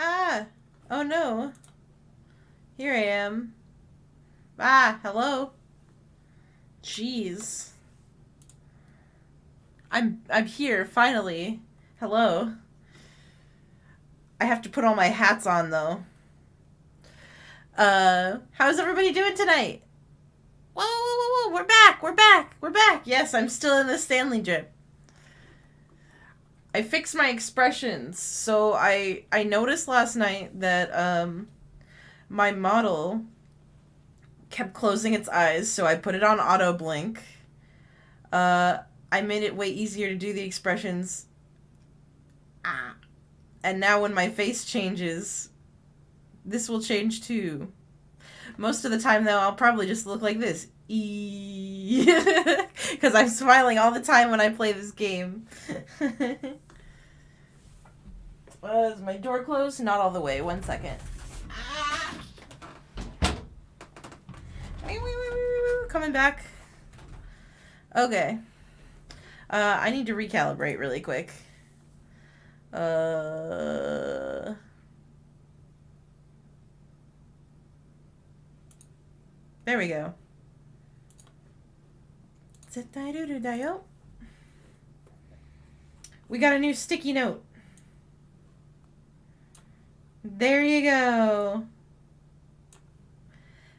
Ah! Oh no. Here I am. Ah, hello. Jeez. I'm here, finally. Hello. I have to put all my hats on though. How's everybody doing tonight? Whoa, whoa, whoa, whoa, we're back, we're back, we're back. Yes, I'm still in the Stanley drip. I fixed my expressions. So I noticed last night that my model kept closing its eyes, so I put it on auto blink. Uh, I made it way easier to do the expressions. Ah. And now when my face changes, this will change too. Most of the time, though, I'll probably just look like this. Because I'm smiling all the time when I play this game. Is my door closed? Not all the way. 1 second. Ah. Coming back. Okay. I need to recalibrate really quick. There we go. We got a new sticky note. There you go.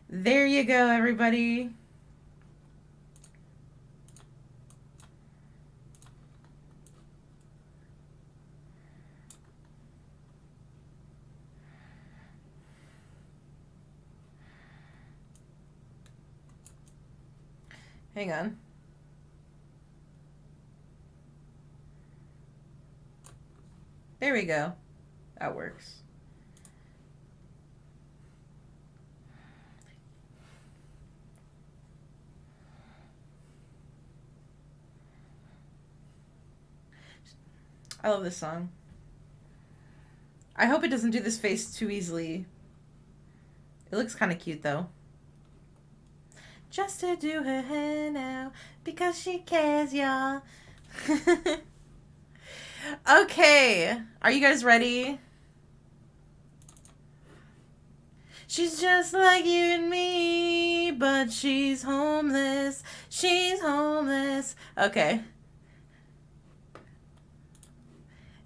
There you go, everybody. Hang on. There we go. That works. I love this song. I hope it doesn't do this face too easily. It looks kind of cute, though. Just to do her hair now, because she cares, y'all. Okay, are you guys ready? She's just like you and me, but she's homeless. She's homeless. Okay.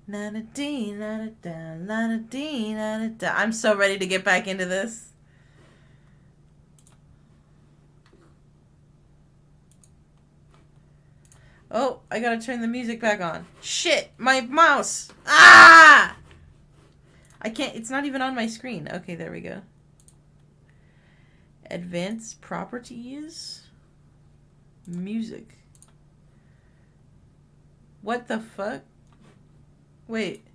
Na-na-dee, na-na-da, na-na-dee, na-na-da. I'm so ready to get back into this. Oh, I gotta turn the music back on. Shit, my mouse. Ah! I can't, it's not even on my screen. Okay, there we go. Advanced properties. Music. What the fuck? Wait.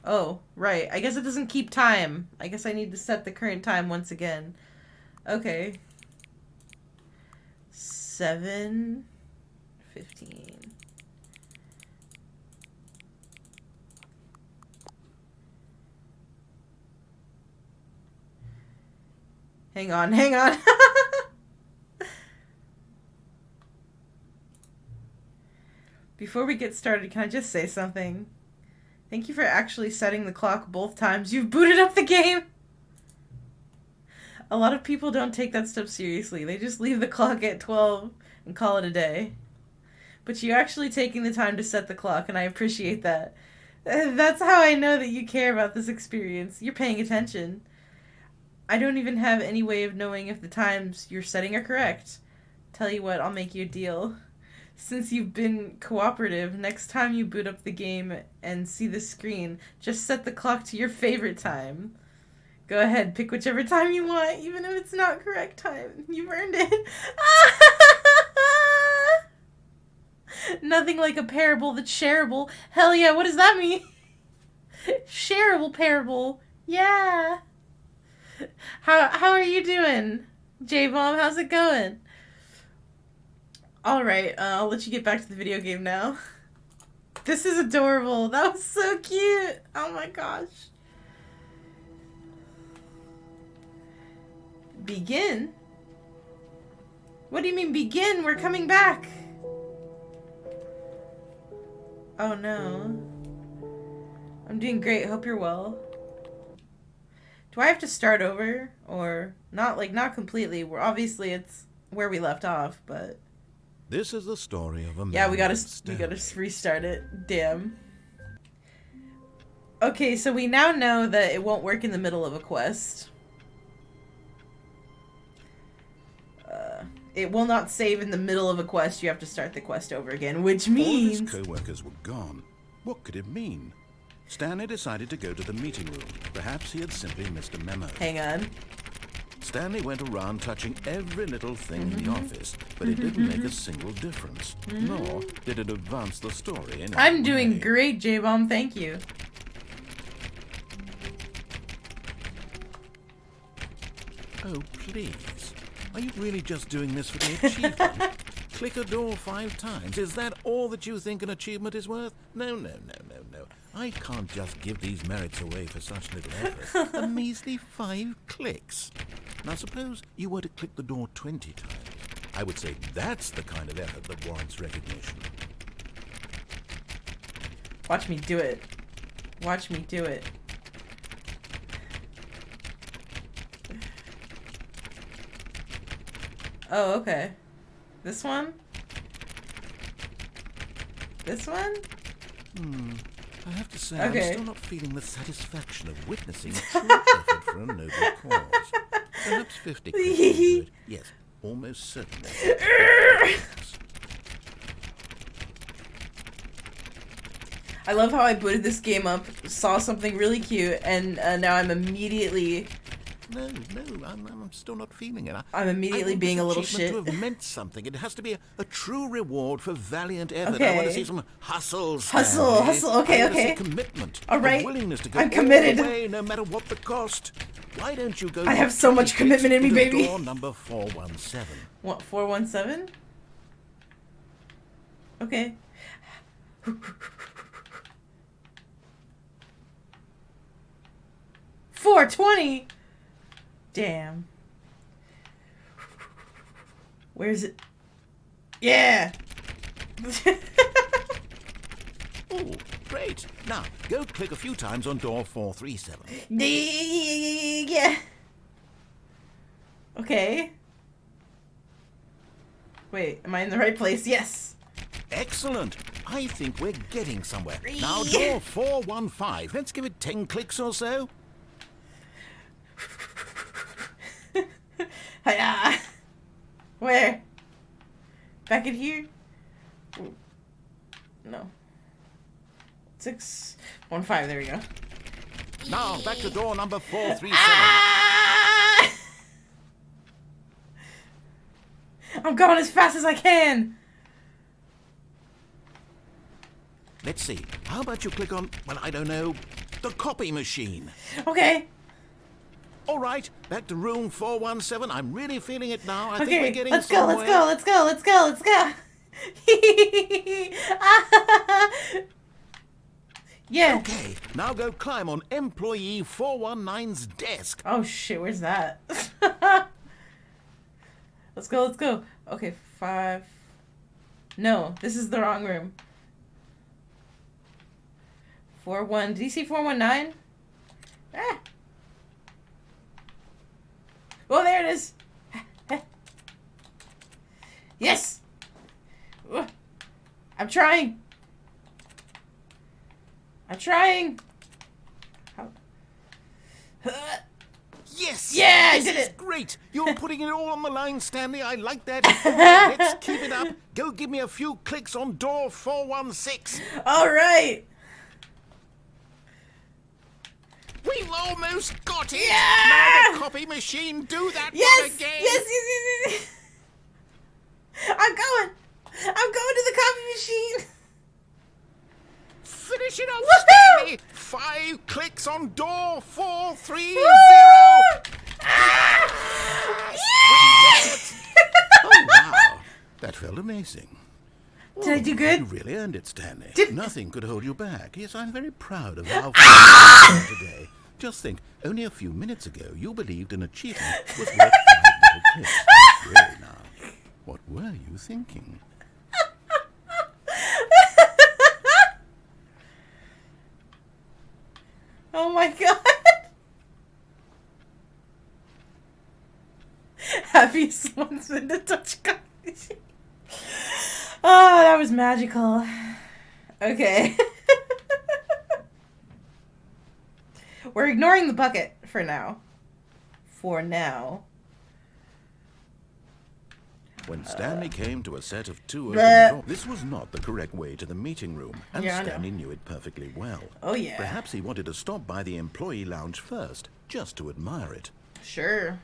Oh, right. I guess it doesn't keep time. I guess I need to set the current time once again. Okay. 7:15. Hang on, hang on. Before we get started, can I just say something? Thank you for actually setting the clock both times you've booted up the game. A lot of people don't take that stuff seriously. They just leave the clock at 12 and call it a day. But you're actually taking the time to set the clock, and I appreciate that. That's how I know that you care about this experience. You're paying attention. I don't even have any way of knowing if the times you're setting are correct. Tell you what, I'll make you a deal. Since you've been cooperative, next time you boot up the game and see the screen, just set the clock to your favorite time. Go ahead, pick whichever time you want, even if it's not correct time. You've earned it. Nothing like a parable that's shareable. Hell yeah, what does that mean? Shareable parable. Yeah. How are you doing? J-Bomb, how's it going? Alright, I'll let you get back to the video game now. This is adorable. That was so cute. Oh my gosh. Begin? What do you mean begin? We're coming back. Oh no. doing great. Hope you're well. Do I have to start over? Or not, like, not completely. We're obviously it's where we left off, but... This is the story of a man. Yeah, we gotta Stanley. restart it. Damn. Okay, so we now know that it won't work in the middle of a quest. It will not save in the middle of a quest. You have to start the quest over again, which means... All of his co-workers were gone. What could it mean? Stanley decided to go to the meeting room. Perhaps he had simply missed a memo. Hang on. Stanley went around touching every little thing in the office, but it didn't make a single difference. Nor did it advance the story in I'm any doing way. great, J-Bomb. Thank you. Oh, please. Are you really just doing this for the achievement? Click a door 5 times. Is that all that you think an achievement is worth? No, no, no, no, no. I can't just give these merits away for such little effort. A measly 5 clicks. Now suppose you were to click the door 20 times. I would say that's the kind of effort that warrants recognition. Watch me do it. Watch me do it. Oh, okay. This one? This one? I have to say, Okay. I'm still not feeling the satisfaction of witnessing a true effort for a noble cause. Perhaps 50 clicks will do it. Yes, almost certainly. I love how I booted this game up, saw something really cute, and now I'm immediately... No, I'm still not feeling it. I'm immediately being a little shit. To have meant something. It has to be a true reward for valiant effort. Okay. I want to see some hustle. Hustle. Okay, I want to okay. see commitment. All right. A willingness to go I'm committed. all the way, no matter what the cost. Why don't you go? I have so much commitment in me, baby. Door number 417. What, 417? Okay. 420? Damn. Where's it? Yeah! Oh, great. Now, go click a few times on door 437. Yeah. Okay. Wait, am I in the right place? Yes. Excellent. I think we're getting somewhere. Now, door 415. Let's give it 10 clicks or so. Hiya. Where? Back in here? Ooh. No. 615. There we go. Now, back to door number 437. Ah! I'm going as fast as I can. Let's see. How about you click on, well, I don't know, the copy machine? Okay. All right, back to room 417. I'm really feeling it now. I think Okay. we're getting Let's go. somewhere. Let's go. Let's go. Let's go. Let's go. Yeah. Okay, now go climb on employee 419's desk. Oh shit. Where's that? Let's go. Let's go. Okay. 5. No, this is the wrong room. 41. Did you see 419? Ah. Oh, there it is. Yes. I'm trying. I'm trying. How? Yes! Yeah, I This did is it. great! You're putting it all on the line, Stanley. I like that. Let's keep it up. Go give me a few clicks on door 416. All right. We've almost got it! Yeah! Now the copy machine, do that Yes. one again! Yes. I'm going to the copy machine. Finish it off, Woohoo! Stanley! 5 clicks on door 430! Ah! Yes, we did it! Oh, wow. That felt amazing. Did I do good? You really earned it, Stanley. Did- Nothing could hold you back. Yes, I'm very proud of how far you've come today. Just think, only a few minutes ago, you believed an achievement was worth 5 little clicks. Really now, what were you thinking? my god. Happiest one's been to touch coffee machine. Oh, that was magical. Okay. We're ignoring the bucket for now. For now. When Stanley came to a set of 2 open doors, this was not the correct way to the meeting room, and Yeah, Stanley knew it perfectly well. Oh, yeah. Perhaps he wanted to stop by the employee lounge first, just to admire it. Sure.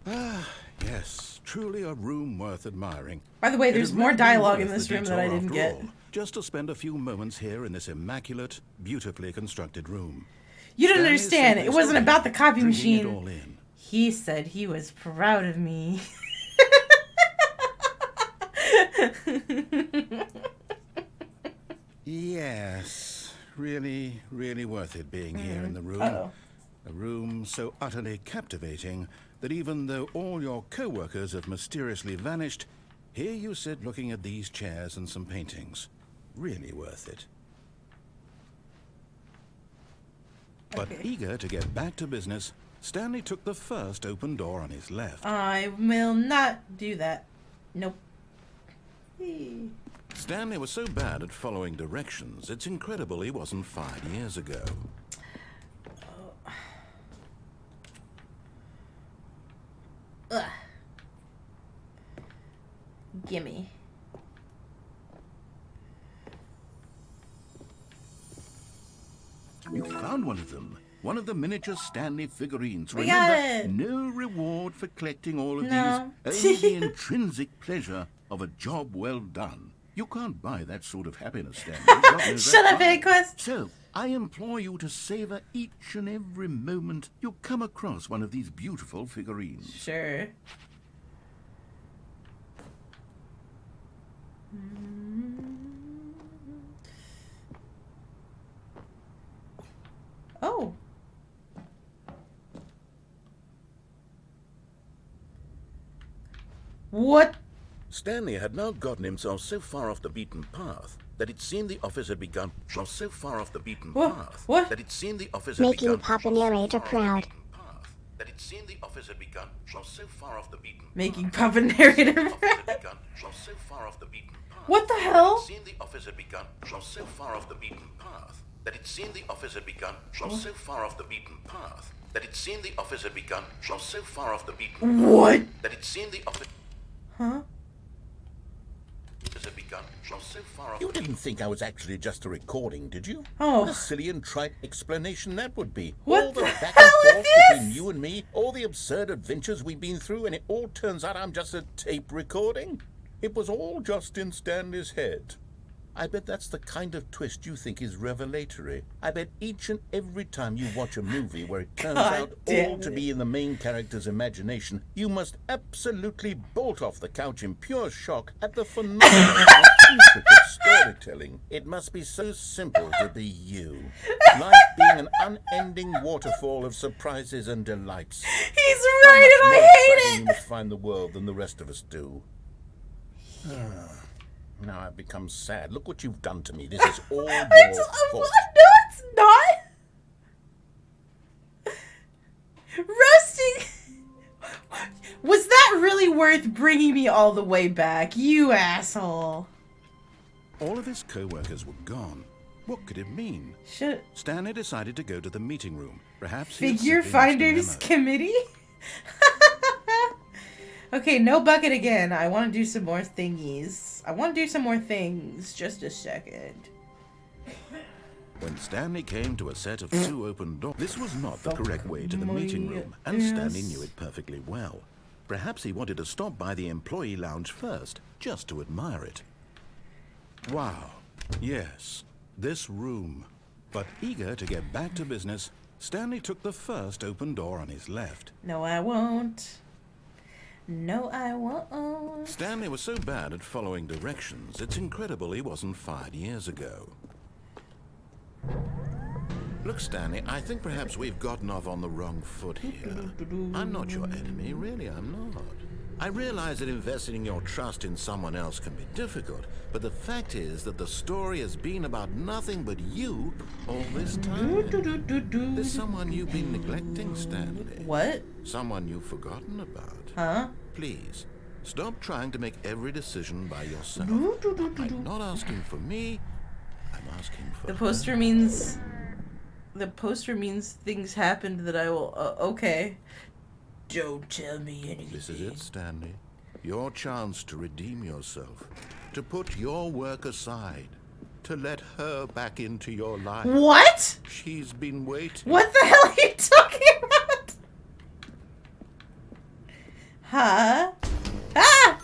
Ah, yes, truly a room worth admiring. By the way, It there's is more really dialogue in worth this the room that I detour didn't after get. all, just to spend a few moments here in this immaculate, beautifully constructed room. You don't Stanley understand. simply It wasn't stood about the there, copy drinking it machine. all in. He said he was proud of me. Yes, really, really worth it being here in the room. Uh-oh. A room so utterly captivating that even though all your co-workers have mysteriously vanished, here you sit looking at these chairs and some paintings. Really worth it. But Okay. eager to get back to business, Stanley took the first open door on his left. I will not do that. Nope. Hey. Stanley was so bad at following directions, it's incredible he wasn't 5 years ago. Ugh. Gimme. You found one of them. One of the miniature Stanley figurines. We got Remember, it. no reward for collecting all of No. these. Only the intrinsic pleasure of a job well done. You can't buy that sort of happiness, Stanley. God knows Shut that up, fine. Quest. So, I implore you to savor each and every moment you come across one of these beautiful figurines. Sure. Oh. What? Stanley had now gotten himself so far off the beaten path that it seemed the office had begun. So far off the beaten What? path What? that it seemed the office had Making begun. Papa narrator proud. That it seemed the office had begun. So far off the beaten. Making Papa narrator proud. So far off the beaten path. What the hell? It seemed the office had begun. So far off the beaten path that it seemed the office had begun. So far off the beaten path that it seemed the office had begun. So far off the beaten. What? That it seemed the office. Huh? Has begun so far off. You didn't think I was actually just a recording, did you? Oh. What a silly and trite explanation that would be. What all the the back hell and is forth this? between you and me, all the absurd adventures we've been through, and it all turns out I'm just a tape recording? It was all just in Stanley's head. I bet that's the kind of twist you think is revelatory. I bet each and every time you watch a movie where it turns God out damn all to it. be in the main character's imagination, you must absolutely bolt off the couch in pure shock at the phenomenal intricate storytelling. It must be so simple to be you. Life being an unending waterfall of surprises and delights. He's How right and much more I exciting hate you it! must find the world than the rest of us do. Now I've become sad. Look what you've done to me. This is all your fault. No, it's not! Roasting! Was that really worth bringing me all the way back? You asshole. All of his co-workers were gone. What could it mean? Should Stanley decided to go to the meeting room. Perhaps he had Figure simply missed a Finders memo. Committee? Okay, no bucket again. I want to do some more thingies. I want to do some more things. Just a second. When Stanley came to a set of 2 open doors, this was not the correct way to the meeting room, and Stanley Yes. knew it perfectly well. Perhaps he wanted to stop by the employee lounge first, just to admire it. Wow, yes, this room. But eager to get back to business, Stanley took the first open door on his left. No, I won't. No, I won't. Stanley was so bad at following directions, it's incredible he wasn't 5 years ago. Look, Stanley, I think perhaps we've gotten off on the wrong foot here. I'm not your enemy, really, I'm not. I realize that investing your trust in someone else can be difficult, but the fact is that the story has been about nothing but you all this time. There's someone you've been neglecting, Stanley. What? Someone you've forgotten about. Huh? Please, stop trying to make every decision by yourself. I'm not asking for me, I'm asking for The her. poster means... The poster means things happened that I will... okay. Don't tell me anything. This is it, Stanley. Your chance to redeem yourself. To put your work aside. To let her back into your life. What? She's been waiting. What the hell are you talking about? Huh? Ah!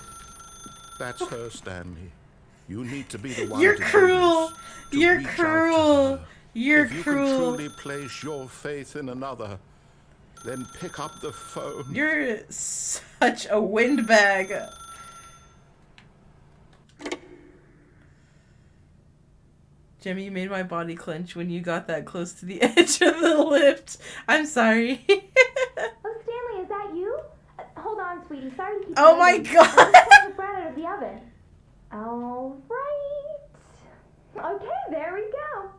That's her, Stanley. You need to be the one You're to do cruel. this, to You're reach out to cruel. her. You're if you cruel. can truly place your faith in another, then pick up the phone. You're such a windbag. Jimmy, you made my body clench when you got that close to the edge of the lift. I'm sorry. Oh, Stanley, is that you? Hold on, sweetie. Sorry to keep Oh you my waiting. God. I just pulled the bread out of the oven. All right. Okay, there we go.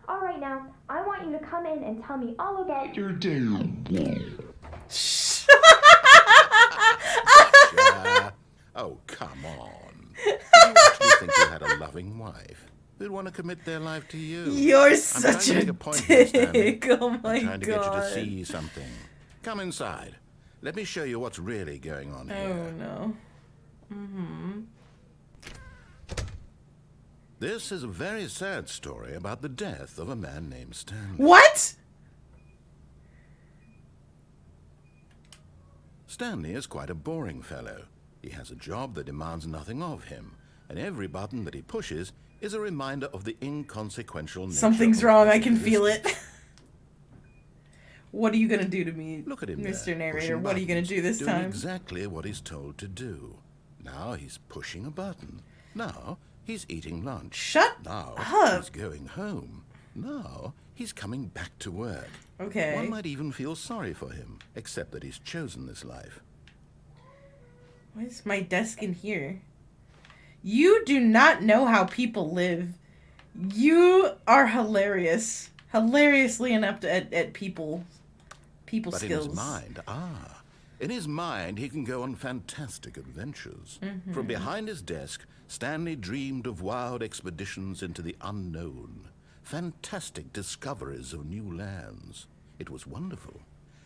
All right, now, I want you to come in and tell me all about your day. Oh, come on. Did you actually think you had a loving wife who'd want to commit their life to you? You're I'm such trying to make a a point here, Stanley. dick. Oh my I'm trying to God. get you to see something. Come inside. Let me show you what's really going on Oh here. no. Mm-hmm. This is a very sad story about the death of a man named Stanley. What? Stanley is quite a boring fellow. He has a job that demands nothing of him, and every button that he pushes is a reminder of the inconsequential nature Something's of wrong. his I can feel it. existence. What are you gonna do to me, Look at him Mr. there, Narrator? pushing What are you gonna buttons, do this doing time? exactly what he's told to do. Now he's pushing a button. Now he's eating lunch. Shut Now up. he's going home. Now he's coming back to work. Okay. One might even feel sorry for him, except that he's chosen this life. Why is my desk in here? You do not know how people live. You are hilarious. Hilariously inept at people But skills. in his mind, he can go on fantastic adventures. From behind his desk, Stanley dreamed of wild expeditions into the unknown, fantastic discoveries of new lands. It was wonderful.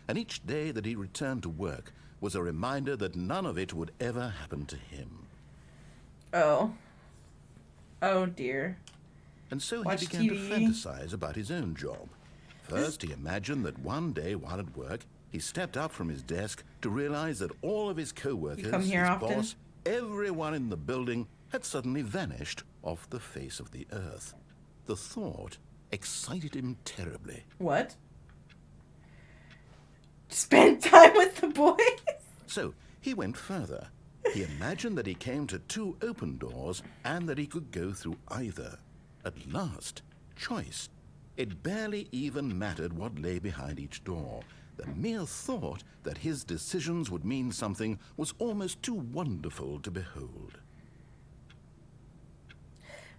And each day that he returned to work was a reminder that none of it would ever happen to him. Oh. Oh dear. And so Watch he began to TV. fantasize about his own job. First, he imagined that one day while at work, he stepped up from his desk to realize that all of his co-workers, You come here his often? boss, everyone in the building had suddenly vanished off the face of the earth. The thought excited him terribly. What? Spend time with the boys? So he went further. He imagined that he came to two open doors and that he could go through either. At last, choice. It barely even mattered what lay behind each door. The mere thought that his decisions would mean something was almost too wonderful to behold.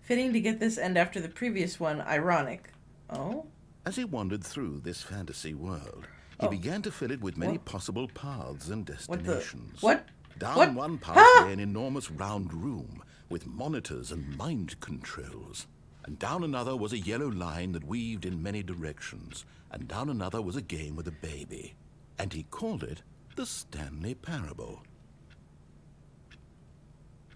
Fitting to get this end after the previous one. Ironic. Oh? As he wandered through this fantasy world, he began to fill it with many What? possible paths and What the... destinations. What? Down What? one path Ah! lay an enormous round room with monitors and mind controls. And down another was a yellow line that weaved in many directions. And down another was a game with a baby. And he called it the Stanley Parable.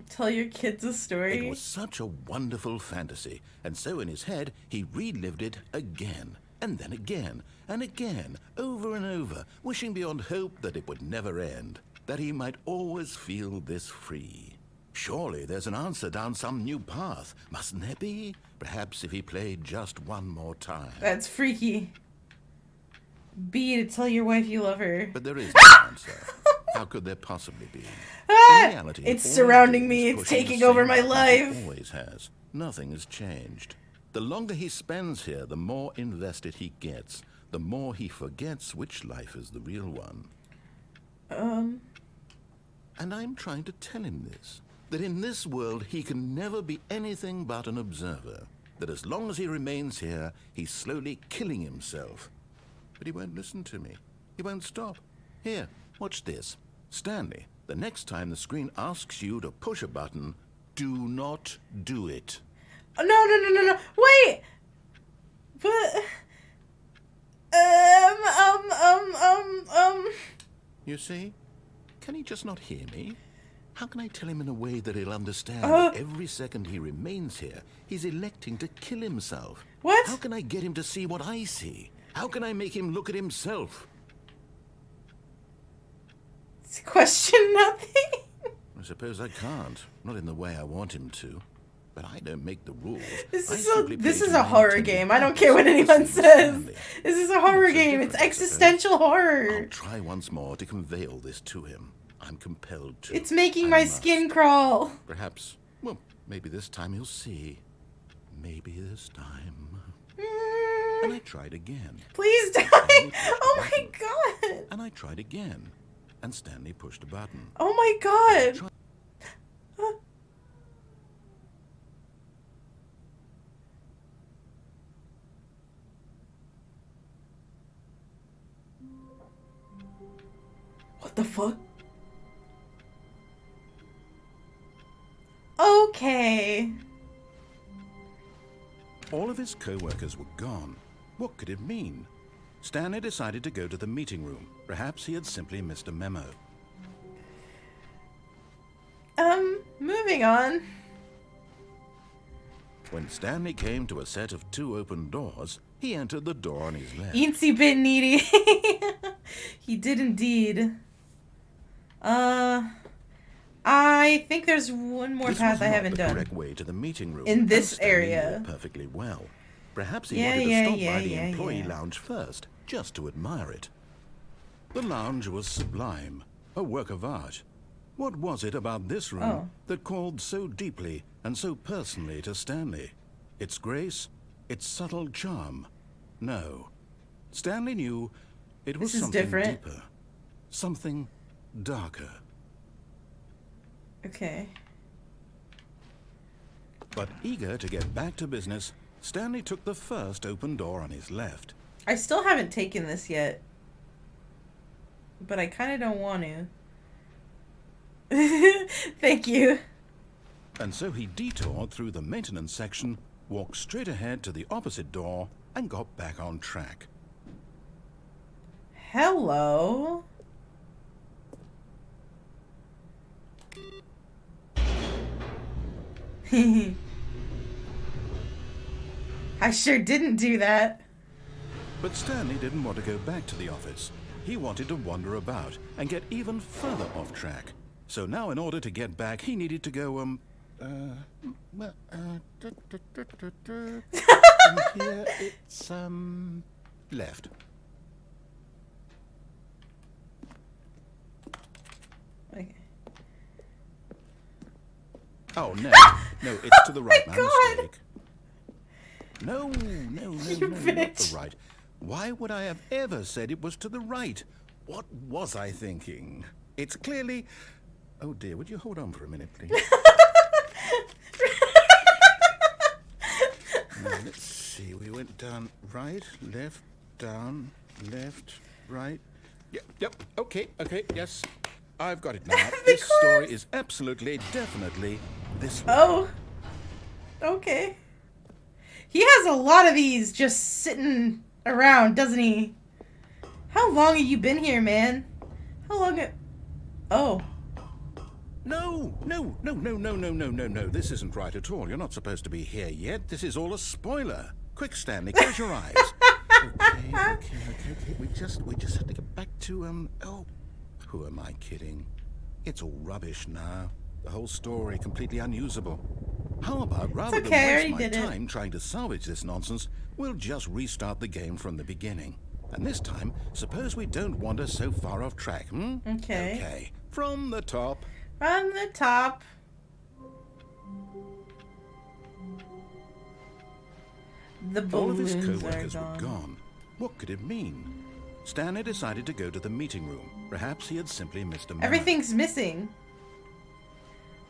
Tell your kids a story? It was such a wonderful fantasy, and so in his head he relived it again, and then again, and again, over and over, wishing beyond hope that it would never end, that he might always feel this free. Surely there's an answer down some new path, mustn't there be? Perhaps if he played just one more time. That's freaky. B, to tell your wife you love her. But there is no answer. How could there possibly be? Ah! In reality, It's all he surrounding did me. was It's pushing the taking over same my button life. He always has. Nothing has changed. The longer he spends here, the more invested he gets. The more he forgets which life is the real one. And I'm trying to tell him this. That in this world he can never be anything but an observer. That as long as he remains here, he's slowly killing himself. But he won't listen to me. He won't stop. Here, watch this. Stanley, the next time the screen asks you to push a button, do not do it. No. Wait! But... You see? Can he just not hear me? How can I tell him in a way that he'll understand that every second he remains here, he's electing to kill himself? What? How can I get him to see what I see? How can I make him look at himself? Question nothing. I suppose I can't. Not in the way I want him to. But I don't make the rules. This I is simply play to a my horror intended game. I don't purpose. care what anyone says. Stanley. This is a horror What's the game. It's difference, I existential I'll horror. try once more to convey all this to him. I'm compelled to. It's making I my must. skin crawl. Perhaps, well, maybe this time he'll see. Maybe this time. And I tried again. Please die. Oh my god. And I tried again. And Stanley pushed a button. Oh my god. What the fuck? Okay. All of his co-workers were gone. What could it mean? Stanley decided to go to the meeting room. Perhaps he had simply missed a memo. Moving on. When Stanley came to a set of 2 open doors, he entered the door on his left. Eensy bit needy. He did indeed. I think there's one more This path was I not haven't the done. correct way to the meeting room. In this and Stanley knew area. it perfectly well. Perhaps he Yeah, wanted yeah, to stop yeah, by the yeah, employee yeah. lounge first, just to admire it. The lounge was sublime, a work of art. What was it about this room that called so deeply and so personally to Stanley? Its grace? Its subtle charm? No. Stanley knew it was This is something different. deeper. Something darker. Okay. But eager to get back to business, Stanley took the first open door on his left. I still haven't taken this yet. But I kind of don't want to. Thank you. And so he detoured through the maintenance section, walked straight ahead to the opposite door, and got back on track. Hello. I sure didn't do that. But Stanley didn't want to go back to the office. He wanted to wander about and get even further off track. So now in order to get back, he needed to go, from here it's, left. Okay. Oh, no. No, it's to the right. My God. mistake. No, You not bitch. the right. Why would I have ever said it was to the right? What was I thinking? It's clearly... Oh, dear, would you hold on for a minute, please? Now, let's see. We went down right, left, down, left, right. Yep, okay, yes. I've got it now. This story is absolutely, definitely this way. Oh. Okay. He has a lot of these just sitting around, doesn't he? How long have you been here, man? How long Oh. No. This isn't right at all. You're not supposed to be here yet. This is all a spoiler. Quick, Stanley, close your eyes. Okay. We just have to get back to, oh, who am I kidding? It's all rubbish now. The whole story completely unusable. How about rather It's okay, I than already waste my did it. time trying to salvage this nonsense, we'll just restart the game from the beginning. And this time, suppose we don't wander so far off track, Okay. Okay, from the top. From the top. The All of his balloons are co-workers gone. were gone. What could it mean? Stanley decided to go to the meeting room. Perhaps he had simply missed a memo. Everything's missing.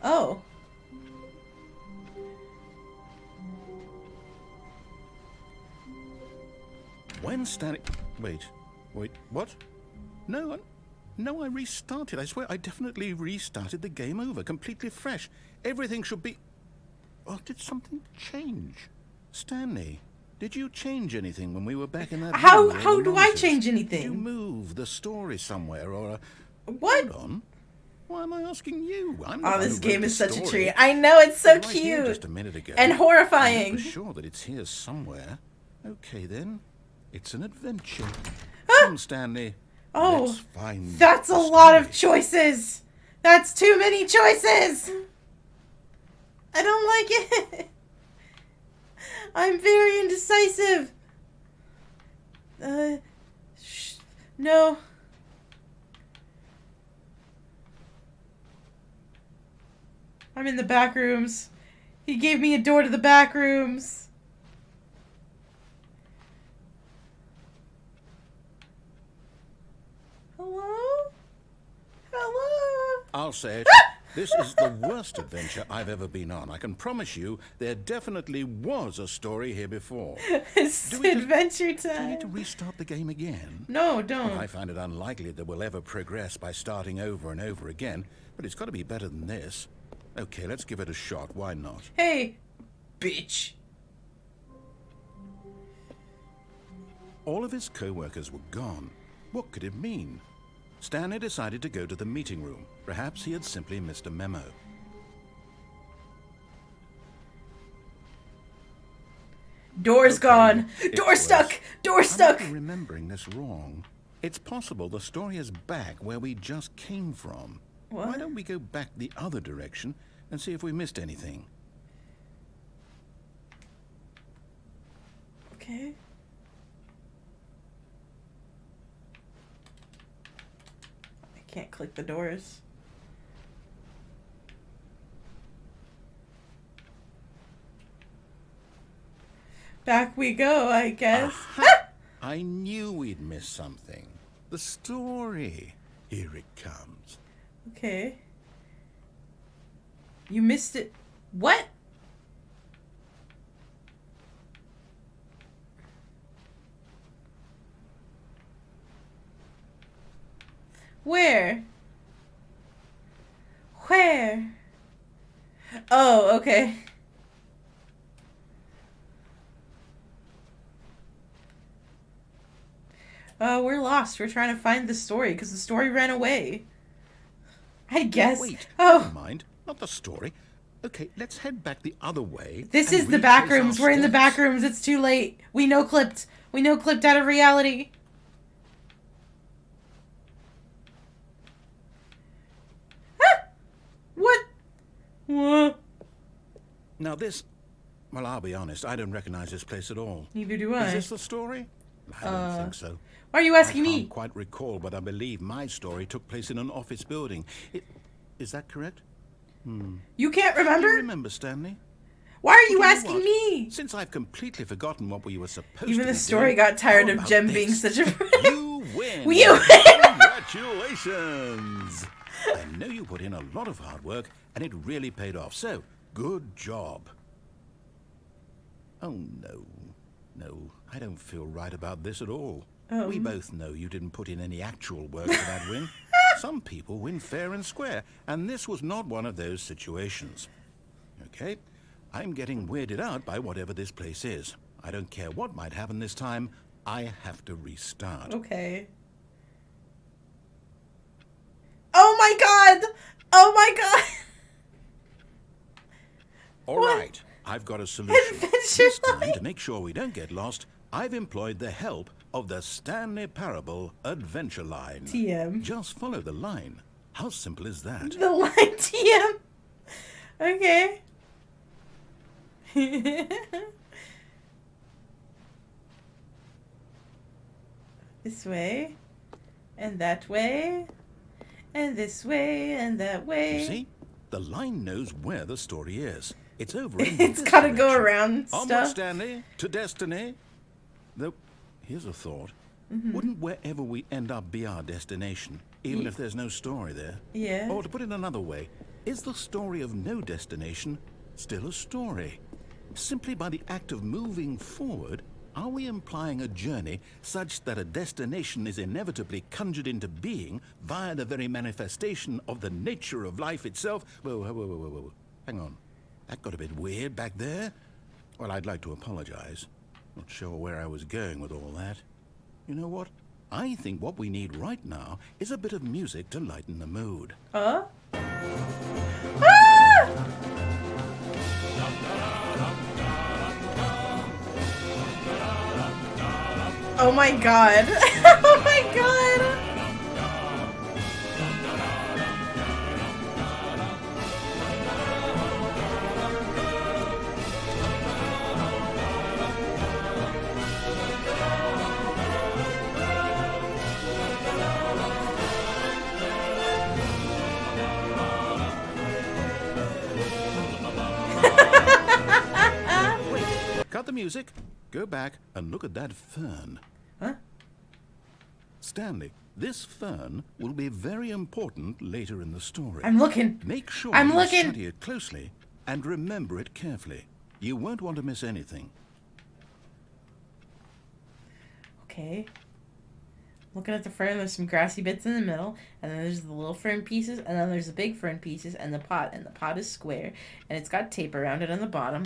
Oh. When Stanley... Wait, what? No, I restarted. I swear, I definitely restarted the game over, completely fresh. Everything should be... Oh, did something change? Stanley, did you change anything when we were back in that room How with all the do I monitors? change Did you anything? move the story somewhere, or... What? Hold on. Why am I asking you? I'm the Oh, one this who game wrote is the such a story. treat. I know, it's so It was right here cute. just a minute ago. And horrifying. I'm for sure that it's here somewhere. Okay, then. It's an adventure. Come, Stanley. Oh, Let's find that's a the lot of story. choices. That's too many choices. I don't like it. I'm very indecisive. No. I'm in the back rooms. He gave me a door to the back rooms. Hello? Hello? I'll say it. This is the worst adventure I've ever been on. I can promise you there definitely was a story here before. It's Do we just- adventure Do you need to time. restart the game again? No, don't. I find it unlikely that we'll ever progress by starting over and over again, but it's got to be better than this. Okay, let's give it a shot. Why not? Hey, bitch. All of his co-workers were gone. What could it mean? Stanley decided to go to the meeting room. Perhaps he had simply missed a memo. Door's Okay, gone. it Door was. stuck. Door I stuck. might be remembering this wrong. It's possible the story is back where we just came from. Why What? don't we go back the other direction and see if we missed anything? Okay. I can't click the doors. Back we go, I guess. Aha! I knew we'd miss something. The story. Here it comes. Okay. You missed it. What? Where? Where? Oh, okay. We're lost. We're trying to find the story because the story ran away. I guess. Wait, Oh, never mind. Not the story. Okay, let's head back the other way. this and is the back retrace our rooms. We're in the steps. back rooms. It's too late. We know clipped. We know clipped out of reality. Ah! What? What? Now this... Well, I'll be honest. I don't recognize this place at all. Neither do Is I. this the story? I don't think so. Why are you asking I me? can't quite recall, but I believe my story took place in an office building. Is that correct? You can't Do you remember? remember, Stanley? Why are you Well, you know asking what? me? Since I've completely forgotten what we were supposed Even to the be story doing, got tired how of about Jem this? being such a... You win! You win! Congratulations! I know you put in a lot of hard work, and it really paid off. So, good job. Oh, no. No, I don't feel right about this at all. We both know you didn't put in any actual work for that win. Some people win fair and square, and this was not one of those situations. Okay? I'm getting weirded out by whatever this place is. I don't care what might happen this time. I have to restart. Okay. Oh my god! Oh my god! All What? right, I've got a solution. Adventure This time, line. to make sure we don't get lost, I've employed the help of the Stanley Parable Adventure Line. TM. Just follow the line. How simple is that? The line TM. Okay. This way. And that way. And this way and that way. You see? The line knows where the story is. It's over in It's this gotta go direction. around Onward, stuff. Stanley, to destiny. Though, here's a thought. Mm-hmm. Wouldn't wherever we end up be our destination, even if there's no story there? Yeah. Or to put it another way, Is the story of no destination still a story? Simply by the act of moving forward, are we implying a journey such that a destination is inevitably conjured into being via the very manifestation of the nature of life itself? Whoa. Hang on. That got a bit weird back there. Well, I'd like to apologize. Not sure where I was going with all that. You know what? I think what we need right now is a bit of music to lighten the mood. Ah! Oh my god. Oh my god. Cut the music, go back and look at that fern. Huh? Stanley, this fern will be very important later in the story. I'm looking. Make sure I'm you looking. study it closely and remember it carefully. You won't want to miss anything. Okay. Looking at the fern, there's some grassy bits in the middle, and then there's the little fern pieces, and then there's the big fern pieces, and the pot is square, and it's got tape around it on the bottom,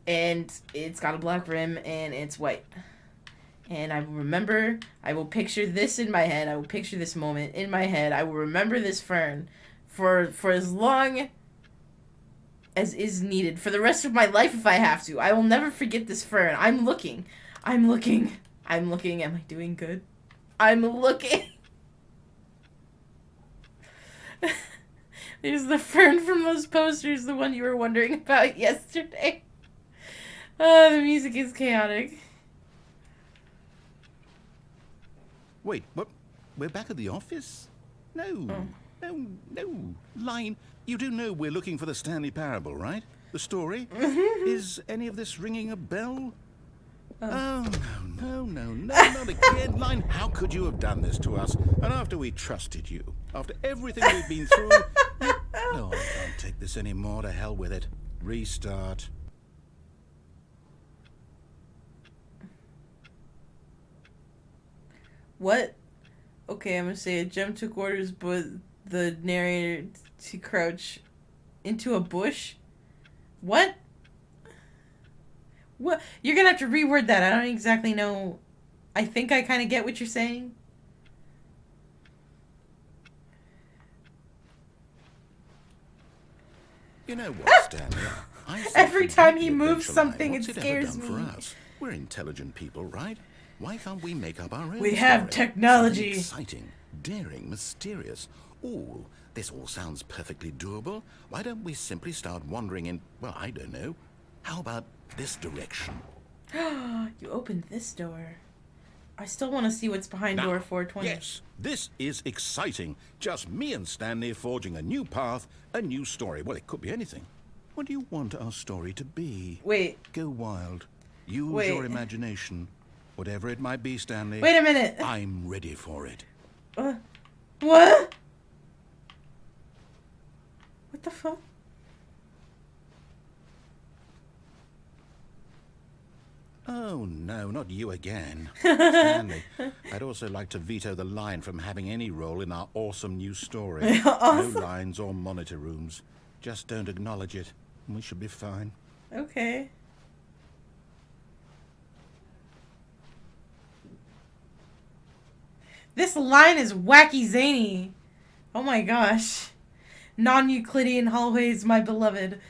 and it's got a black rim, and it's white. And I remember, I will picture this in my head, I will picture this moment in my head, I will remember this fern for as long as is needed, for the rest of my life if I have to. I will never forget this fern. I'm looking. Am I doing good? I'm looking. There's the fern from those posters, the one you were wondering about yesterday. Oh, the music is chaotic. Wait, what? We're back at the office? No. Line, you do know we're looking for the Stanley Parable, right? The story? Is any of this ringing a bell? Oh, no, not again. Line, how could you have done this to us? And after we trusted you, after everything we've been through... No, I can't take this anymore. To hell with it. Restart. What? Okay, I'm gonna say a Jem took orders, but the narrator to crouch into a bush? What? What? You're gonna have to reword that. I don't exactly know. I think I kind of get what you're saying. You know what, Stanley? Every time he moves something, it scares me. For us? We're intelligent people, right? Why can't we make up our own We have story? technology. Something exciting, daring, mysterious. Ooh, this all sounds perfectly doable. Why don't we simply start wandering in, well, I don't know. How about this direction? You opened this door. I still want to see what's behind Now, door 420. Yes, this is exciting. Just me and Stanley forging a new path, a new story. Well, it could be anything. What do you want our story to be? Wait. Go wild. Use Wait. your imagination. Whatever it might be, Stanley. Wait a minute. I'm ready for it. What? What the fuck? Oh, no, not you again. Stanley, I'd also like to veto the line from having any role in our awesome new story. Awesome. No lines or monitor rooms. Just don't acknowledge it, and we should be fine. Okay. This line is wacky zany. Oh my gosh. Non-Euclidean hallways, my beloved.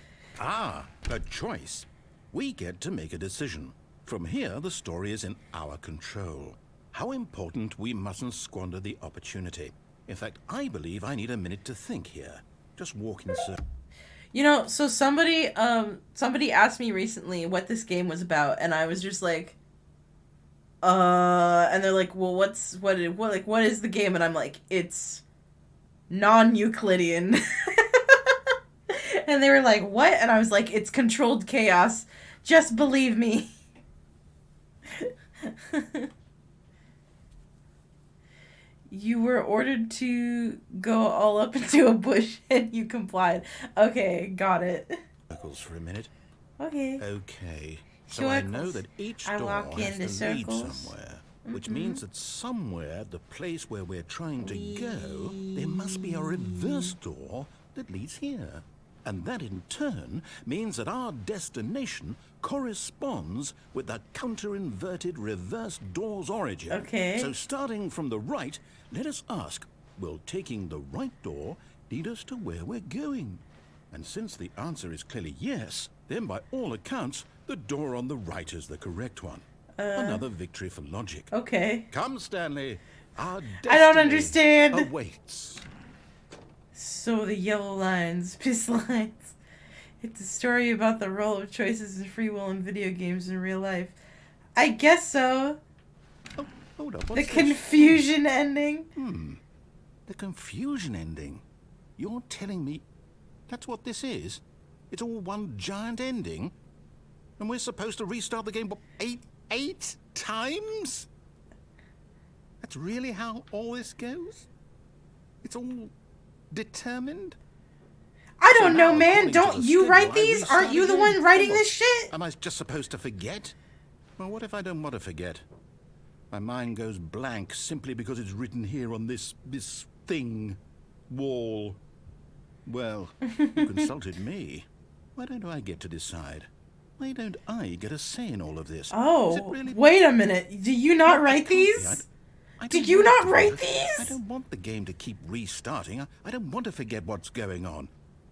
Ah, a choice. We get to make a decision. From here, the story is in our control. How important we mustn't squander the opportunity. In fact, I believe I need a minute to think here. Just walk in circles. You know, so somebody asked me recently what this game was about, and I was just like, and they're like, well, what is the game? And I'm like, it's non-Euclidean. And they were like, what? And I was like, it's controlled chaos. Just believe me. You were ordered to go all up into a bush and you complied. Okay, got it. Circles for a minute. Okay. Okay. So I know that each door has to lead somewhere, which means that somewhere at the place where we're trying to go, there must be a reverse door that leads here. And that in turn means that our destination corresponds with the counter-inverted reverse door's origin. Okay. So starting from the right, let us ask, will taking the right door lead us to where we're going? And since the answer is clearly yes, then by all accounts, the door on the right is the correct one. Another victory for logic. Okay. Come, Stanley. Our I don't destiny understand. awaits. So the yellow lines, piss lines. It's a story about the role of choices and free will in video games in real life. I guess so. Oh, hold up. The What's this? confusion ending. The confusion ending. You're telling me that's what this is? It's all one giant ending? And we're supposed to restart the game what, eight times? That's really how all this goes? It's all determined? I don't So know, now, man. according to Don't the you schedule, write I these? restart Aren't you the again. one writing What? this shit? Am I just supposed to forget? Well, what if I don't want to forget? My mind goes blank simply because it's written here on this thing, wall. Well, you consulted me. Why don't I get to decide? Why don't I get a say in all of this? Is it Oh, really... wait a minute. Do you not write these? I Did don't you want not to write do it. these? I don't want the game to keep restarting. I don't want to forget what's going on.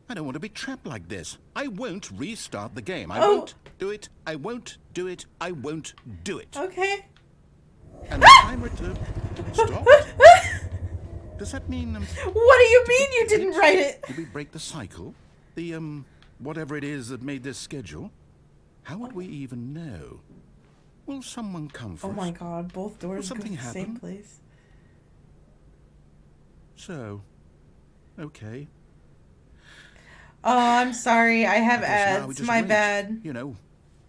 I don't want to be trapped like this. I won't restart the game. I won't do it. I won't do it. I won't do it. Okay. And the timer to stop. Does that mean What do you mean you didn't write it? did we break the cycle? The whatever it is that made this schedule? How would we even know? Will someone come for Oh us? my god, both doors go to something the same happen? place. So, okay. Oh, I'm sorry. I have I guess now we ads. just My wait. bad. You know,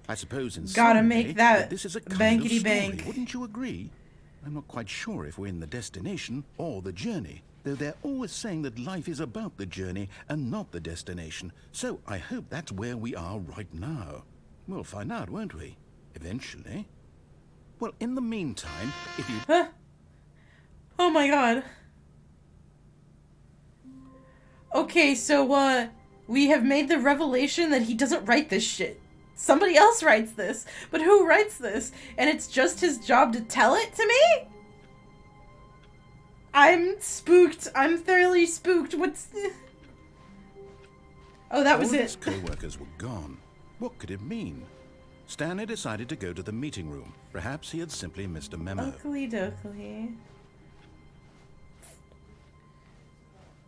I suppose in Gotta some make way that this is a kind of bankety story, bank. wouldn't you agree? I'm not quite sure if we're in the destination or the journey, though they're always saying that life is about the journey and not the destination. So I hope that's where we are right now. We'll find out, won't we? Eventually. Well, in the meantime, if you... Huh? Oh my god. Okay, so, we have made the revelation that he doesn't write this shit. Somebody else writes this. But who writes this? And it's just his job to tell it to me? I'm spooked. I'm thoroughly spooked. What's... Oh, that was all of it. his co-workers were gone. What could it mean? Stanley decided to go to the meeting room. Perhaps he had simply missed a memo. Oakley dokley.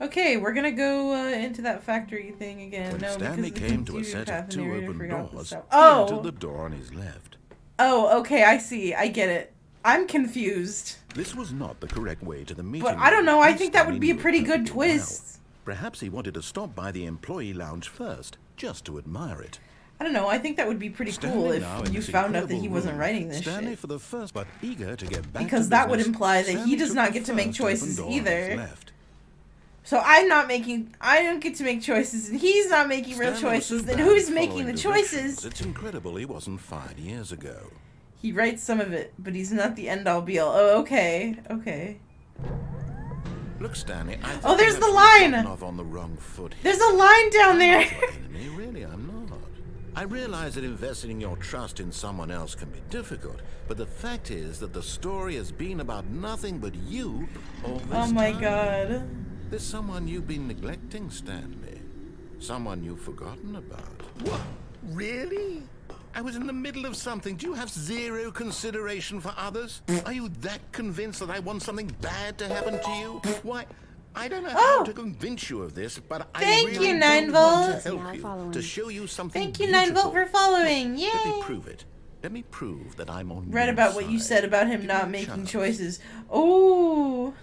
Okay, we're gonna go into that factory thing again. When No, Stanley because came the to a computer set path of and two narrator open forgot the doors, stuff. he Oh! entered the door on his left. Oh, okay, I see. I get it. I'm confused. This was not the correct way to the meeting But room. I don't know, I and think that Stanley would be a knew it pretty good perfectly well. twist. Perhaps he wanted to stop by the employee lounge first, just to admire it. I don't know, I think that would be pretty cool Stanley now if in you this found out that he incredible wasn't room. writing this Stanley shit. for the first, but eager to get back Because to that would business, imply that he Stanley does took not the get to make first open choices door on his either. left. So I don't get to make choices, and he's not making real Stanley was so choices, then bad who's at making following the directions, choices? It's incredible he wasn't fired years ago. He writes some of it, but he's not the end all be all. Oh, okay. Okay. Look, Stanley, I think Oh, there's you the have line! gotten off on the wrong foot here. There's a line down I'm there! not your enemy, really, I'm not. I realize that investing your trust in someone else can be difficult, but the fact is that the story has been about nothing but you all this Oh my time. god. There's someone you've been neglecting, Stanley. Someone you've forgotten about. What? Really? I was in the middle of something. Do you have zero consideration for others? Are you that convinced that I want something bad to happen to you? Why, I don't know how to convince you of this, but Thank I you, really 9 don't want volts. to help Yeah, you, following. to show you something Thank you, 9 Volt, for following. Yay! Let me prove it. Let me prove that I'm on Read your about what you side. said about him Give not me a making chance. choices. Ooh.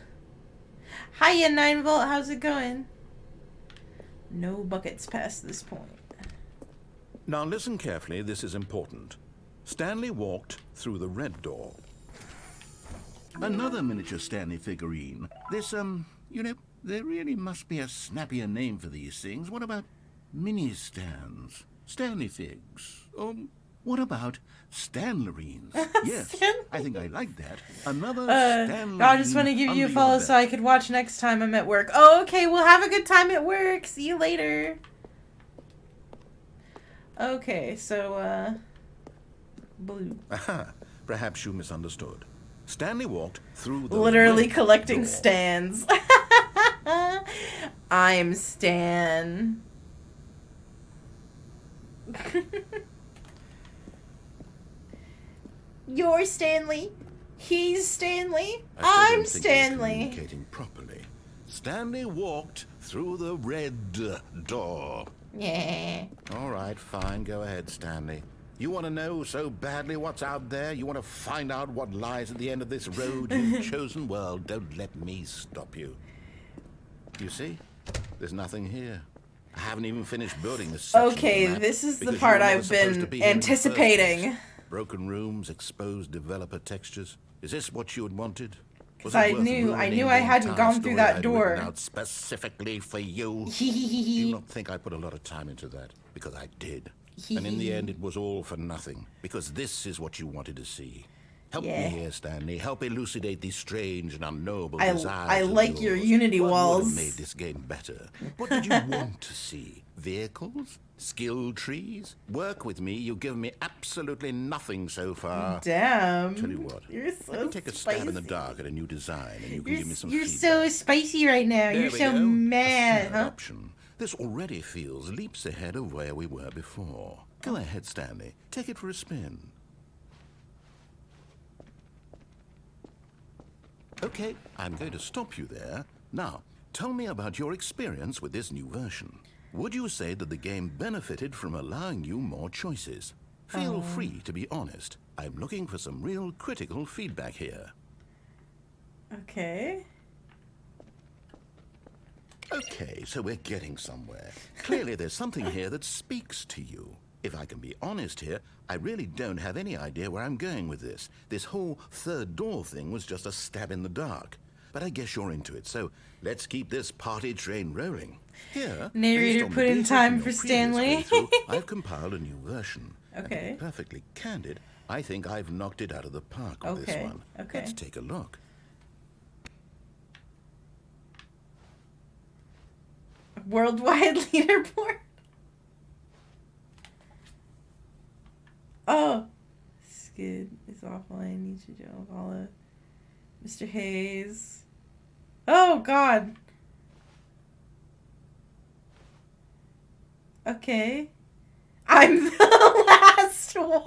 Hiya, 9 Volt. How's it going? No buckets past this point. Now listen carefully, this is important. Stanley walked through the red door. Another miniature Stanley figurine. This, you know, there really must be a snappier name for these things. What about mini stands? Stanley figs? What about Stanlerines? Yes, I think I like that. Another Stanlerine. I just want to give you a follow so I could watch next time I'm at work. Oh, okay, well, have a good time at work. See you later. Okay, so, blue. Aha, perhaps you misunderstood. Stanley walked through the literally red collecting door. stands. I'm Stan. You're Stanley. He's Stanley. I'm Stanley. Communicating properly. Stanley walked through the red door. Yeah. All right, fine. Go ahead, Stanley. You want to know so badly what's out there? You want to find out what lies at the end of this road you've chosen? Well, don't let me stop you. You see? There's nothing here. I haven't even finished building this section Okay, of the map this is the because part you were never I've supposed to been be here in the first anticipating. place. Broken rooms, exposed developer textures. Is this what you had wanted? Was I it worth knew ruining I the hadn't entire gone through story that I'd door. written out specifically for you? Do you not think I put a lot of time into that? Because I did. And in the end, it was all for nothing. Because this is what you wanted to see. Help Yeah. me here, Stanley. Help elucidate these strange and unknowable I desires of like your yours. Unity What would walls. have made this game better? What did you want to see? Vehicles? Skill trees? Work with me. You've given me absolutely nothing so far. Damn. Tell you what. You're so Let me take a stab in the spicy. dark at a new design, and you can give me some You're feedback. so spicy right now. There You're we so go. mad, A third huh? option. This already feels leaps ahead of where we were before. Go ahead, Stanley. Take it for a spin. Okay, I'm going to stop you there. Now, tell me about your experience with this new version. Would you say that the game benefited from allowing you more choices? Feel free to be honest. I'm looking for some real critical feedback here. Okay. Okay, so we're getting somewhere. Clearly there's something here that speaks to you. If I can be honest here, I really don't have any idea where I'm going with this. This whole third door thing was just a stab in the dark. But I guess you're into it, so let's keep this party train rolling. Here, Narrator based on the put in data time from for your previous Stanley. playthrough, I've compiled a new version. And to Okay. be perfectly candid, I think I've knocked it out of the park with this Okay, one. okay. Let's take a look. Worldwide leaderboard. Oh. Skid is offline. Need to do follow. Mr. Hayes. Oh, God. Okay. I'm the last one.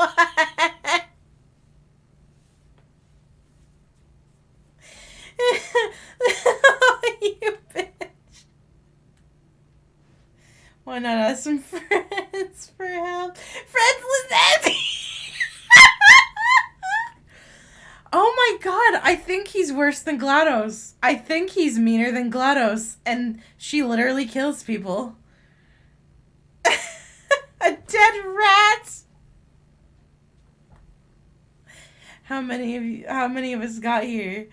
You bitch. Why not ask some friends for help? Friends Lizette! Oh my god, I think he's worse than GLaDOS. I think he's meaner than GLaDOS, and she literally kills people. A dead rat! How many of us got here?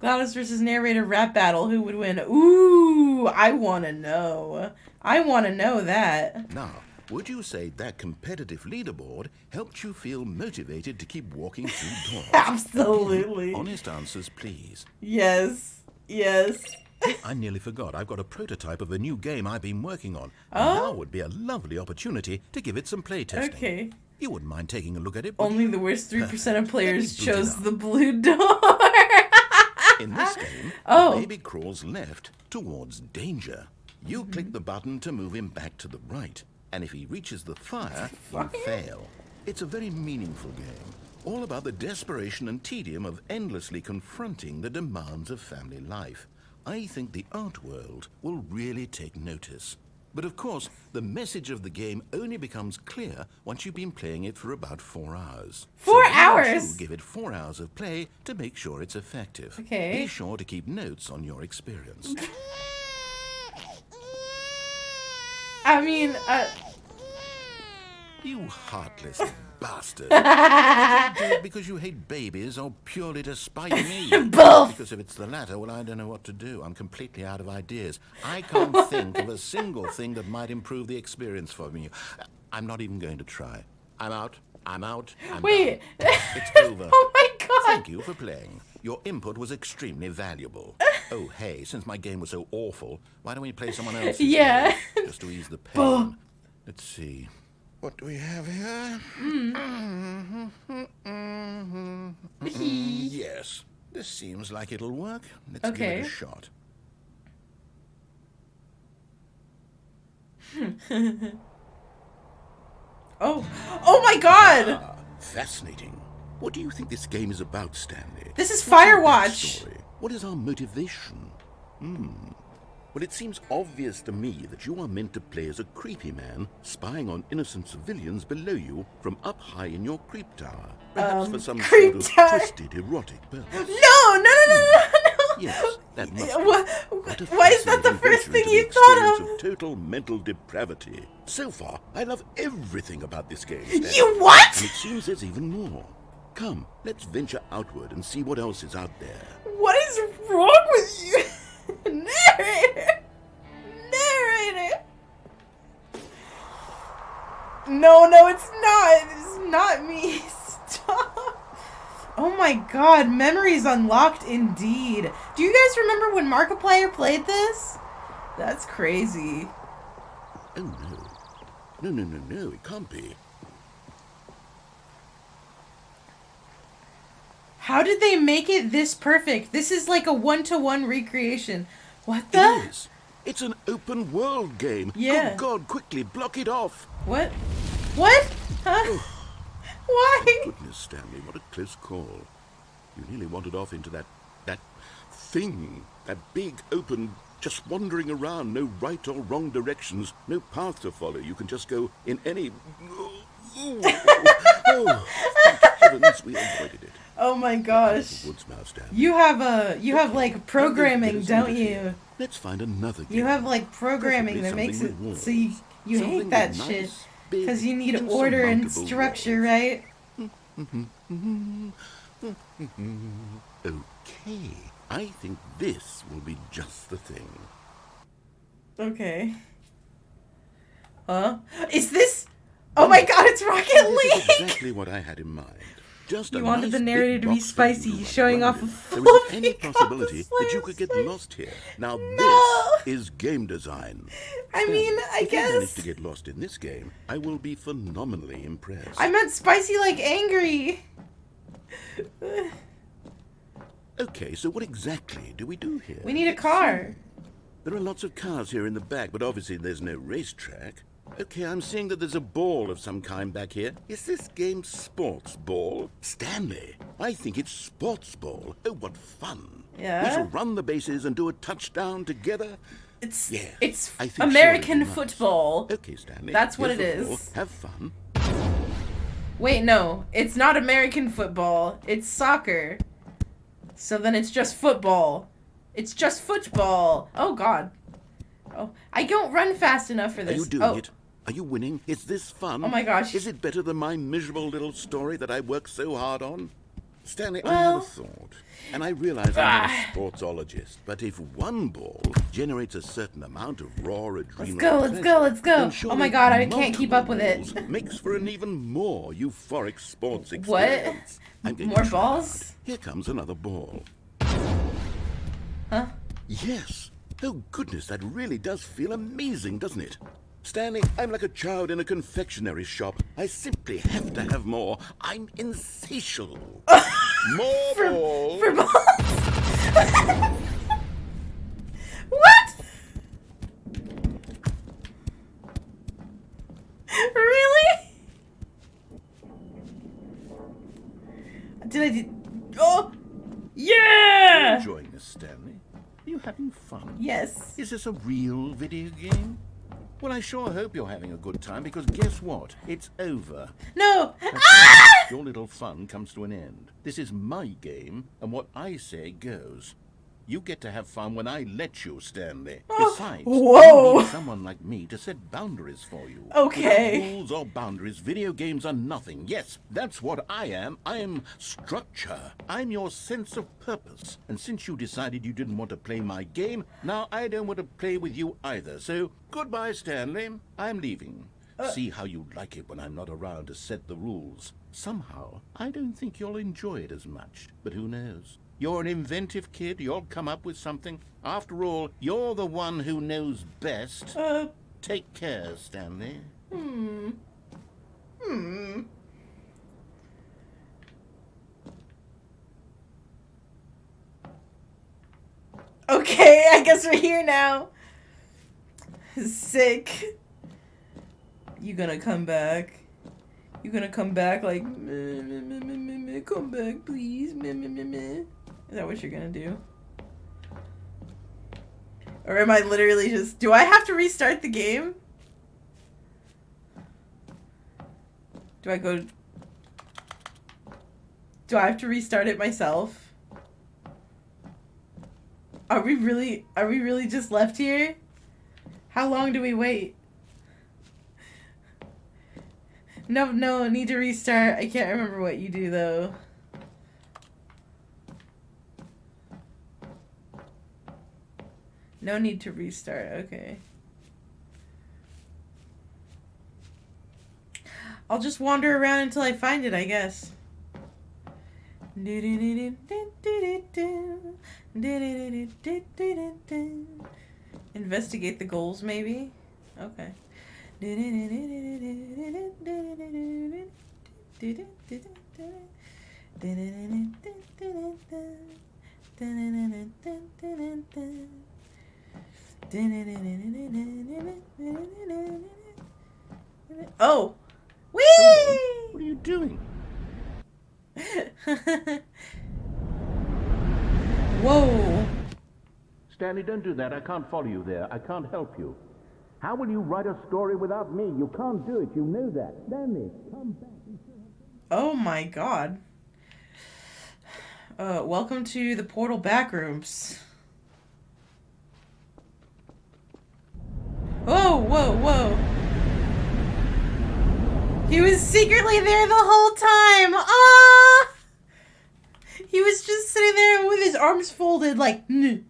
GLaDOS versus narrator rap battle, who would win? Ooh, I wanna know. I wanna know that. Now, would you say that competitive leaderboard helped you feel motivated to keep walking through doors? Absolutely. Again, honest answers, please. Yes. Yes. I nearly forgot. I've got a prototype of a new game I've been working on. Oh? And now would be a lovely opportunity to give it some playtesting. Okay. You wouldn't mind taking a look at it, would Only you? the worst 3% of Perfect. players Let me boot it chose up. the blue door. In this game, Oh. the baby crawls left towards danger. You click the button to move him back to the right. And if he reaches the fire, you fail. It's a very meaningful game. All about the desperation and tedium of endlessly confronting the demands of family life. I think the art world will really take notice. But of course, the message of the game only becomes clear once you've been playing it for about 4 hours. 4 So why don't hours? you give it 4 hours of play to make sure it's effective. Okay. Be sure to keep notes on your experience. I mean, You heartless bastard. Do you do it because you hate babies or purely to spite me? Both. Because if it's the latter, well, I don't know what to do. I'm completely out of ideas. I can't think of a single thing that might improve the experience for me. I'm not even going to try. I'm out. I'm out. I'm Wait. done. It's over. Oh my god. Thank you for playing. Your input was extremely valuable. Oh, hey, since my game was so awful, why don't we play someone else's Yeah. game, just to ease the pain? Let's see. What do we have here? Yes, this seems like it'll work. Let's give it a shot. Oh my god! Ah, fascinating. What do you think this game is about, Stanley? This is What's our Firewatch. backstory? What is our motivation? Well, it seems obvious to me that you are meant to play as a creepy man spying on innocent civilians below you from up high in your creep tower. Perhaps for some creep sort of tower. twisted erotic purpose. No. Yes, that must be. What a Why is that the fascinating first venture thing into you the thought experience of? Total mental depravity. So far, I love everything about this game, Stanley. You what? And it seems there's even more. Come, let's venture outward and see what else is out there. What is wrong with you? Narrator! No, it's not. It's not me. Stop. Oh my god, memories unlocked indeed. Do you guys remember when Markiplier played this? That's crazy. Oh no. No, it can't be. How did they make it this perfect? This is like a one-to-one recreation. What the? It is. It's an open world game. Yeah. Good God, quickly block it off. What? What? Huh? Why? Goodness, Stanley, what a close call. You nearly wandered off into that thing. That big, open, just wandering around, no right or wrong directions, no path to follow. You can just go in any... Oh, thank heavens we avoided it. Oh my gosh. Woods now, Stanley. You have like programming, don't you? Let's find another game. You have like programming that makes it so you hate that shit because you need order and structure, right? Okay, I think this will be just the thing. Okay. Huh? Is this? Oh my god, it's Rocket This League! is exactly what I had in mind. Just You a wanted nice the big narrator to be box that you spicy, can showing run off in. a There isn't fluffy any possibility that you could get cosplay. lost here. Now No. this is game design. I mean, I if you manage guess. to get lost in this game, I will be phenomenally impressed. I meant spicy like angry. Okay, so what exactly do we do here? We need a car. There are lots of cars here in the back, but obviously there's no racetrack. Okay, I'm seeing that there's a ball of some kind back here. Is this game sports ball? Stanley, I think it's sports ball. Oh, what fun. Yeah? We shall run the bases and do a touchdown together. It's Yeah, it's I think American surely we must. football. Okay, Stanley. That's what here's it the ball. is. Have fun. Wait, no, it's not American football. It's soccer. So then it's just football. It's just football. Oh god. Oh, I don't run fast enough for Are this. you doing it? Are you winning? Is this fun? Oh my gosh. Is it better than my miserable little story that I worked so hard on? Stanley, I Well- had a thought. And I realize I'm not a sportsologist, but if one ball generates a certain amount of raw adrenal Let's go. then Oh surely my god, I can't keep up with it. multiple balls makes for an even more euphoric sports What? experience. I'm going to More try balls? hard. Here comes another ball. Huh? Yes. Oh, goodness, that really does feel amazing, doesn't it? Stanley, I'm like a child in a confectionery shop. I simply have to have more. I'm insatiable. More balls. For balls. What? Really? Oh! Yeah! Enjoying this, Stanley? Are you having fun? Yes. Is this a real video game? Well, I sure hope you're having a good time, because guess what? It's over. No. That's Ah! Your little fun comes to an end. This is my game, and what I say goes. You get to have fun when I let you, Stanley. Oh, Besides, whoa. you need someone like me to set boundaries for you. Okay. Without rules or boundaries, video games are nothing. Yes, that's what I am. I am structure. I'm your sense of purpose. And since you decided you didn't want to play my game, now I don't want to play with you either. So, goodbye, Stanley. I'm leaving. See how you like it when I'm not around to set the rules. Somehow, I don't think you'll enjoy it as much. But who knows? You're an inventive kid. You'll come up with something. After all, you're the one who knows best. Take care, Stanley. Okay, I guess we're here now. Sick. You gonna come back? You gonna come back like, come back, please? Is that what you're gonna do? Or am I literally just... Do I have to restart the game? Do I go... Do I have to restart it myself? Are we really just left here? How long do we wait? No, need to restart. I can't remember what you do, though. No need to restart. Okay. I'll just wander around until I find it, I guess. Investigate the goals, maybe? Okay. Oh! Whee! What are you doing? Whoa! Stanley, don't do that. I can't follow you there. I can't help you. How will you write a story without me? You can't do it. You know that. Stanley, come back. Oh my god. Welcome to the portal backrooms. Whoa. He was secretly there the whole time. Ah! He was just sitting there with his arms folded like, Nuh.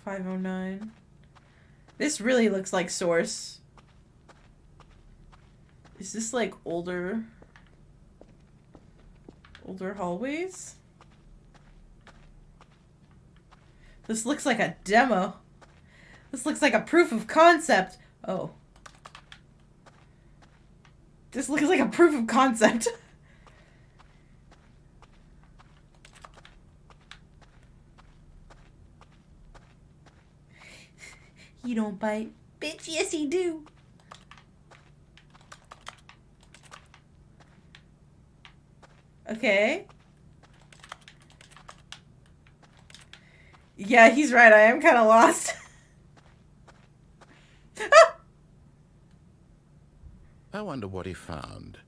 509. This really looks like Source. Is this like older hallways? This looks like a demo. This looks like a proof of concept. Oh. This looks like a proof of concept. You don't bite. Bitch, yes he do. Okay. Yeah, he's right. I am kind of lost. I wonder what he found.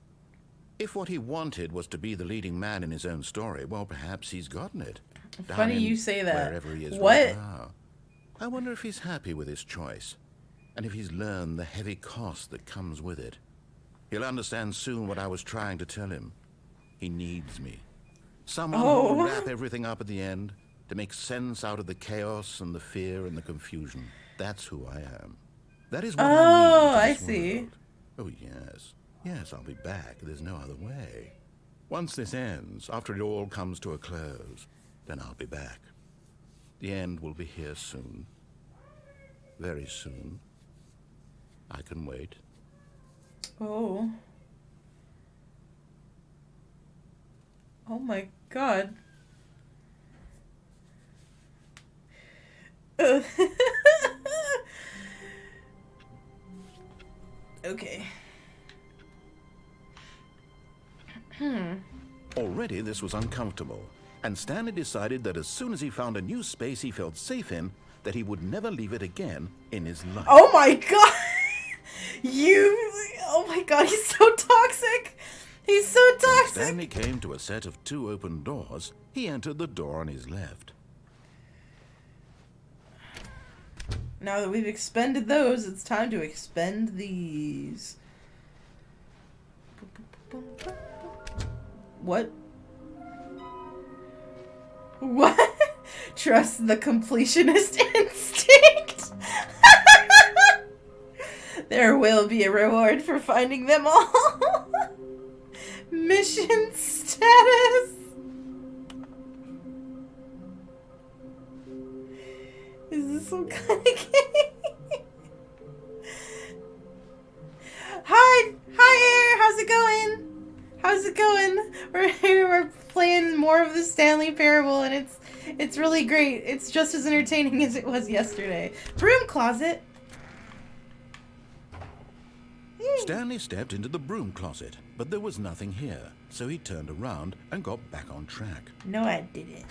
If what he wanted was to be the leading man in his own story, well, perhaps he's gotten it. Funny you say that. Wherever he is What? right now. I wonder if he's happy with his choice, and if he's learned the heavy cost that comes with it. He'll understand soon what I was trying to tell him. He needs me. Someone who will wrap everything up at the end, to make sense out of the chaos and the fear and the confusion. That's who I am. That is what I need. Oh, I see. World. Oh, yes. Yes, I'll be back. There's no other way. Once this ends, after it all comes to a close, then I'll be back. The end will be here soon. Very soon. I can wait. Oh. Oh my god. Okay. Already this was uncomfortable, and Stanley decided that as soon as he found a new space he felt safe in, that he would never leave it again in his life. Oh my god! You... Oh my god, he's so toxic. He's so When toxic. Stanley came to a set of 2 open doors, he entered the door on his left. Now that we've expended those, it's time to expend these. What? What? Trust the completionist instinct. There will be a reward for finding them all. Mission status. Is this some kind of game? Hi, Air. How's it going? How's it going? We're playing more of the Stanley Parable, and it's really great. It's just as entertaining as it was yesterday. Broom closet. Stanley stepped into the broom closet, but there was nothing here, so he turned around and got back on track. No, I didn't.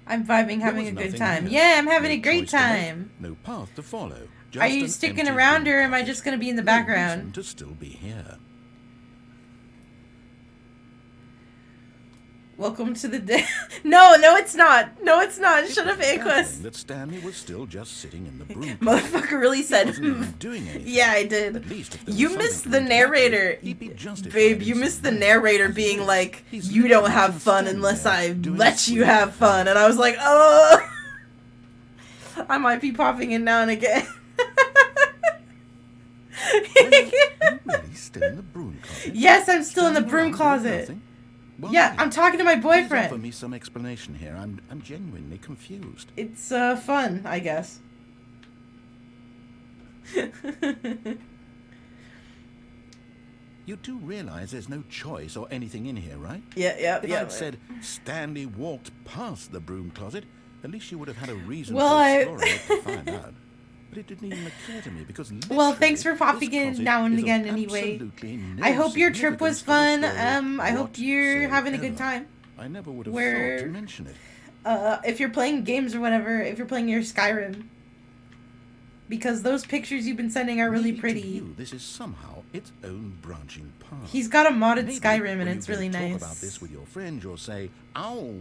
I'm vibing, having a good time. Here. Yeah, I'm having No a great choice to make, time. no path to follow. Are you sticking around, or am I just going to be in the background? No reason to still be here. Welcome to the day. No, it's not. No, it's not. Shut up, Aquas. That Stanley was still just sitting in the broom. Motherfucker really said. He wasn't even doing anything. Yeah, I did. At least if there You was missed something the to interact with, narrator, he'd be justified babe. in You saying missed the no. narrator As it being is, like, he's "You don't literally have just fun standing unless there I doing let you absolutely have fun," nothing. and I was like, "Oh." I might be popping in now and again. Are you really still in the broom closet? Yes, I'm still in the Standing broom around doing closet. nothing? Why? Yeah, I'm talking to my Please offer boyfriend. me some explanation here. I'm genuinely confused. It's fun, I guess. You do realize there's no choice or anything in here, right? Yeah. If I'd said Stanley walked past the broom closet, at least you would have had a reason Well, to explore it to find out. But it didn't even occur to me because Well, thanks for literally, popping this in closet now and is of again anyway. absolutely no I hope your trip was significance to the fun. story I hope you're having a good whatsoever. time. I never would have Where- thought to mention it. If you're playing games or whatever, if you're playing your Skyrim. Because those pictures you've been sending are really Maybe to pretty. you, this is somehow its own branching path. He's got a modded Maybe Skyrim and when it's you go really talk nice. about this with your friends, you'll say, "Oh,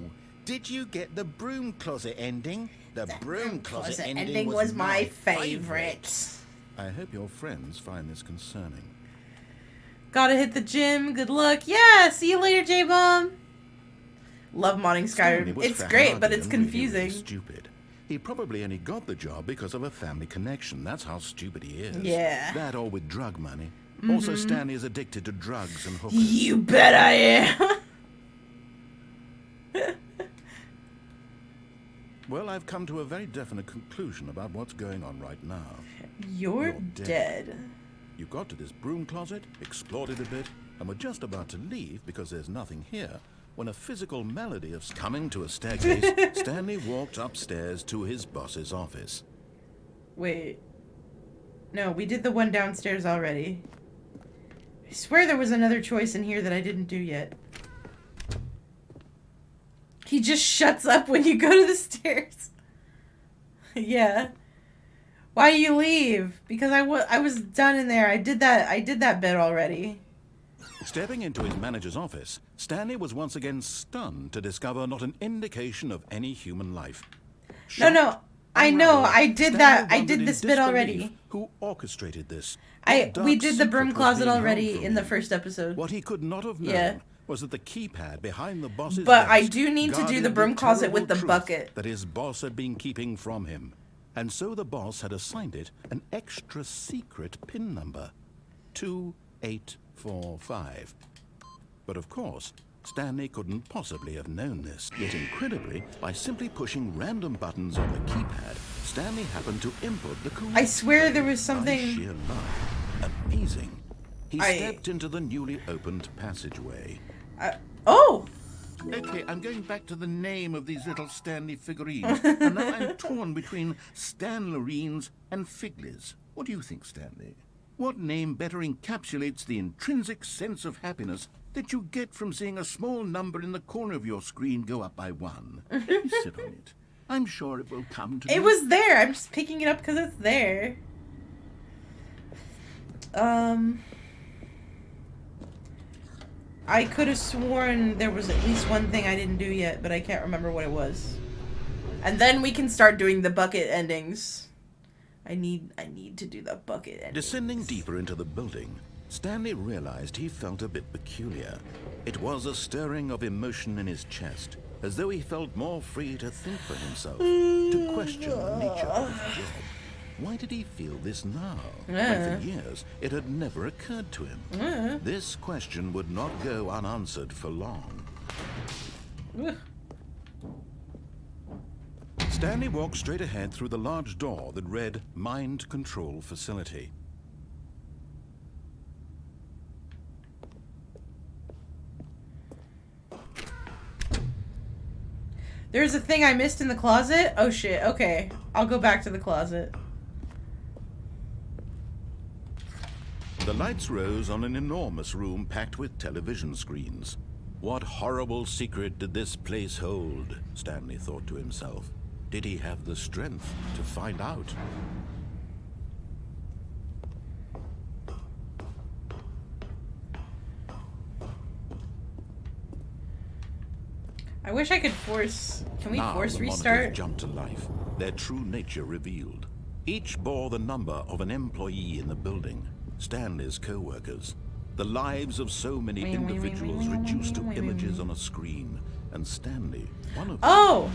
did you get the broom closet ending? The broom closet ending was my favorite." I hope your friends find this concerning. Gotta hit the gym. Good luck. Yeah, see you later, J-Bomb. Love modding Stanley Skyrim. was It's fat great, and but ugly it's and really, really confusing. stupid. He probably only got the job because of a family connection. That's how stupid he is. Yeah. That or with drug money. Also, Stanley is addicted to drugs and hookers. You bet I am. Well, I've come to a very definite conclusion about what's going on right now. You're You're dead. You got to this broom closet, explored it a bit, and were just about to leave because there's nothing here, when a physical melody of coming to a staircase, Stanley walked upstairs to his boss's office. Wait. No, we did the one downstairs already. I swear there was another choice in here that I didn't do yet. He just shuts up when you go to the stairs. Yeah. Why you leave? Because I was done in there. I did that bit already. Stepping into his manager's office, Stanley was once again stunned to discover not an indication of any human life. No, I know. Unraveled, I did Stanley that. I wondered did in this bit disbelief already. Who orchestrated this? We What dark did the secret broom was closet being held already from in the him? first episode. What he could not have known Yeah. was that the keypad behind the boss's But I desk do need to do guarded the broom closet with terrible the truth bucket. that his boss had been keeping from him. And so the boss had assigned it an extra secret PIN number, 2845. But of course, Stanley couldn't possibly have known this. Yet incredibly, by simply pushing random buttons on the keypad, Stanley happened to input the correct I swear there was by something. sheer luck. Amazing. He I- stepped into the newly opened passageway. Oh! Okay, I'm going back to the name of these little Stanley figurines. And now I'm torn between Stanlerines and Figlies. What do you think, Stanley? What name better encapsulates the intrinsic sense of happiness that you get from seeing a small number in the corner of your screen go up by 1? Let me sit on it. I'm sure it will come to me. It was there. I'm just picking it up because it's there. I could have sworn there was at least one thing I didn't do yet, but I can't remember what it was. And then we can start doing the bucket endings. I need to do the bucket endings. Descending deeper into the building, Stanley realized he felt a bit peculiar. It was a stirring of emotion in his chest, as though he felt more free to think for himself, to question the nature of his job. Why did he feel this now? When for years it had never occurred to him. This question would not go unanswered for long. Stanley walked straight ahead through the large door that read Mind Control Facility. There's a thing I missed in the closet? Oh shit, okay. I'll go back to the closet. The lights rose on an enormous room packed with television screens. What horrible secret did this place hold? Stanley thought to himself. Did he have the strength to find out? I wish I could force... Can we Now force the restart? monitors jumped to life, their true nature revealed. Each bore the number of an employee in the building, Stanley's co-workers. The lives of so many individuals reduced to images on a screen, and Stanley, one of them... Oh!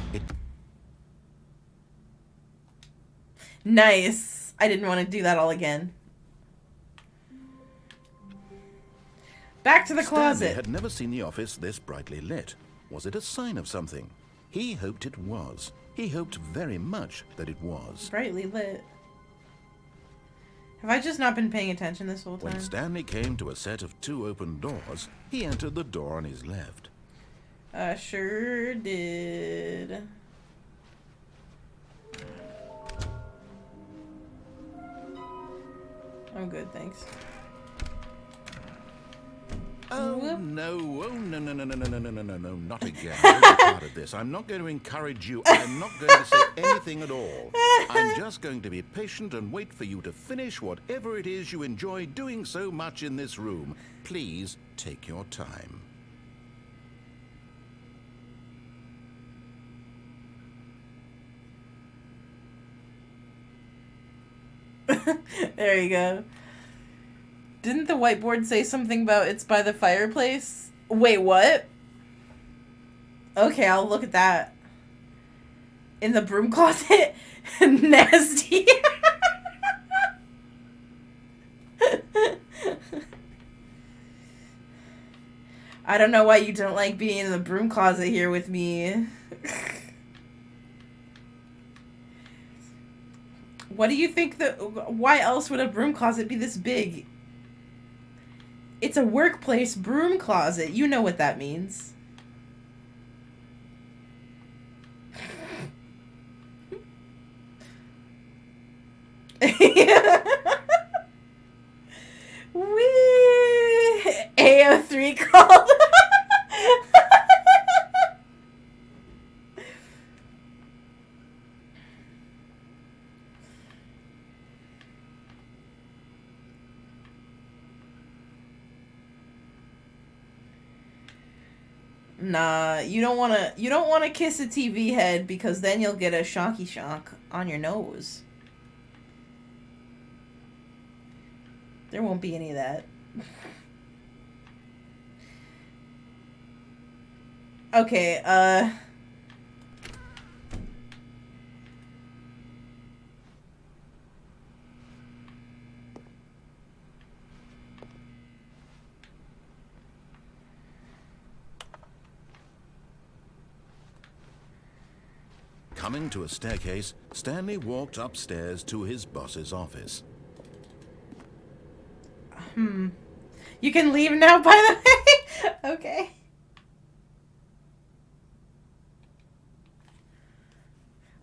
Nice. I didn't want to do that all again. Back to the closet. Stanley had never seen the office this brightly lit. Was it a sign of something? He hoped it was. He hoped very much that it was. Brightly lit. Have I just not been paying attention this whole time? When Stanley came to a set of 2 open doors, he entered the door on his left. Sure did. I'm good, thanks. Oh, no. Oh, no, no, no, no, no, no, no, no, no, no, not again. Don't be part of this. I'm not going to encourage you. I'm not going to say anything at all. I'm just going to be patient and wait for you to finish whatever it is you enjoy doing so much in this room. Please take your time. There you go. Didn't the whiteboard say something about it's by the fireplace? Wait, what? Okay, I'll look at that. In the broom closet? Nasty. I don't know why you don't like being in the broom closet here with me. What do you think why else would a broom closet be this big? It's a workplace broom closet. You know what that means. Wee! AO3 called. Nah, you don't wanna kiss a TV head because then you'll get a shocky shock on your nose. There won't be any of that. Okay, Coming to a staircase, Stanley walked upstairs to his boss's office. You can leave now, by the way? Okay.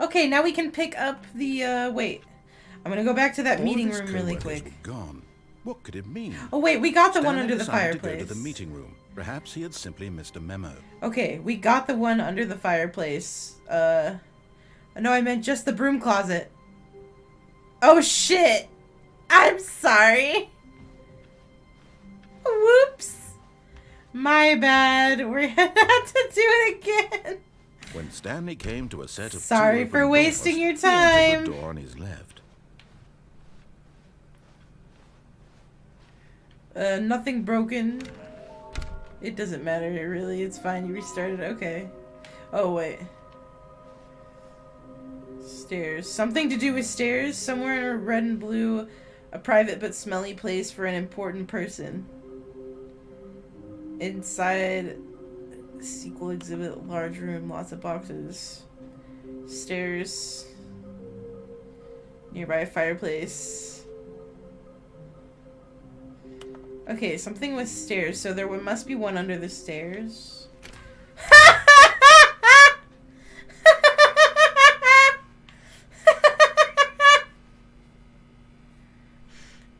Okay, now we can pick up the, wait. I'm gonna go back to that meeting room really quick. Gone. What could it mean? Oh wait, we got the one Stanley under the decided fireplace. to go to the meeting room. Perhaps he had simply missed a memo. Okay, we got the one under the fireplace. No, I meant just the broom closet. Oh shit! I'm sorry. Whoops. My bad. We're gonna have to do it again. When Stanley came to a set of Sorry two for open wasting doors, your he entered time. the door on his left. Nothing broken. It doesn't matter, really. It's fine. You restarted. Okay. Oh, wait. Stairs. Something to do with stairs? Somewhere in red and blue. A private but smelly place for an important person. Inside... Sequel exhibit. Large room. Lots of boxes. Stairs. Nearby fireplace. Okay, something with stairs. So there must be one under the stairs.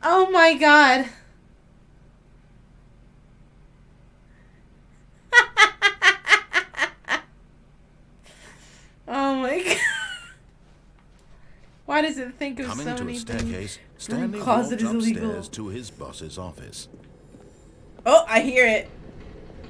Oh my god. Oh my god. Why does it think of Coming so to many a staircase, things? Stanley Closet walked is illegal. upstairs to his boss's office. Oh, I hear it.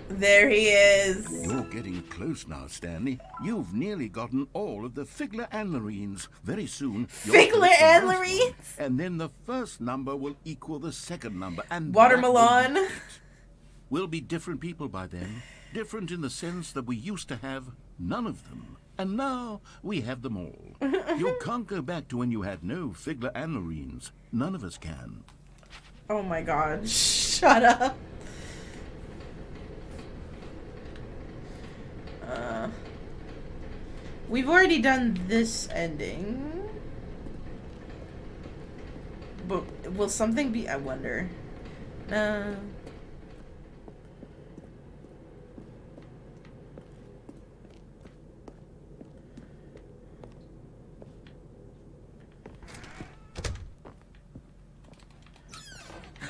There he is. You're getting close now, Stanley. You've nearly gotten all of the Figler Anlerines. Very soon, you'll Figler collect the last one, Anlerines? and then the first number will equal the second number, and Watermelon. that will be it. We'll be different people by then. Different in the sense that we used to have none of them. And now we have them all. You can't go back to when you had no Figler Anlerines. None of us can. Oh my god. Shut up. We've already done this ending. But will something be... I wonder.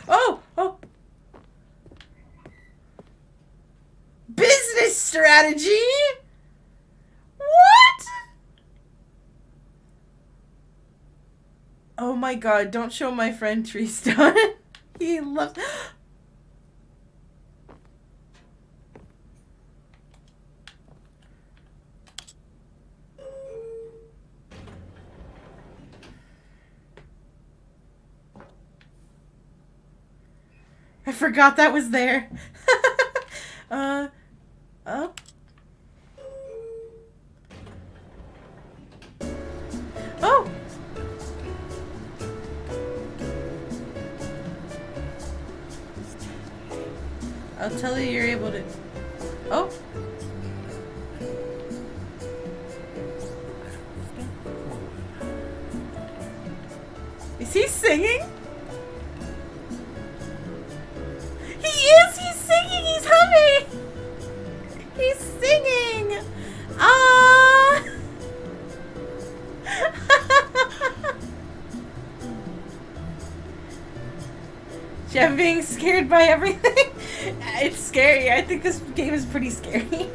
Oh! Oh! Business strategy? What? Oh my god, don't show my friend Tristan. He loves... I forgot that was there. Oh. Oh! I'll tell you you're able to... Oh! Is he singing? He is! He's singing! He's humming! He's singing! Ah! Jeff being scared by everything? It's scary. I think this game is pretty scary.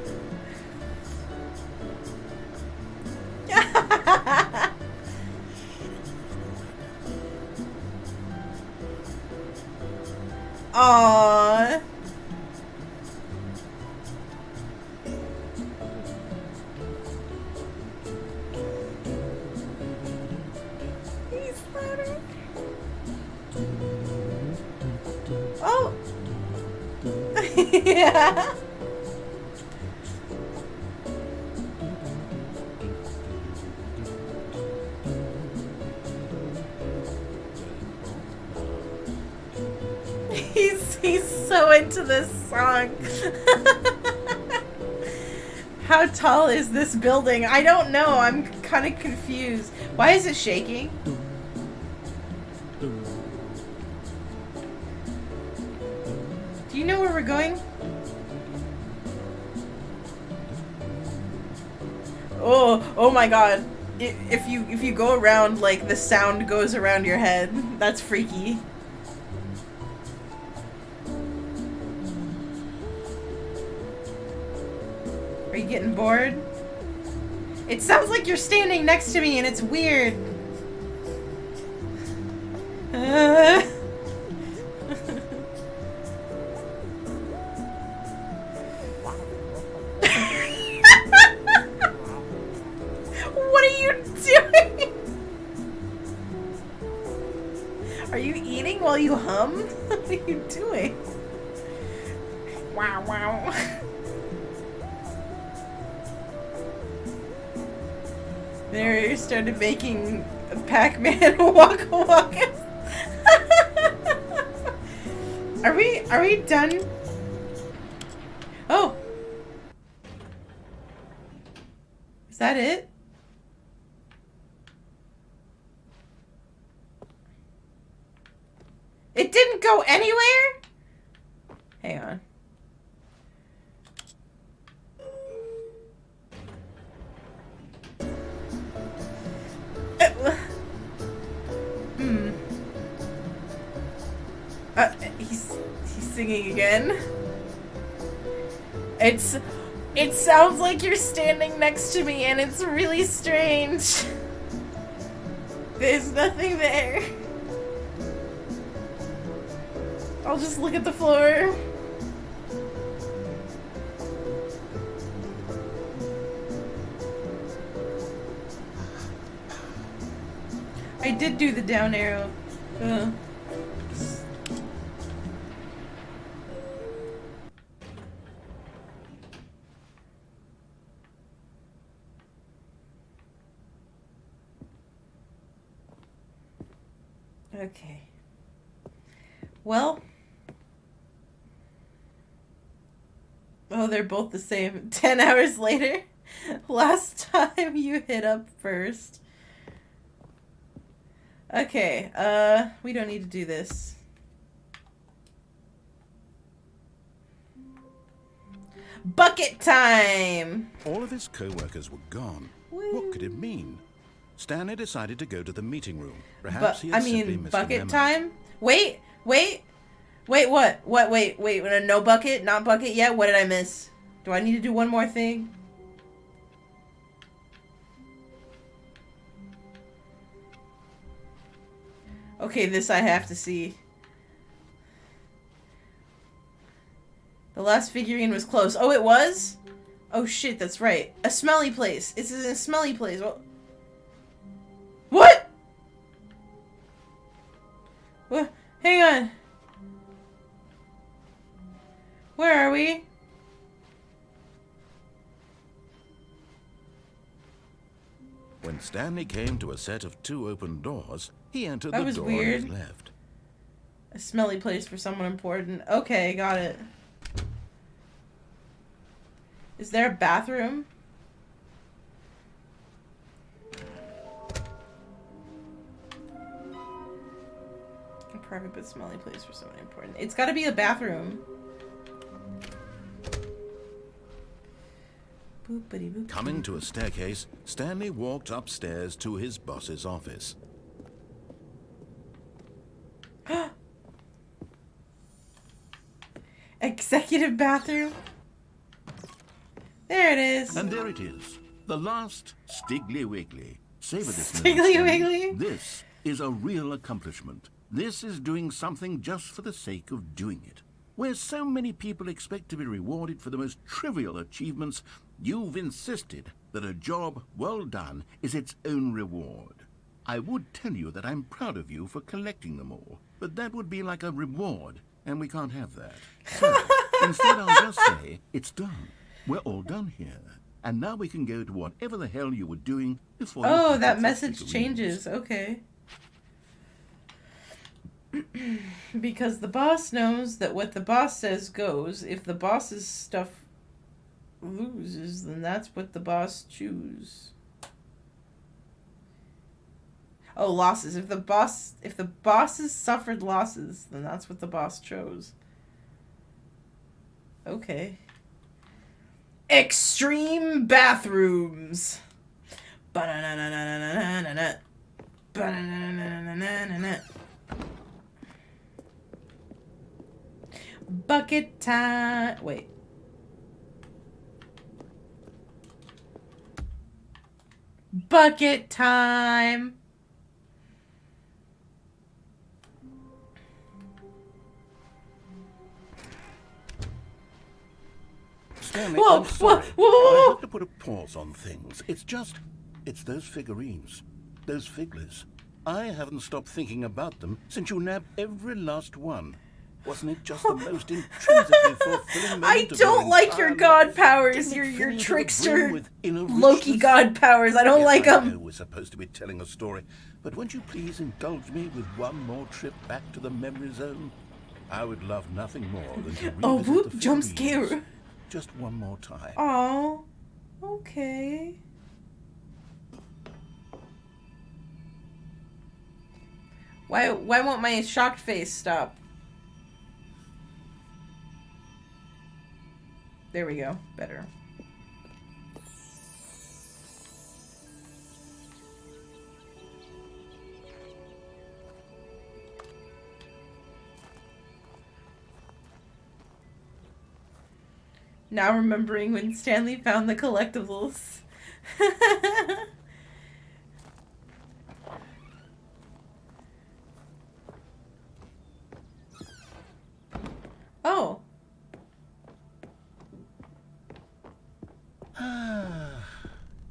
Aww. He's louder. Oh. Yeah. He's so into this song. How tall is this building? I don't know. I'm kind of confused. Why is it shaking? Do you know where we're going? Oh my god. If you go around, like, the sound goes around your head. That's freaky. Are you getting bored? It sounds like you're standing next to me and it's weird. What are you doing? Are you eating while you hum? What are you doing? Wow, wow. There, you started making Pac-Man Waka Waka. Are we done? Oh. Is that it? It didn't go anywhere? Hang on. He's singing again. It sounds like you're standing next to me and it's really strange. There's nothing there. I'll just look at the floor. I did do the down arrow. Okay. Well. Oh, they're both the same. 10 hours later. Last time you hit up first. Okay, we don't need to do this. Bucket time! All of his co-workers were gone. Woo. What could it mean? Stanley decided to go to the meeting room. Perhaps he had simply missed a bucket memo. time? Wait, what? Wait, no bucket? Not bucket yet? What did I miss? Do I need to do one more thing? Okay, this I have to see. The last figurine was close. Oh, it was? Oh shit, that's right. A smelly place. It's in a smelly place. What? What? Hang on. Where are we? When Stanley came to a set of 2 open doors, he entered That the was door weird. on his left. A smelly place for someone important. Okay, got it. Is there a bathroom? A private but smelly place for someone important. It's gotta be a bathroom. Boop-a-dee-boop. Coming to a staircase, Stanley walked upstairs to his boss's office. Executive bathroom? There it is. And there it is, the last Stiggly Wiggly. Savor this Stiggly moment, Stanley. Wiggly? This is a real accomplishment. This is doing something just for the sake of doing it. Where so many people expect to be rewarded for the most trivial achievements, you've insisted that a job well done is its own reward. I would tell you that I'm proud of you for collecting them all, but that would be like a reward, and we can't have that. So, instead I'll just say, it's done. We're all done here. And now we can go to whatever the hell you were doing before you Oh, picked up that those message figurines. changes. Okay. Because the boss knows that what the boss says goes. If the boss's stuff loses, then that's what the boss choose. Oh, losses. If the bosses suffered losses, then that's what the boss chose. Okay. Extreme bathrooms. Ba-na-na-na-na-na-na-na. Ba-na-na-na-na-na-na-na. Bucket time. Wait. Bucket time. Stanley, Whoa, I'm sorry. whoa, whoa, whoa, I whoa. have to put a pause on things. It's those figurines. Those figglers. I haven't stopped thinking about them since you nabbed every last one. Wasn't it just the most intrinsically fulfilling moment I of don't your like your entire god life? powers, Didn't it your fill you to the trickster brim with inner Loki richness? god powers. I don't Yes, like I them. know we're supposed to be telling a story, but won't you please indulge me with one more trip back to the memory zone? I would love nothing more than to revisit Oh, whoop, the jump figurines. scare. Just one more time. Oh, okay. Why won't my shocked face stop? There we go. Better. Now remembering when Stanley found the collectibles. Oh.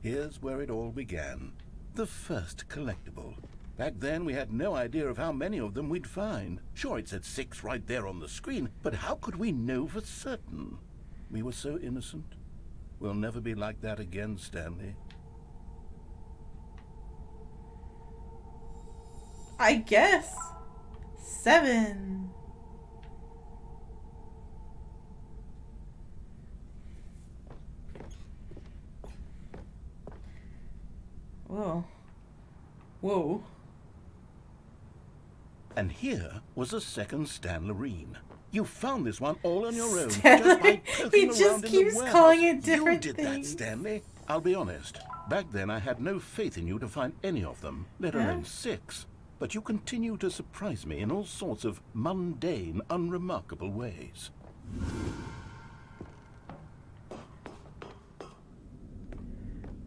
Here's where it all began. The first collectible. Back then, we had no idea of how many of them we'd find. Sure, it said 6 right there on the screen, but how could we know for certain? We were so innocent. We'll never be like that again, Stanley. I guess. 7. Whoa. Whoa. And here was a second Stanley. You found this one all on your own, Stanley. just by poking He around just in keeps the warehouse. calling it different You did things. that, Stanley. I'll be honest. Back then, I had no faith in you to find any of them, let alone 6. But you continue to surprise me in all sorts of mundane, unremarkable ways.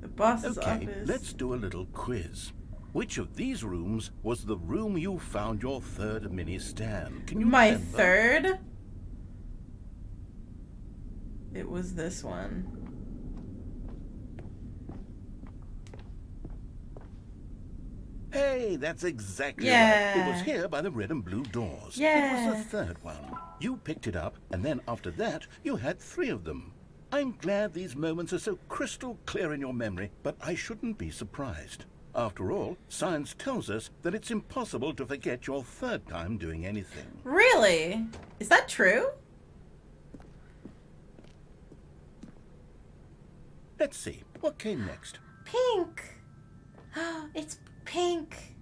The boss's Okay, office. let's do a little quiz. Which of these rooms was the room you found your third mini stand? Can you My remember? third? It was this one. Hey, that's exactly right. Yeah. It was here by the red and blue doors. Yeah. It was the third one. You picked it up, and then after that, you had 3 of them. I'm glad these moments are so crystal clear in your memory, but I shouldn't be surprised. After all, science tells us that it's impossible to forget your third time doing anything. Really? Is that true? Let's see, what came next? Pink. It's pink.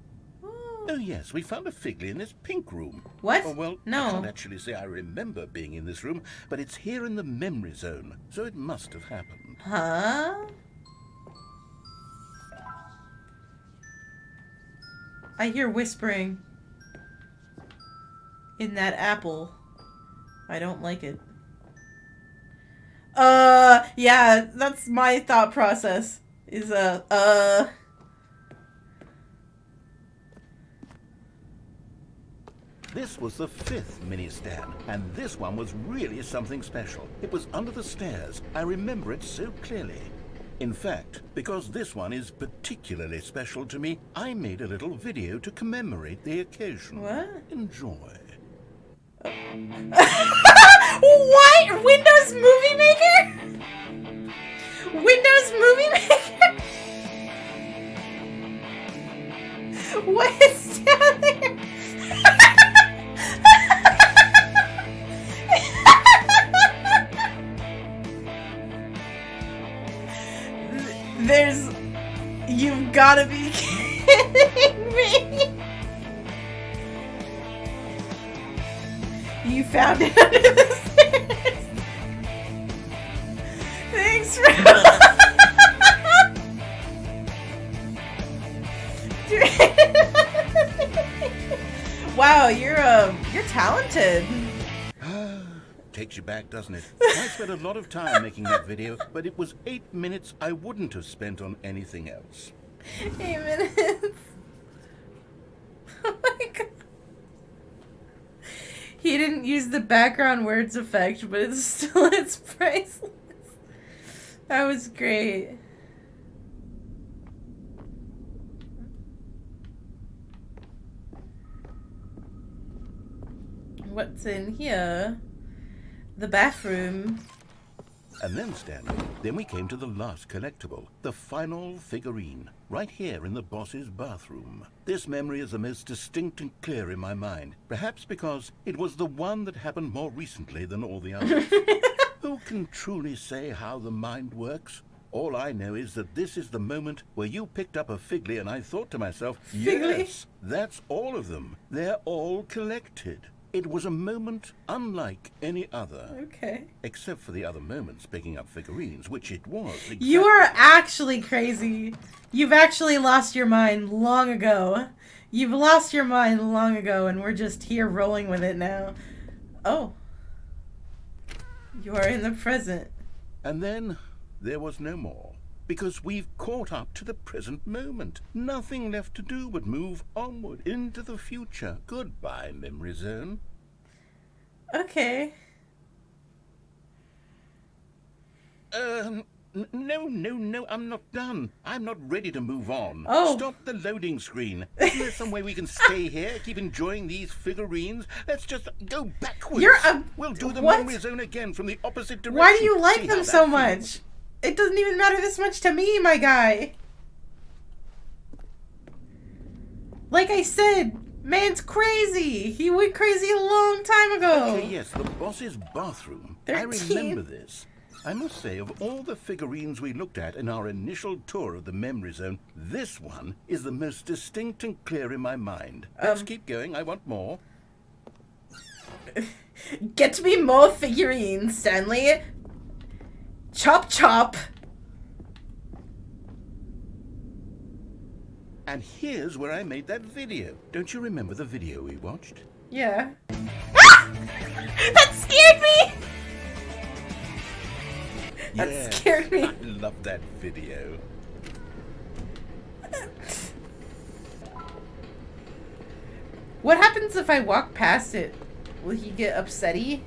Ooh. Oh yes, we found a Figley in this pink room. What? Oh, well, No. I can't actually say I remember being in this room, but it's here in the memory zone, so it must have happened. Huh? I hear whispering in that apple. I don't like it. Yeah, that's my thought process. Is, This was the 5th mini stand, and this one was really something special. It was under the stairs. I remember it so clearly. In fact, because this one is particularly special to me, I made a little video to commemorate the occasion. What? Enjoy. What? Windows Movie Maker? Windows Movie Maker? What is down there? There's... You've gotta be kidding me! You found it under the stairs! Thanks for... Wow, you're talented. takes you back, doesn't it? I spent a lot of time making that video, but it was 8 minutes I wouldn't have spent on anything else. 8 minutes. Oh my god. He didn't use the background words effect, but it's priceless. That was great. What's in here? The bathroom. And then, Stanley, then we came to the last collectible, the final figurine, right here in the boss's bathroom. This memory is the most distinct and clear in my mind, perhaps because it was the one that happened more recently than all the others. Who can truly say how the mind works? All I know is that this is the moment where you picked up a Figley and I thought to myself, yes, that's all of them. They're all collected. It was a moment unlike any other. Okay. Except for the other moments picking up figurines, which it was. Exactly. You are actually crazy. You've actually lost your mind long ago. You've lost your mind long ago, and we're just here rolling with it now. Oh. You are in the present. And then there was no more. Because we've caught up to the present moment. Nothing left to do but move onward into the future. Goodbye, memory zone. Okay. No, I'm not done. I'm not ready to move on. Oh. Stop the loading screen. Isn't there some way we can stay here, keep enjoying these figurines? Let's just go backwards. We'll do the memory zone again from the opposite direction. Why do you like See them how so that much? feels? It doesn't even matter this much to me, my guy. Like I said, man's crazy. He went crazy a long time ago. Okay, yes, the boss's bathroom. 13. I remember this. I must say, of all the figurines we looked at in our initial tour of the memory zone, this one is the most distinct and clear in my mind. Let's keep going. I want more. Get me more figurines, Stanley. Chop chop. And here's where I made that video. Don't you remember the video we watched? Yeah. Ah! That scared me! That scared me. I love that video. What happens if I walk past it? Will he get upsetty?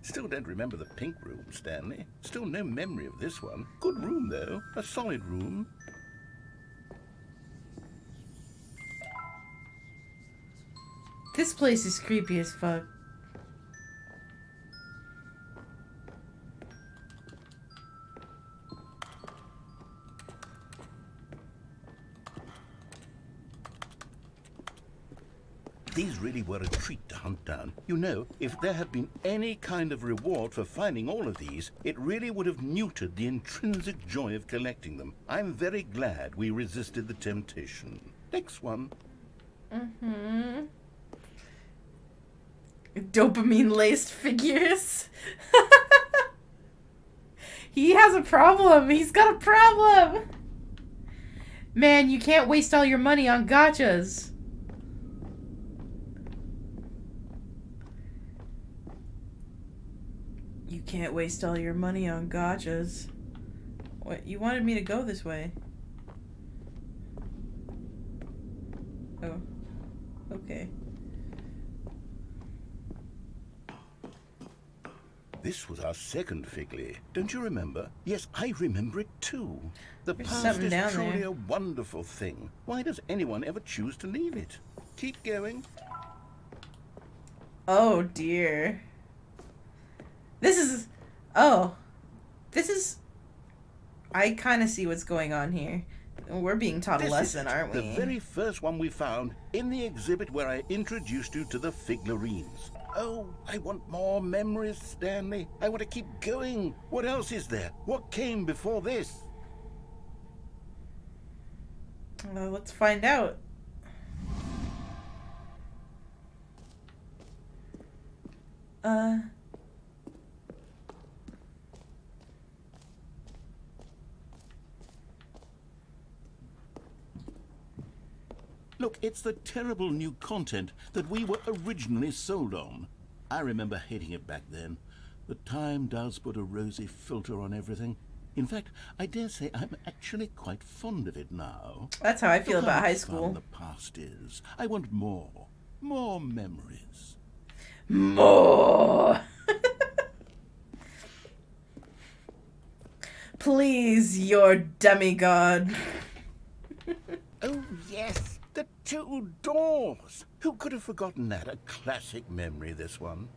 Still don't remember the pink room, Stanley. Still no memory of this one. Good room, though. A solid room. This place is creepy as fuck. These really were a treat to hunt down. You know, if there had been any kind of reward for finding all of these, it really would have neutered the intrinsic joy of collecting them. I'm very glad we resisted the temptation. Next one. Mm-hmm. Dopamine-laced figures. He has a problem. He's got a problem. Man, you can't waste all your money on gachas. You can't waste all your money on gachas. What? You wanted me to go this way. Oh. Okay. This was our second Figley. Don't you remember? Yes, I remember it too. The There's past something is down truly there. a wonderful thing. Why does anyone ever choose to leave it? Keep going. Oh dear. This is... Oh. This is... I kind of see what's going on here. We're being taught a This lesson, is aren't we? the very first one we found in the exhibit where I introduced you to the figurines. Oh, I want more memories, Stanley. I want to keep going. What else is there? What came before this? Let's find out. Look, it's the terrible new content that we were originally sold on. I remember hating it back then. But time does put a rosy filter on everything. In fact, I dare say I'm actually quite fond of it now. That's how I feel Look about how high fun school. the past is. I want more. More memories. More. Please, your demigod. Oh, yes. The two doors. Who could have forgotten that? A classic memory, this one.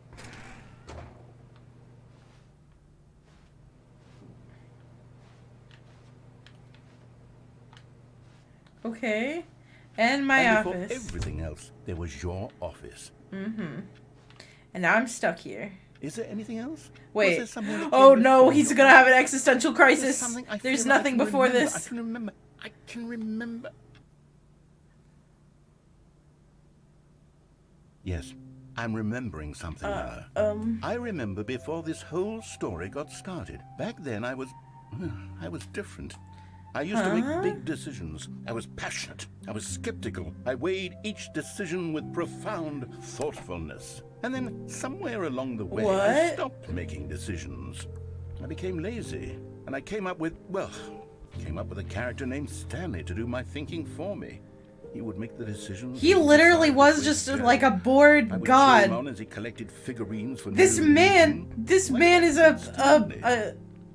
Okay. And my And before office. everything else, there was your office. Mm-hmm. And now I'm stuck here. Is there anything else? Wait. Was there something that Oh came no, before he's your gonna have an office? existential There's crisis. something I There's feel I nothing can before remember. this. I can remember. Yes, I'm remembering something now. I remember before this whole story got started. Back then I was different. I used to make big decisions. I was passionate. I was skeptical. I weighed each decision with profound thoughtfulness. And then somewhere along the way, I What? stopped making decisions. I became lazy. And I came up with a character named Stanley to do my thinking for me. He would make the decisions. He literally decide was which way just to go. like a I bored would cheer him god. on as he collected figurines for This no man, reason. this Why man did I is pick Stanley?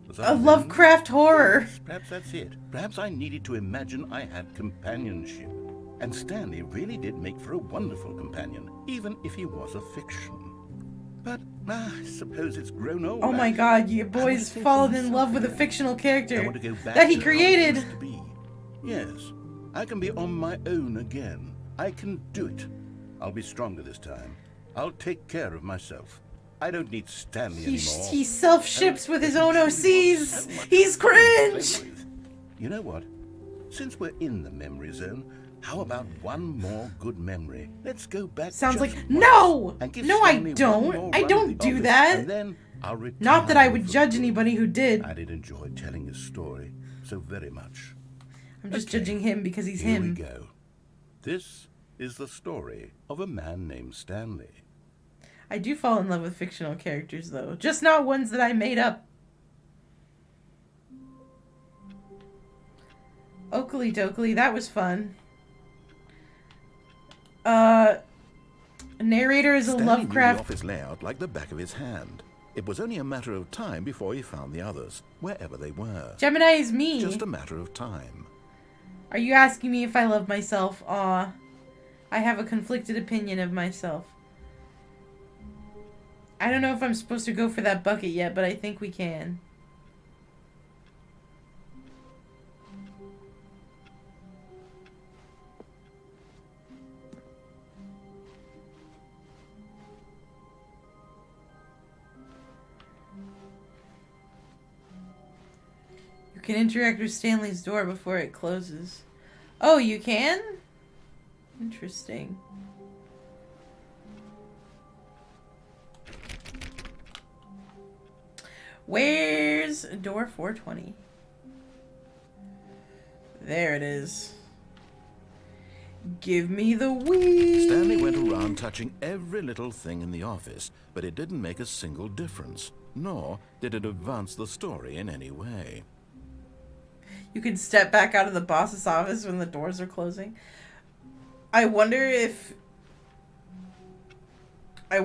Was I a wrong? Lovecraft horror. Yes, perhaps that's it. Perhaps I needed to imagine I had companionship. And Stanley really did make for a wonderful companion, even if he was a fiction. But I suppose it's grown old. Oh my god, you boys think fallen for in myself love with a again. fictional I character want to go back that he to how it created. used to be. Yes, I can be on my own again. I can do it. I'll be stronger this time. I'll take care of myself. I don't need Stanley anymore. He self-ships with his own He truly was OCs. so much He's fun to play cringe. with. You know what? Since we're in the memory zone, how about one more good memory? Let's go back. Sounds just like once no, and give no, I Stanley one don't. more I run don't at the do office, that. And then I'll retire. Not that I would for judge good. anybody who did. I did enjoy telling his story so very much. I'm just Okay, judging him because he's Here we him. go. This is the story of a man named Stanley. I do fall in love with fictional characters, though. Just not ones that I made up. Oakley Dokley, that was fun. Narrator is a Stanley knew the Lovecraft. office layout like the back of his hand. It was only a matter of time before he found the others, wherever they were. Gemini is me. Just a matter of time. Are you asking me if I love myself? Aw. I have a conflicted opinion of myself. I don't know if I'm supposed to go for that bucket yet, but I think we can. You can interact with Stanley's door before it closes. Oh, you can? Interesting. Where's door 420? There it is. Give me the weed. Stanley went around touching every little thing in the office, but it didn't make a single difference, nor did it advance the story in any way. You can step back out of the boss's office when the doors are closing. I wonder if I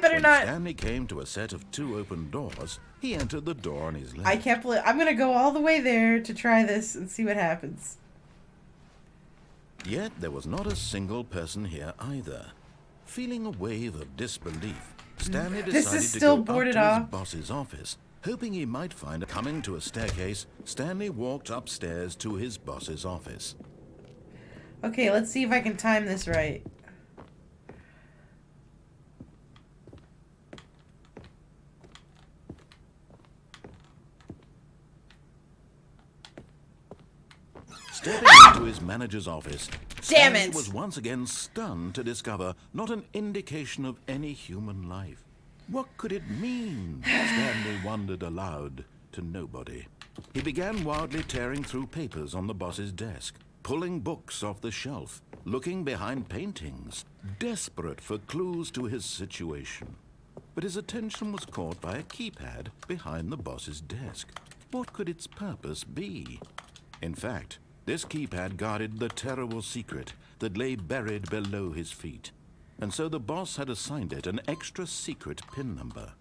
better When not. Stanley came to a set of 2 open doors, he entered the door on his left. I can't believe I'm gonna go all the way there to try this and see what happens. Yet there was not a single person here either. Feeling a wave of disbelief, Stanley This decided is to still go up boarded to off. his boss's office. Hoping he might find coming to a staircase, Stanley walked upstairs to his boss's office. Okay, let's see if I can time this right. Stepping into his manager's office, Damn Stanley it! was once again stunned to discover not an indication of any human life. What could it mean? Stanley wondered aloud to nobody. He began wildly tearing through papers on the boss's desk, pulling books off the shelf, looking behind paintings, desperate for clues to his situation. But his attention was caught by a keypad behind the boss's desk. What could its purpose be? In fact, this keypad guarded the terrible secret that lay buried below his feet. And so the boss had assigned it an extra secret pin number,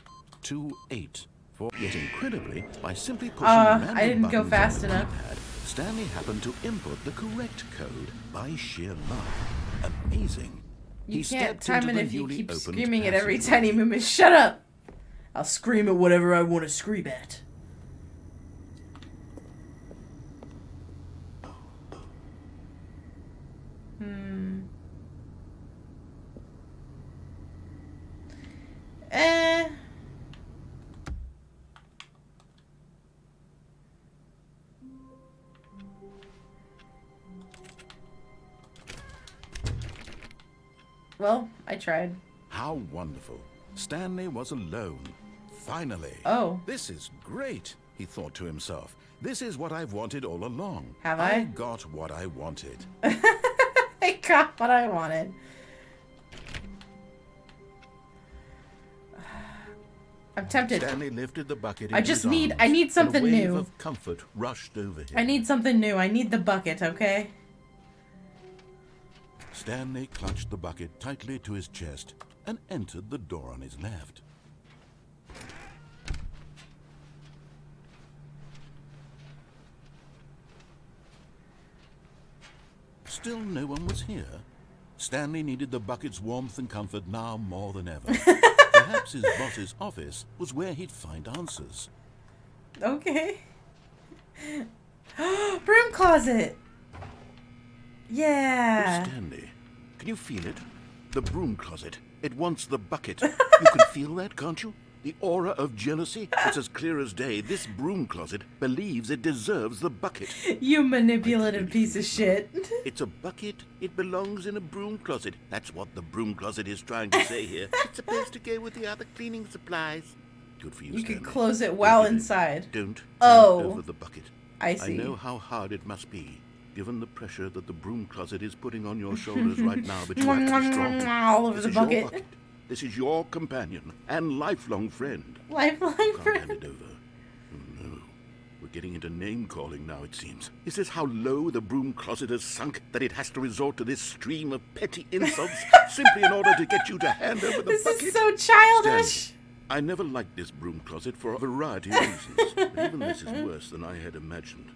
284. Yet incredibly, by simply pushing random I didn't go buttons fast on the enough. keypad, Stanley happened to input the correct code by sheer luck. Amazing. You He can't stepped time into it the if you newly keep opened screaming at every passageway. tiny movement. Shut up! I'll scream at whatever I want to scream at. Eh. Well, I tried. How wonderful. Stanley was alone. Finally. Oh. This is great, he thought to himself. This is what I've wanted all along. Have I? got what I wanted. I got what I wanted. I'm tempted. Stanley lifted the bucket. I into just his need- arms, I need something and a wave new. of comfort rushed over him. I need something new. I need the bucket, okay? Stanley clutched the bucket tightly to his chest and entered the door on his left. Still no one was here. Stanley needed the bucket's warmth and comfort now more than ever. Perhaps his boss's office was where he'd find answers. Okay. Broom closet! Oh, Yeah! Stanley, can you feel it? The broom closet. It wants the bucket. You can feel that, can't you? The aura of jealousy. It's as clear as day. This broom closet believes it deserves the bucket. You manipulative piece of shit. It's a bucket. It belongs in a broom closet. That's what the broom closet is trying to say here. It's supposed to go with the other cleaning supplies. Good for you, You Stanley. can close it Don't while give in. inside. Don't Oh. hand over the bucket. I see. I know how hard it must be, given the pressure that the broom closet is putting on your shoulders right now, but you have to be strong. All over This the is your bucket. This is your companion and lifelong friend. Lifeline Can't hand friend. it over. Oh no. We're getting into name-calling now, it seems. Is this how low the broom closet has sunk, that it has to resort to this stream of petty insults simply in order to get you to hand over the This bucket? is so childish. Stanley, I never liked this broom closet for a variety of reasons, but even this is worse than I had imagined.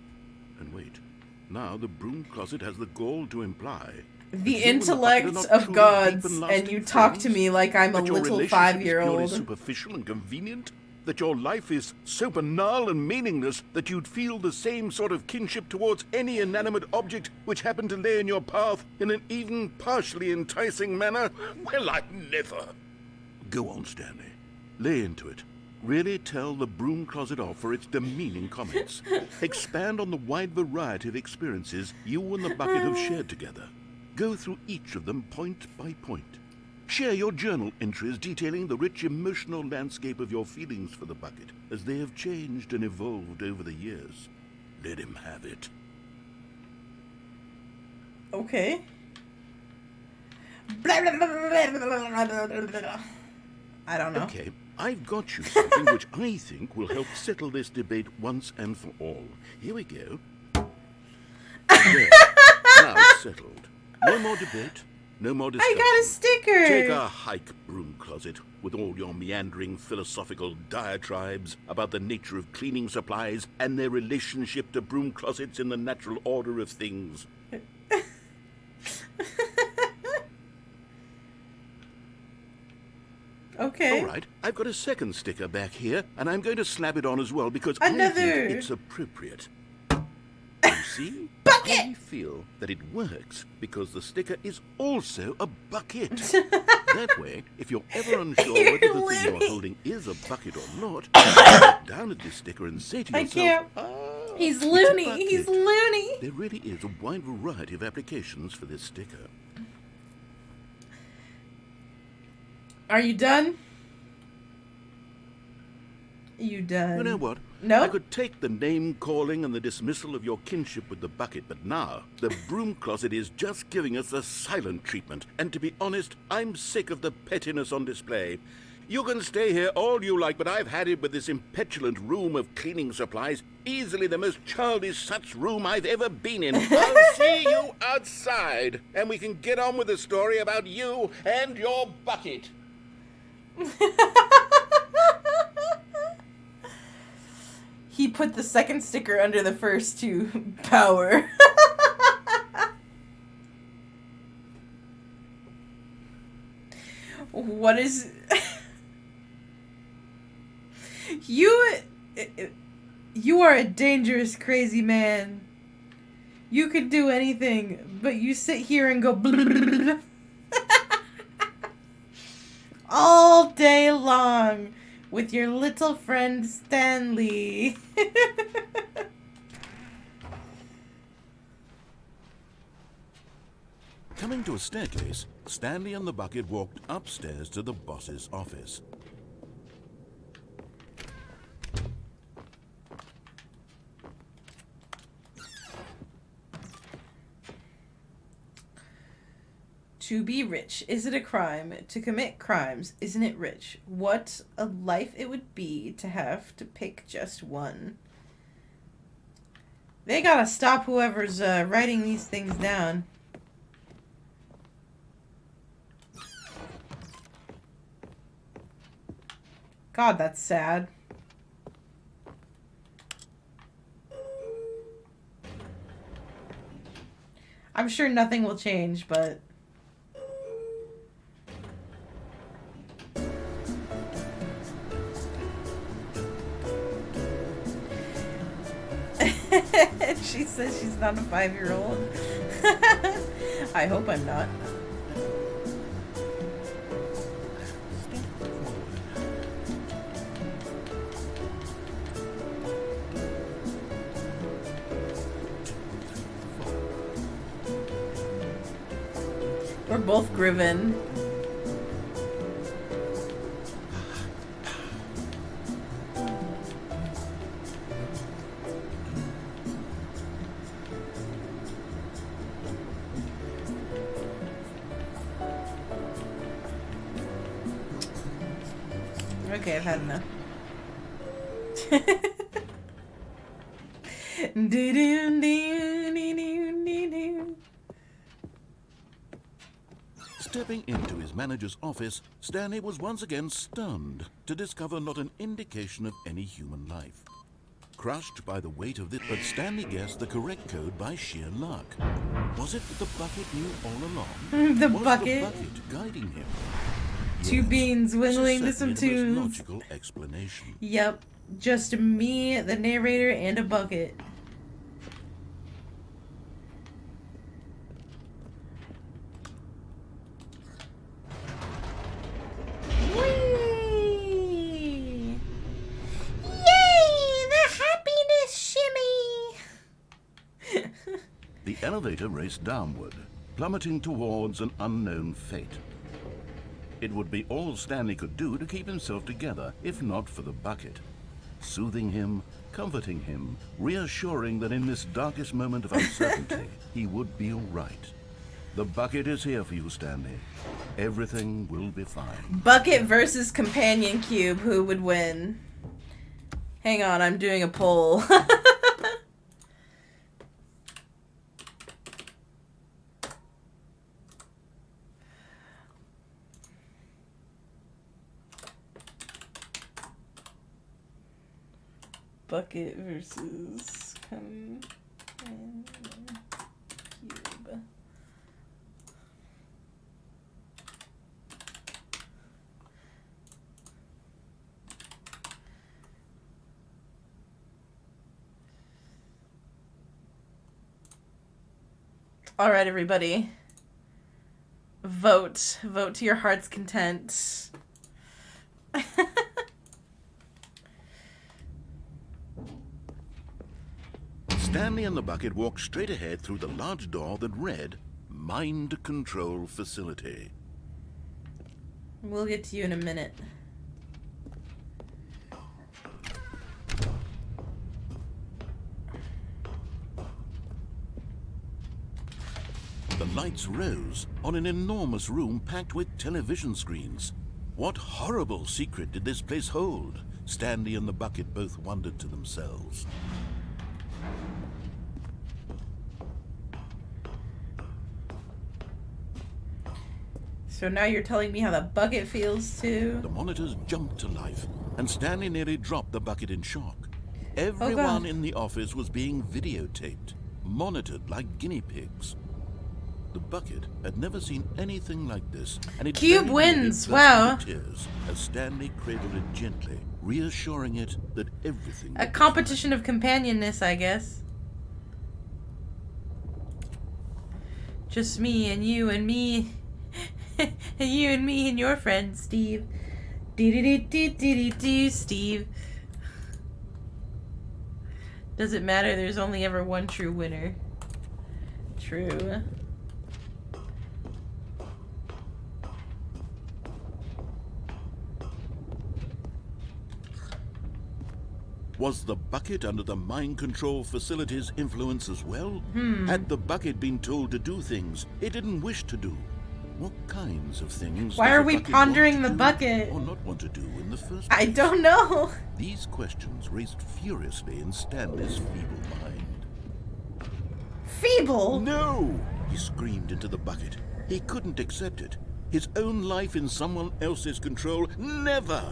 And wait, now the broom closet has the gall to imply that The you and the bucket intellect are not of truly gods, deep and and lasting you talk to friends, me like I'm a that your little relationship is purely 5-year-old. superficial and convenient, that your life is so banal and meaningless that you'd feel the same sort of kinship towards any inanimate object which happened to lay in your path in an even partially enticing manner? Well, I never. Go on, Stanley. Lay into it. Really tell the broom closet off for its demeaning comments. Expand on the wide variety of experiences you and the bucket have shared together. Go through each of them point by point. Share your journal entries detailing the rich emotional landscape of your feelings for the bucket as they have changed and evolved over the years. Let him have it. Okay. I don't know. Okay, I've got you something which I think will help settle this debate once and for all. Here we go. There. Now it's settled. No more debate. No more discussion. I got a sticker. Take a hike, broom closet, with all your meandering philosophical diatribes about the nature of cleaning supplies and their relationship to broom closets in the natural order of things. Okay. All right, I've got a second sticker back here, and I'm going to slap it on as well because Another. I think it's appropriate. You see? Bucket! I feel that it works because the sticker is also a bucket. That way, if you're ever unsure You're whether the thing loony. you're holding is a bucket or not, you look down at this sticker and say to I yourself, can't. "Ah, He's it's a loony. bucket." He's loony. There really is a wide variety of applications for this sticker. Are you done? You done? You know what? No? I could take the name-calling and the dismissal of your kinship with the bucket, but now the broom closet is just giving us the silent treatment. And to be honest, I'm sick of the pettiness on display. You can stay here all you like, but I've had it with this impetulant room of cleaning supplies. Easily the most childish such room I've ever been in. I'll see you outside, and we can get on with the story about you and your bucket. He put the second sticker under the first to power. What is... You are a dangerous, crazy man. You could do anything, but you sit here and go all day long with your little friend Stanley. Coming to a staircase, Stanley and the bucket walked upstairs to the boss's office. To be rich, is it a crime? To commit crimes, isn't it rich? What a life it would be to have to pick just one. They gotta stop whoever's writing these things down. God, that's sad. I'm sure nothing will change, but... She says she's not a 5-year-old. I hope I'm not. We're both Griven. Okay, I've had enough. Stepping into his manager's office, Stanley was once again stunned to discover not an indication of any human life. Crushed by the weight of this, but Stanley guessed the correct code by sheer luck. Was it that the bucket knew all along? The was bucket? the bucket guiding him? Two Yes, beans whistling to some this is certainly the most tunes. logical explanation. Yep, just me, the narrator, and a bucket. Whee! Yay! The happiness shimmy! The elevator raced downward, plummeting towards an unknown fate. It would be all Stanley could do to keep himself together, if not for the bucket. Soothing him, comforting him, reassuring that in this darkest moment of uncertainty, he would be all right. The bucket is here for you, Stanley. Everything will be fine. Bucket versus companion cube, who would win? Hang on, I'm doing a poll. Bucket versus companion cube. All right, everybody. Vote. Vote to your heart's content. Stanley and the bucket walked straight ahead through the large door that read, Mind Control Facility. We'll get to you in a minute. The lights rose on an enormous room packed with television screens. What horrible secret did this place hold? Stanley and the bucket both wondered to themselves. So now you're telling me how the bucket feels too? The monitors jumped to life, and Stanley nearly dropped the bucket in shock. Everyone in the office was being videotaped, monitored like guinea pigs. The bucket had never seen anything like this, and it Cube very wins. nearly burst Wow. into tears as Stanley cradled it gently, reassuring it that everything A would be competition of companionness, I guess. Just me and you and me. And you and me and your friend, Steve. Do Steve. Doesn't matter, there's only ever one true winner. True. Was the bucket under the mind control facility's influence as well? Had the bucket been told to do things it didn't wish to do? What kinds of things Why does are a we bucket pondering want to the do bucket? or not want to do in the first place? I don't know. These questions raced furiously in Stanley's feeble mind. Feeble? No! He screamed into the bucket. He couldn't accept it. His own life in someone else's control. Never!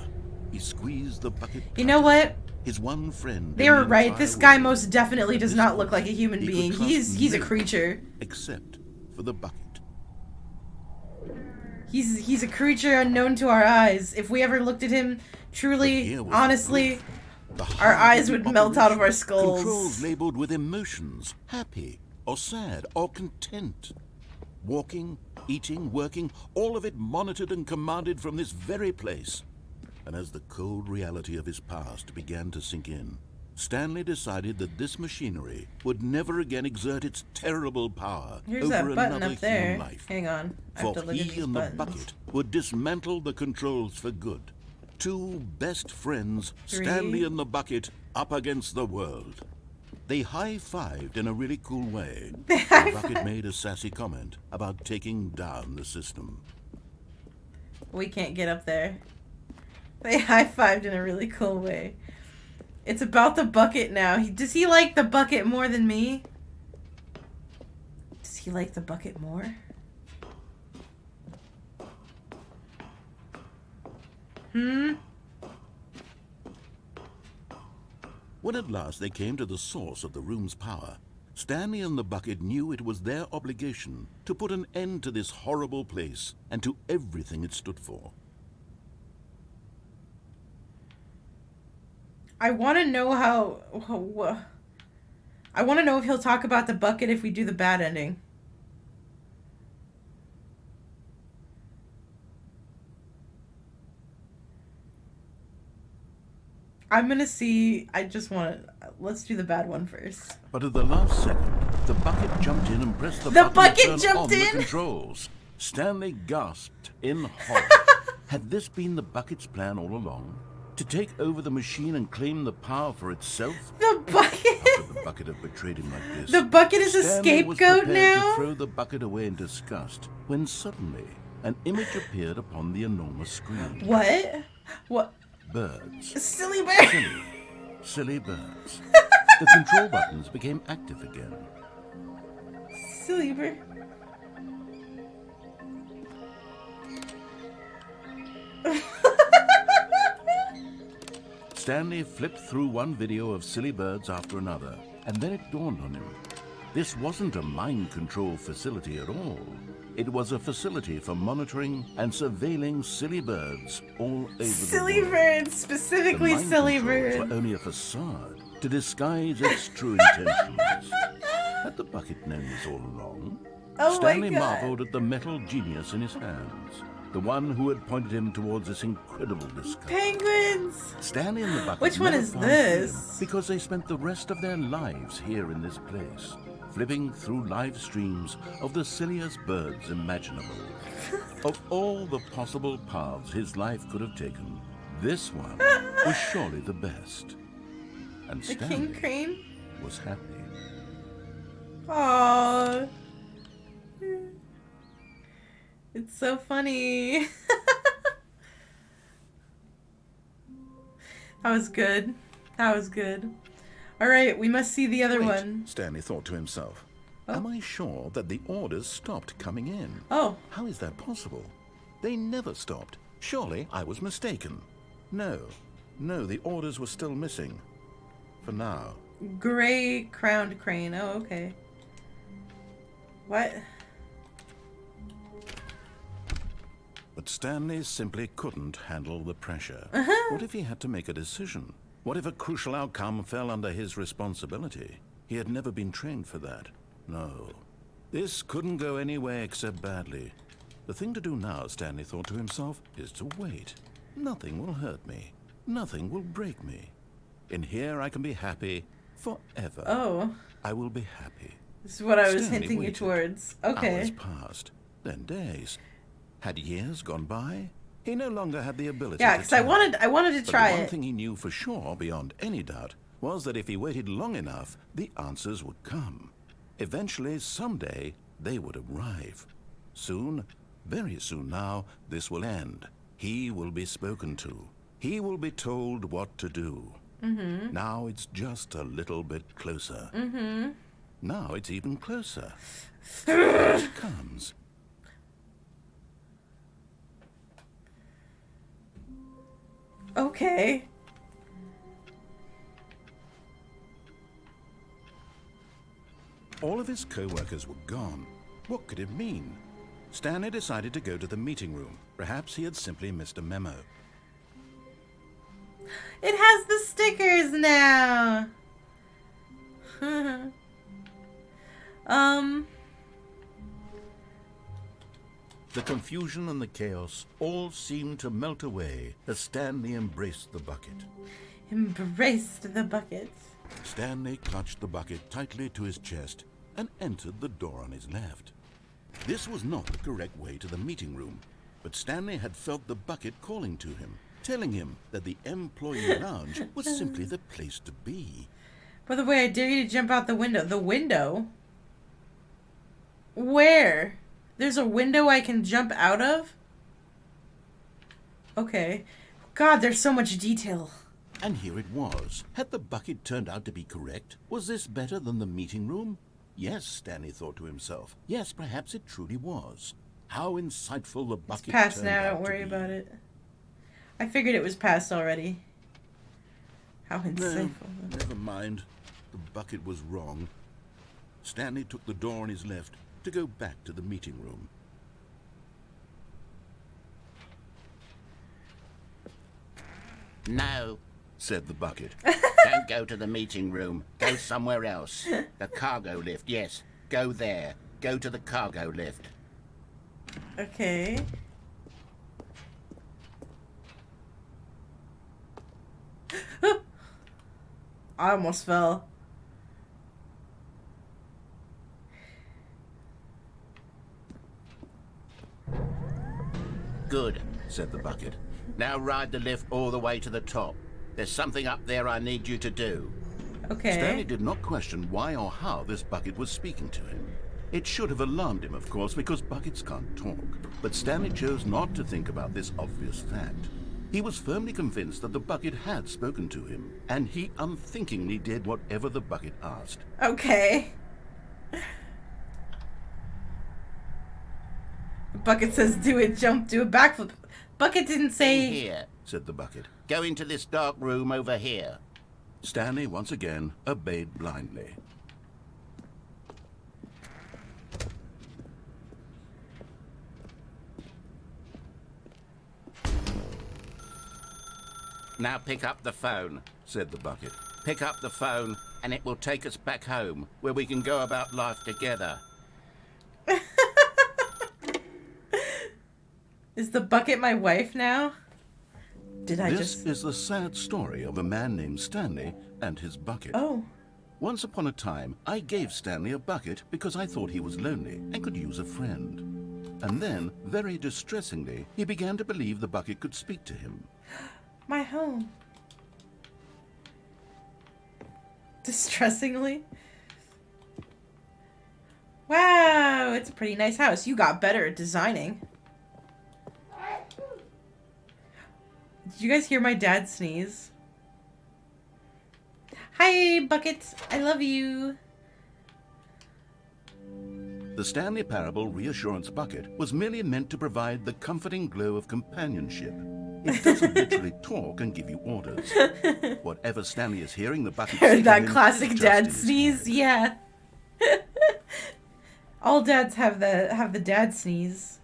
He squeezed the bucket. You know what? His one friend. They were right. This guy most definitely does not look like a human being. He's a creature. Except for the bucket. He's a creature unknown to our eyes. If we ever looked at him truly, honestly, our eyes would melt out of our skulls. Controls labeled with emotions, happy or sad or content. Walking, eating, working, all of it monitored and commanded from this very place. And as the cold reality of his past began to sink in, Stanley decided that this machinery would never again exert its terrible power Here's over that button another up there. human life. Hang on. I have For to look at he these and buttons. the bucket would dismantle the controls for good. Two best friends, 3. Stanley and the bucket, up against the world. They high-fived in a really cool way. The bucket made a sassy comment about taking down the system. We can't get up there. They high-fived in a really cool way. It's about the bucket now. Does he like the bucket more than me? Does he like the bucket more? When at last they came to the source of the room's power, Stanley and the bucket knew it was their obligation to put an end to this horrible place and to everything it stood for. I want to know I want to know if he'll talk about the bucket if we do the bad ending. I'm gonna see. Let's do the bad one first. But at the last second, the bucket jumped in and pressed the The button bucket to turn jumped on the in? controls. Stanley gasped in horror. Had this been the bucket's plan all along? To take over the machine and claim the power for itself? The bucket. How could the bucket have betrayed him like this? The bucket is a Stanley was scapegoat prepared now? to throw the bucket away in disgust when suddenly an image appeared upon the enormous screen. What? What? Birds. Silly bird. Silly birds. The control buttons became active again. Silly bird. Stanley flipped through one video of silly birds after another, and then it dawned on him. This wasn't a mind control facility at all. It was a facility for monitoring and surveilling silly birds all over Silly the world. birds, specifically The mind silly controls birds. were only a facade to disguise its true intentions. Had the bucket known this all along? Oh Stanley my God. marveled at the metal genius in his hands, the one who had pointed him towards this incredible discovery. Penguins. Stanley and the bucket Which one never is found this? freedom because they spent the rest of their lives here in this place, flipping through live streams of the silliest birds imaginable. Of all the possible paths his life could have taken, this one was surely the best. And The Stanley king crane. was happy. Aww. It's so funny. That was good. That was good. Alright, we must see the other Wait, one. Stanley thought to himself. Oh. Am I sure that the orders stopped coming in? Oh. How is that possible? They never stopped. Surely I was mistaken. No, the orders were still missing. For now. Gray crowned crane. Oh, okay. What? But Stanley simply couldn't handle the pressure. What if he had to make a decision? What if a crucial outcome fell under his responsibility? He had never been trained for that. No. This couldn't go anywhere except badly. The thing to do now, Stanley thought to himself, is to wait. Nothing will hurt me. Nothing will break me. In here I can be happy forever. Oh. I will be happy. This is what I was Stanley hinting you waited. towards. Okay. Hours passed, then days. Had years gone by? He no longer had the ability Yeah, to because I tell. wanted to But try the one it. thing he knew for sure, beyond any doubt, was that if he waited long enough, the answers would come. Eventually, someday, they would arrive. Soon, very soon now, this will end. He will be spoken to. He will be told what to do. Now it's just a little bit closer. Now it's even closer. Here it comes. Okay. All of his co-workers were gone. What could it mean? Stanley decided to go to the meeting room. Perhaps he had simply missed a memo. It has the stickers now. The confusion and the chaos all seemed to melt away as Stanley embraced the bucket. Embraced the bucket. Stanley clutched the bucket tightly to his chest and entered the door on his left. This was not the correct way to the meeting room, but Stanley had felt the bucket calling to him, telling him that the employee lounge was simply the place to be. By the way, I dare you to jump out the window. The window? Where? There's a window I can jump out of? Okay. God, there's so much detail. And here it was. Had the bucket turned out to be correct? Was this better than the meeting room? Yes, Stanley thought to himself. Yes, perhaps it truly was. How insightful the bucket It's past turned now, out don't to worry be. about it. I figured it was past already. How No, insightful. never mind. The bucket was wrong. Stanley took the door on his left to go back to the meeting room. No, Said the bucket. don't go to the meeting room. Go somewhere else. The cargo lift, yes. Go there. Go to the cargo lift. Okay. I almost fell. Good. Said the bucket. Now ride the lift all the way to the top. There's something up there I need you to do. Okay. Stanley did not question why or how this bucket was speaking to him. It should have alarmed him, of course, because buckets can't talk. But Stanley chose not to think about this obvious fact. He was firmly convinced that the bucket had spoken to him, and he unthinkingly did whatever the bucket asked. Okay. Bucket says do it, jump, do a backflip. Bucket didn't In say... here. Said the bucket. Go into this dark room over here. Stanley once again obeyed blindly. Now pick up the phone. Said the bucket. Pick up the phone and it will take us back home where we can go about life together. Is the bucket my wife now? Did I This just... is the sad story of a man named Stanley and his bucket. Oh. Once upon a time, I gave Stanley a bucket because I thought he was lonely and could use a friend. And then, very distressingly, he began to believe the bucket could speak to him. My home. Distressingly. Wow, it's a pretty nice house. You got better at designing. Did you guys hear my dad sneeze? Hi, Bucket. I love you. The Stanley Parable Reassurance Bucket was merely meant to provide the comforting glow of companionship. It doesn't literally talk and give you orders. Whatever Stanley is hearing, the bucket Heard that is classic just dad in his sneeze? head. Yeah. All dads have the dad sneeze.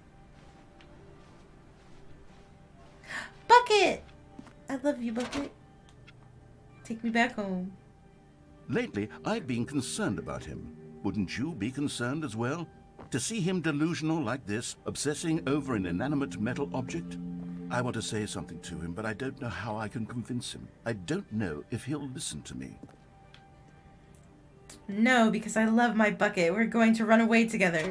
Bucket! I love you, Bucket. Take me back home. Lately, I've been concerned about him. Wouldn't you be concerned as well? To see him delusional like this, obsessing over an inanimate metal object? I want to say something to him, but I don't know how I can convince him. I don't know if he'll listen to me. No, because I love my Bucket. We're going to run away together.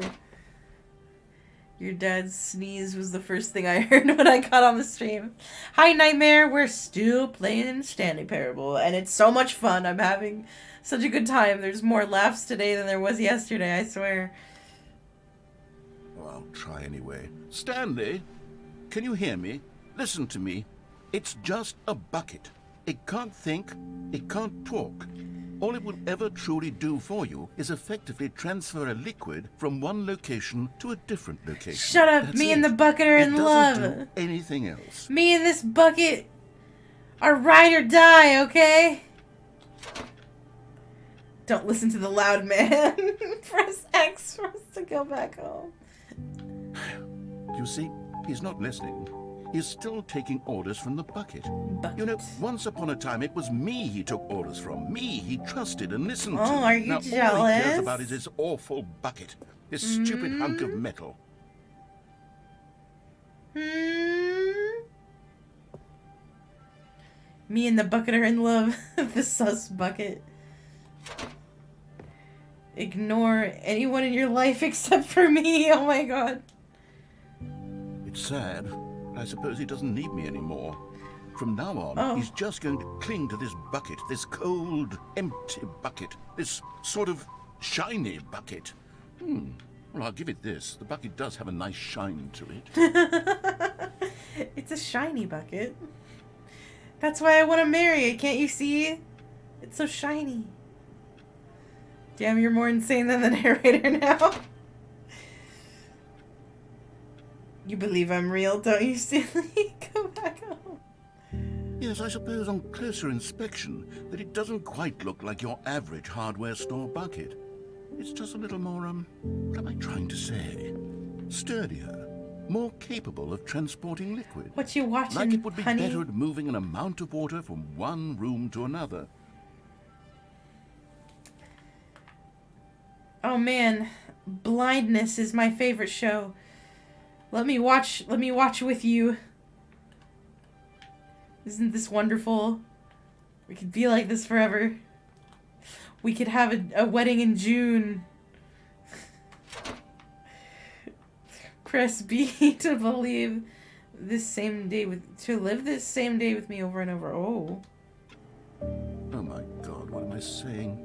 Your dad's sneeze was the first thing I heard when I got on the stream. Hi, Nightmare. We're still playing Stanley Parable, and it's so much fun. I'm having such a good time. There's more laughs today than there was yesterday, I swear. Well, I'll try anyway. Stanley, can you hear me? Listen to me. It's just a bucket. It can't think. It can't talk. All it will ever truly do for you is effectively transfer a liquid from one location to a different location. Shut up. That's Me it. and the Bucket are in It love. doesn't do anything else. Me and this Bucket are ride or die, okay? Don't listen to the loud man. Press X for us to go back home. You see, he's not listening. He's still taking orders from the bucket. Bucket. You know, once upon a time, it was me he took orders from. Me he trusted and listened to. Oh, are you now, all he cares jealous? about is his awful bucket. This stupid hunk of metal. Me and the Bucket are in love. The sus Bucket. Ignore anyone in your life except for me. Oh my god. It's sad. I suppose he doesn't need me anymore. From now on, Oh. he's just going to cling to this bucket, this cold, empty bucket, this sort of shiny bucket. Well, I'll give it this. The bucket does have a nice shine to it. It's a shiny Bucket. That's why I want to marry it. Can't you see? It's so shiny. Damn, you're more insane than the narrator now. You believe I'm real, don't you, Stanley? Come back home. Yes, I suppose on closer inspection that it doesn't quite look like your average hardware store bucket. It's just a little more, what am I trying to say? Sturdier, more capable of transporting liquid. What you watching, Like it would be honey? better at moving an amount of water from one room to another. Oh man, Blindness is my favorite show. Let me watch with you. Isn't this wonderful? We could be like this forever. We could have a wedding in June. Press B to believe this same day to live this same day with me over and over. Oh. Oh my God, what am I saying?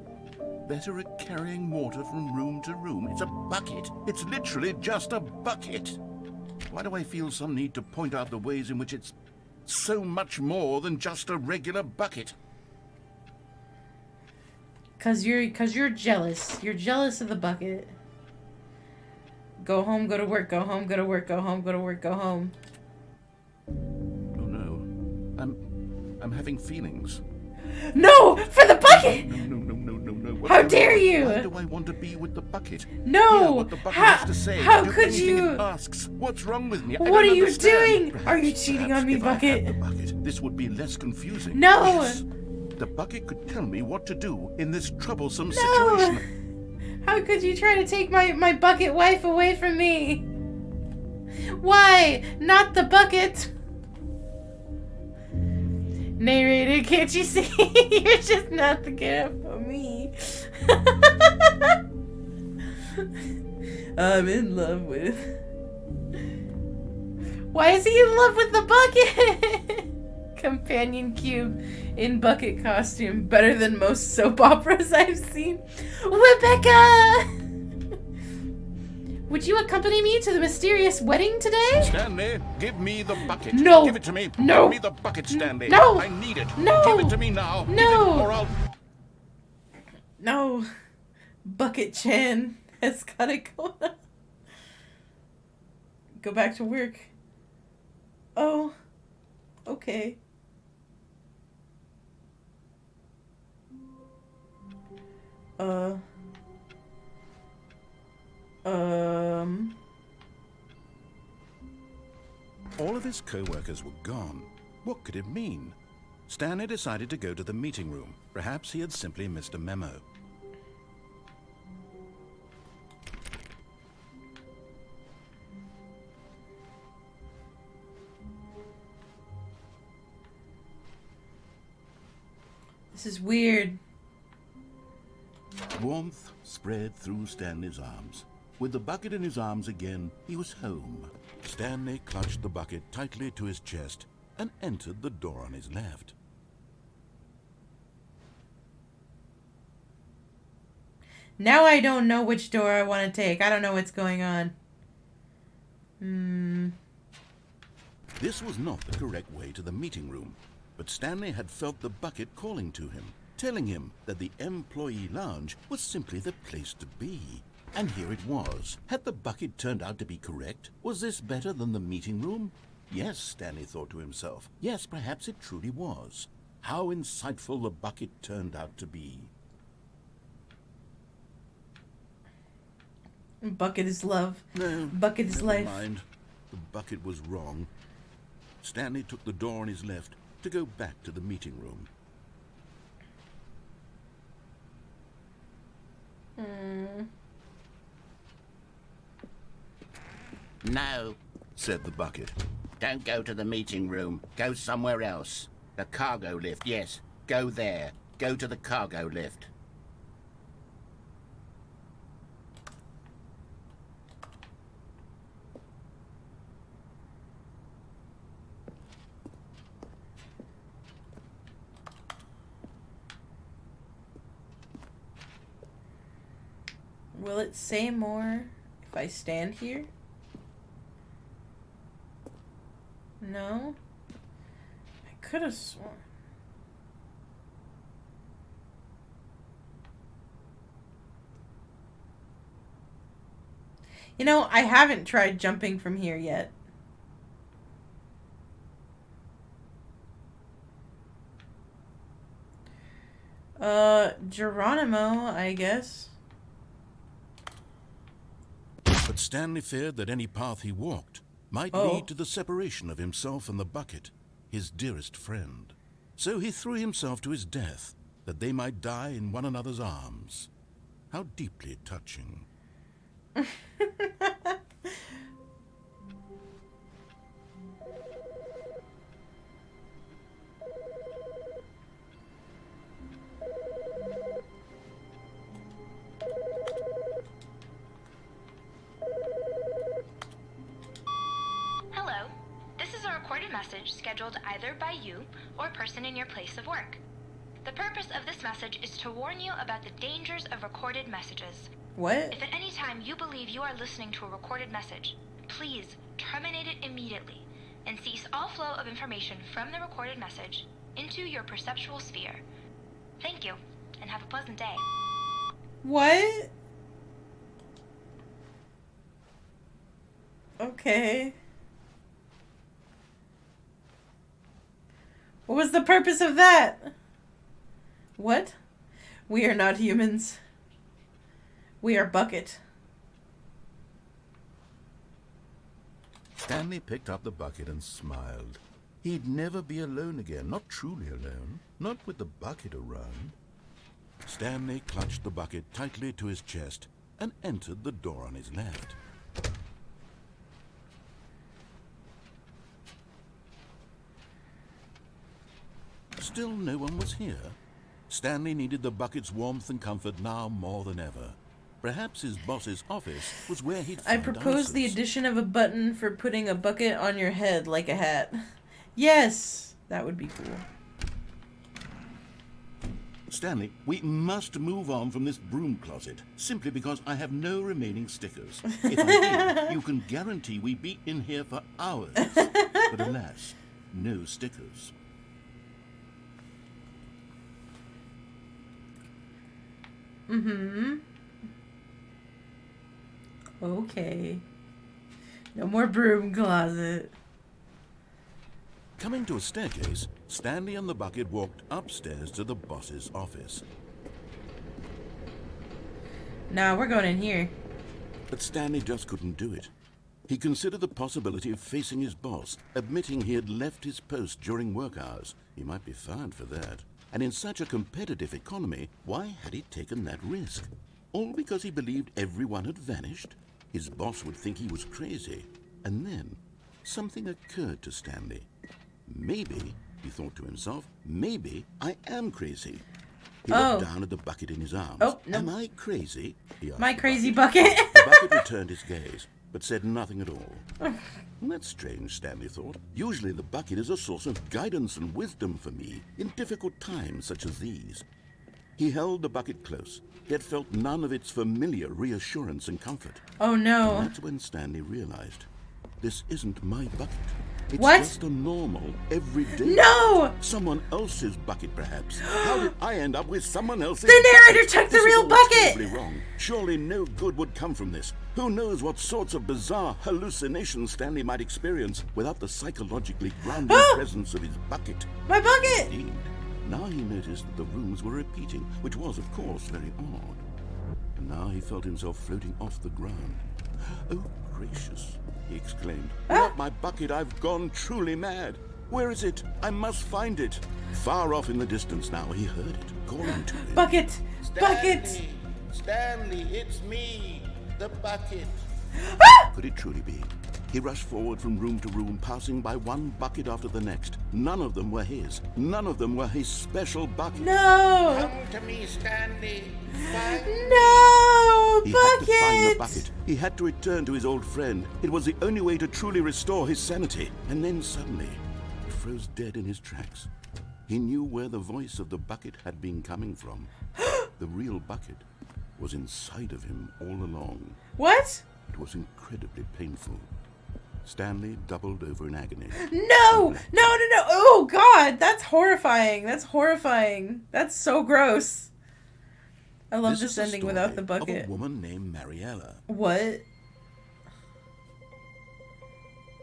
Better at carrying water from room to room. It's a bucket. It's literally just a bucket. Why do I feel some need to point out the ways in which it's so much more than just a regular bucket? Cause you're jealous. You're jealous of the bucket. Go home, go to work, go home, go to work, go home, go to work, go home. Oh no. I'm having feelings. No! For the bucket! No. What How do I dare want? you? Why do I want to be with the bucket? No! Hear what the bucket has to say. How Do could anything you? It asks. What's wrong with me? I What don't are you understand. doing? Are you cheating Perhaps on me, if I Bucket? had the bucket, this would be less confusing. No! Yes. The bucket could tell me what to do in this troublesome situation. No! How could you try to take my bucket wife away from me? Why? Not the bucket! Narrator, can't you see? You're just not the girl for me. I'm in love with... Why is he in love with the bucket? Companion cube in bucket costume. Better than most soap operas I've seen. Rebecca! Would you accompany me to the mysterious wedding today? Stanley, give me the bucket. No. Give it to me. No. Give me the bucket, Stanley. No. I need it. No. Give it to me now. No. Give it or I'll... No. Bucket Chan has gotta go. Go back to work. Oh. Okay. All of his co-workers were gone. What could it mean? Stanley decided to go to the meeting room. Perhaps he had simply missed a memo. This is weird. Warmth spread through Stanley's arms. With the bucket in his arms again, he was home. Stanley clutched the bucket tightly to his chest and entered the door on his left. Now I don't know which door I want to take. I don't know what's going on. This was not the correct way to the meeting room, but Stanley had felt the bucket calling to him, telling him that the employee lounge was simply the place to be. And here it was. Had the bucket turned out to be correct? Was this better than the meeting room? Yes, Stanley thought to himself. Yes, perhaps it truly was. How insightful the bucket turned out to be. Bucket is love. No, Bucket is never life. mind. The bucket was wrong. Stanley took the door on his left to go back to the meeting room. No, Said the bucket. don't go to the meeting room. Go somewhere else. The cargo lift, yes. Go there. Go to the cargo lift. Will it say more if I stand here? No? I could have sworn. You know, I haven't tried jumping from here yet. Geronimo, I guess. But Stanley feared that any path he walked might Oh. lead to the separation of himself and the bucket, his dearest friend. So he threw himself to his death, that they might die in one another's arms. How deeply touching. Hello. This is a recorded message scheduled either by you or a person in your place of work. The purpose of this message is to warn you about the dangers of recorded messages. What? If at any time you believe you are listening to a recorded message, please terminate it immediately and cease all flow of information from the recorded message into your perceptual sphere. Thank you, and have a pleasant day. What? Okay. What was the purpose of that? What? We are not humans. We are Bucket. Stanley picked up the bucket and smiled. He'd never be alone again, not truly alone, not with the bucket around. Stanley clutched the bucket tightly to his chest and entered the door on his left. Still no one was here. Stanley needed the bucket's warmth and comfort now more than ever. Perhaps his boss's office was where he'd I find propose the answers. addition of a button for putting a bucket on your head like a hat. Yes! That would be cool. Stanley, we must move on from this broom closet, simply because I have no remaining stickers. If I did, you can guarantee we'd be in here for hours. But alas, no stickers. Mm-hmm. Okay. No more broom closet. Coming to a staircase, Stanley and the bucket walked upstairs to the boss's office. Nah, we're going in here. But Stanley just couldn't do it. He considered the possibility of facing his boss, admitting he had left his post during work hours. He might be fired for that. And in such a competitive economy, why had he taken that risk? All because he believed everyone had vanished? His boss would think he was crazy. And then, something occurred to Stanley. Maybe, he thought to himself, maybe I am crazy. He looked down at the bucket in his arms. Oh, no. Am I crazy? He asked My the crazy bucket. The bucket returned his gaze, but said nothing at all. That's strange, Stanley thought. Usually the bucket is a source of guidance and wisdom for me in difficult times such as these. He held the bucket close, yet felt none of its familiar reassurance and comfort. Oh no. And that's when Stanley realized, this isn't my bucket. It's What? just a normal, everyday... No! Someone else's bucket, perhaps. How did I end up with someone else's The narrator bucket? took the This is real all bucket! terribly wrong. Surely no good would come from this. Who knows what sorts of bizarre hallucinations Stanley might experience without the psychologically grounding presence of his bucket. My bucket! Indeed. Now he noticed that the rooms were repeating, which was, of course, very odd. And now he felt himself floating off the ground. Oh, gracious, he exclaimed. Not my bucket, I've gone truly mad. Where is it? I must find it. Far off in the distance now, he heard it, calling to him. Bucket! Bucket! Stanley, Stanley, it's me, the bucket. Could it truly be? He rushed forward from room to room, passing by one bucket after the next. None of them were his. None of them were his special bucket. No! Come to me, Stanley. Find No! He Bucket! had to find the bucket. He had to return to his old friend. It was the only way to truly restore his sanity. And then suddenly, he froze dead in his tracks. He knew where the voice of the bucket had been coming from. The real bucket was inside of him all along. What? It was incredibly painful. Stanley doubled over in agony. No! No, no, no! Oh, God! That's horrifying. That's horrifying. That's so gross. I love This this is the ending without story the bucket. of a woman named Mariella. What?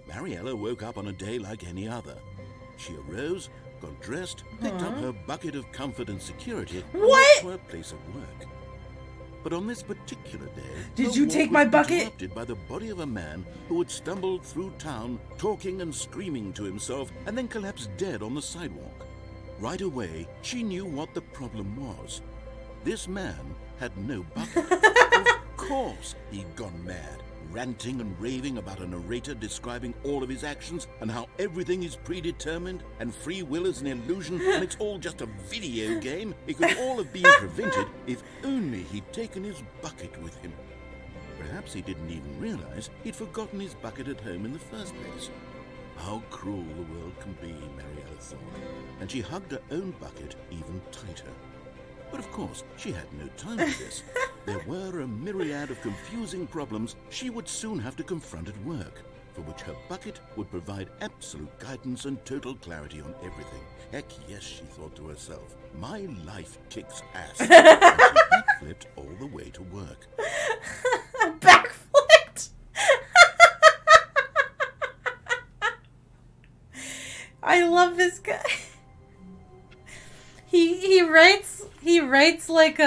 Mariella woke up on a day like any other. She arose, got dressed, picked up her bucket of comfort and security, and What? went to her place of work. But on this particular day, Did her you walk take was my bucket? interrupted by the body of a man who had stumbled through town, talking and screaming to himself, and then collapsed dead on the sidewalk. Right away, she knew what the problem was. This man had no bucket. Of course he'd gone mad, ranting and raving about a narrator describing all of his actions and how everything is predetermined and free will is an illusion and it's all just a video game. It could all have been prevented if only he'd taken his bucket with him. Perhaps he didn't even realize he'd forgotten his bucket at home in the first place. How cruel the world can be, Mariella thought, and she hugged her own bucket even tighter. But of course, she had no time for this. There were a myriad of confusing problems she would soon have to confront at work, for which her bucket would provide absolute guidance and total clarity on everything. Heck yes, she thought to herself, my life kicks ass. And she backflipped all the way to work. Backflipped? I love this guy. He writes like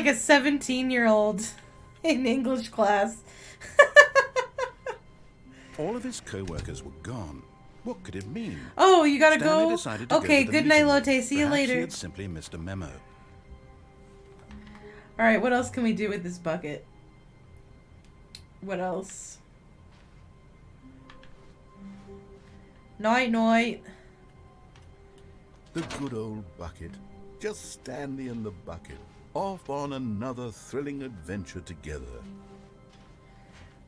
a 17-year-old in English class. All of his co-workers were gone. What could it mean? Oh, you gotta Stanley go? decided to Okay, go to the good night, meeting room. Lotte. See you Perhaps later. He had simply missed a memo. Alright, what else can we do with this bucket? What else? Night, night. The good old bucket. Just Stanley and the bucket. Off on another thrilling adventure together.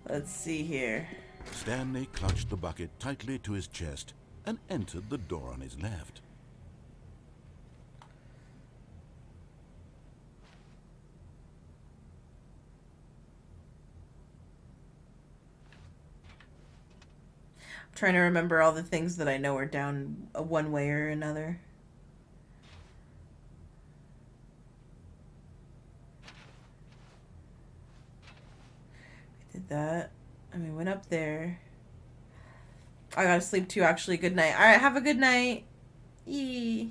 Let's see here. Stanley clutched the bucket tightly to his chest. and entered the door on his left. I'm trying to remember all the things that I know are down one way or another. We did that. And we went up there. I gotta sleep too, actually. Good night. Alright, have a good night. Eee.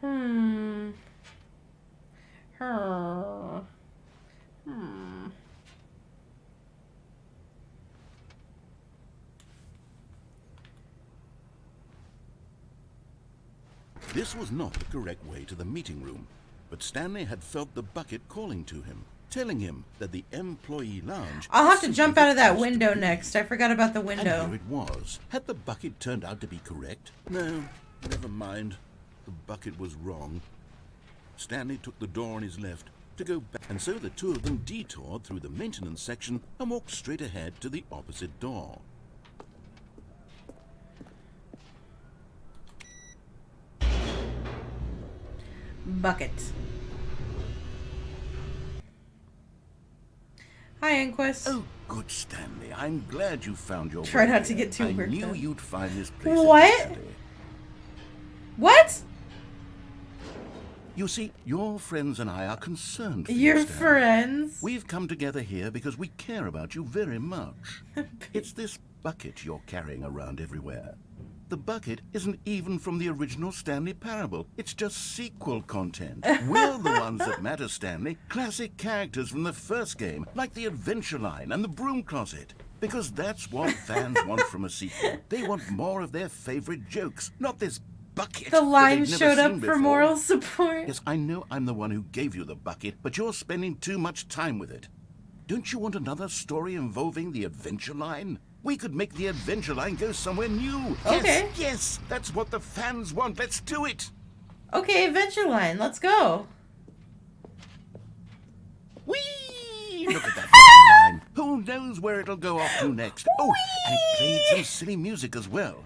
Hmm. This was not the correct way to the meeting room, but Stanley had felt the bucket calling to him, telling him that the employee lounge... I'll have to jump out of that window next. I forgot about the window. And here it was. Had the bucket turned out to be correct? No, never mind. The bucket was wrong. Stanley took the door on his left to go back, and so the two of them detoured through the maintenance section and walked straight ahead to the opposite door. Bucket. Hi, Inquest. Oh, good, Stanley. I'm glad you found your Try way not to here. get too worked I knew up. you'd find this place What? eventually. What? You see, your friends and I are concerned for you, Your Stanley. friends? We've come together here because we care about you very much. It's this bucket you're carrying around everywhere. The bucket isn't even from the original Stanley Parable. It's just sequel content. We're the ones that matter, Stanley. Classic characters from the first game, like the Adventure Line and the Broom Closet. Because that's what fans want from a sequel. They want more of their favorite jokes, not this bucket. The line that they've showed never up seen for before. moral support. Yes, I know I'm the one who gave you the bucket, but you're spending too much time with it. Don't you want another story involving the Adventure Line? We could make the Adventure Line go somewhere new. Okay. Yes, yes, that's what the fans want. Let's do it. Okay, Adventure Line, let's go. Whee! Look at that line. Who knows where it'll go off to next? Oh, and it played some silly music as well.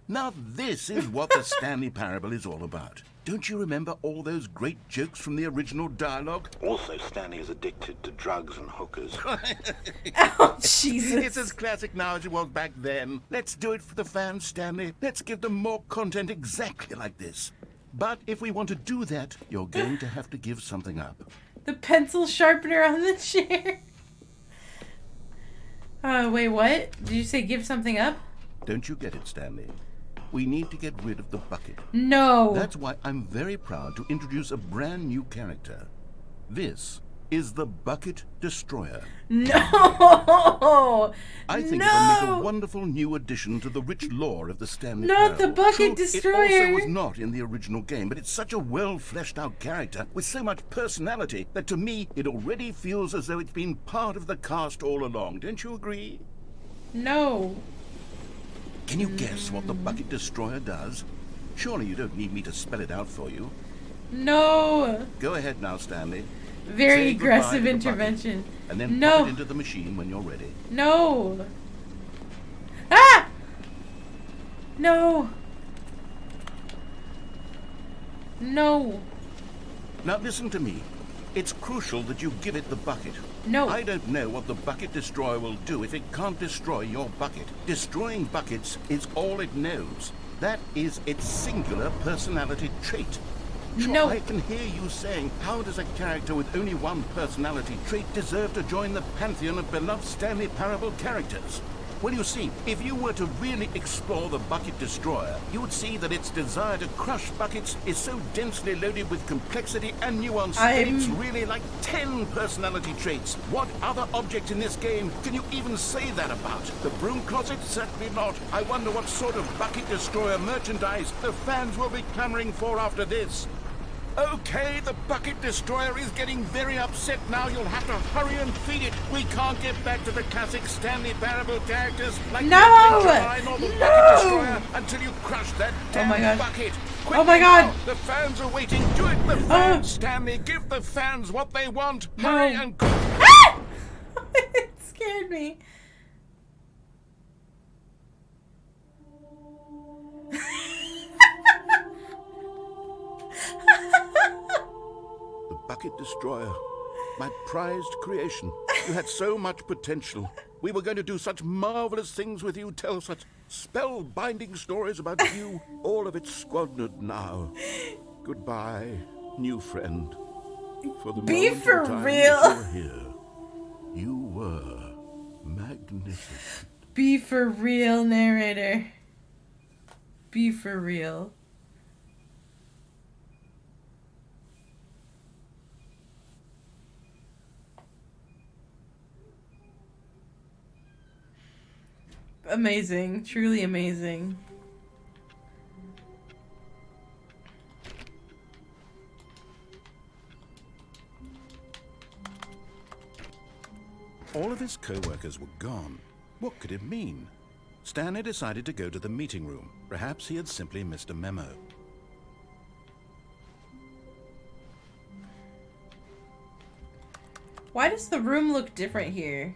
Now this is what the Stanley Parable is all about. Don't you remember all those great jokes from the original dialogue? Also, Stanley is addicted to drugs and hookers. Oh, Jesus. It's as classic now as it was back then. Let's do it for the fans, Stanley. Let's give them more content exactly like this. But if we want to do that, you're going to have to give something up. The pencil sharpener on the chair. Wait, what? Did you say give something up? Don't you get it, Stanley? We need to get rid of the bucket. No. That's why I'm very proud to introduce a brand new character. This is the Bucket Destroyer. No. I think no. it'll make a wonderful new addition to the rich lore of the Stanley Not the Parable. Bucket True, Destroyer. It also was not in the original game, but it's such a well fleshed out character with so much personality that to me it already feels as though it's been part of the cast all along. Don't you agree? No. Can you guess what the Bucket Destroyer does? Surely you don't need me to spell it out for you. No. Go ahead now, Stanley. Very Say goodbye aggressive to the intervention. bucket, and then No. pop it into the machine when you're ready. No. Ah! No. No. Now listen to me. It's crucial that you give it the bucket. No. I don't know what the Bucket Destroyer will do if it can't destroy your bucket. Destroying buckets is all it knows. That is its singular personality trait. Sure, No. I can hear you saying, how does a character with only one personality trait deserve to join the pantheon of beloved Stanley Parable characters? Well, you see, if you were to really explore the Bucket Destroyer, you would see that its desire to crush buckets is so densely loaded with complexity and nuance that it's really like 10 personality traits. What other object in this game can you even say that about? The Broom Closet? Certainly not. I wonder what sort of Bucket Destroyer merchandise the fans will be clamoring for after this. Okay, the Bucket Destroyer is getting very upset now. You'll have to hurry and feed it. We can't get back to the classic Stanley Parable characters like No! the Adventure Line or the Bucket Destroyer until you crush that Oh my damn God. bucket. Quick Oh my God. now. The fans are waiting. Do it, the fans, Stanley. Give the fans what they want. Hurry and... It scared me. The Bucket Destroyer. My prized creation. You had so much potential. We were going to do such marvelous things with you, tell such spellbinding stories about you. All of it squandered now. Goodbye, new friend. For the Be moment for in time real. that you were here, you were magnificent. Be for real, narrator. Be for real. Amazing. Truly amazing. All of his co-workers were gone. What could it mean? Stanley decided to go to the meeting room. Perhaps he had simply missed a memo. Why does the room look different here?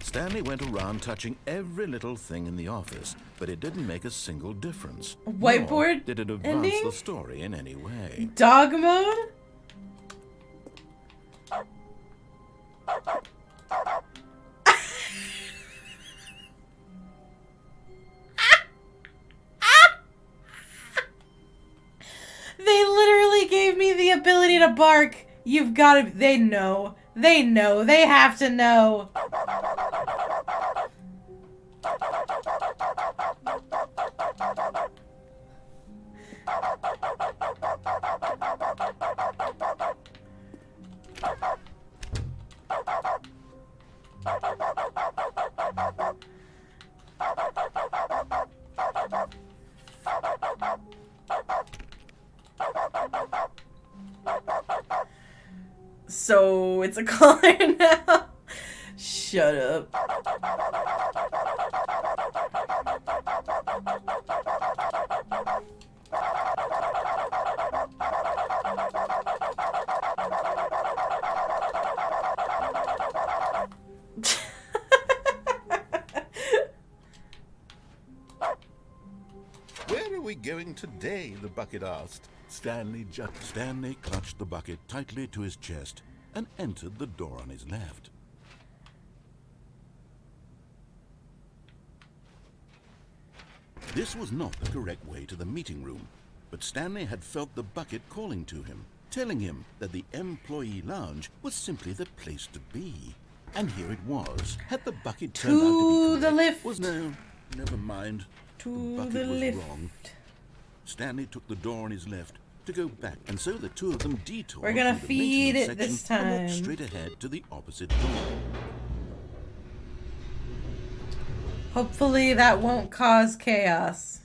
Stanley went around touching every little thing in the office, but it didn't make a single difference. Whiteboard Nor did it advance ending? the story in any way. Dog mode? They literally gave me the ability to bark. You've got to... They know. They know. They have to know. So it's a caller now. Shut up. Where are we going today? The bucket asked. Stanley clutched the bucket tightly to his chest and entered the door on his left. This was not the correct way to the meeting room, but Stanley had felt the bucket calling to him, telling him that the employee lounge was simply the place to be. And here it was. Had the bucket turned out to be correct? the lift. Was no, never mind. To the bucket the was lift. wrong. Stanley took the door on his left to go back, and so the two of them detoured. We're gonna through the feed maintenance it this section and walked time. straight ahead to the opposite door. Hopefully that won't cause chaos.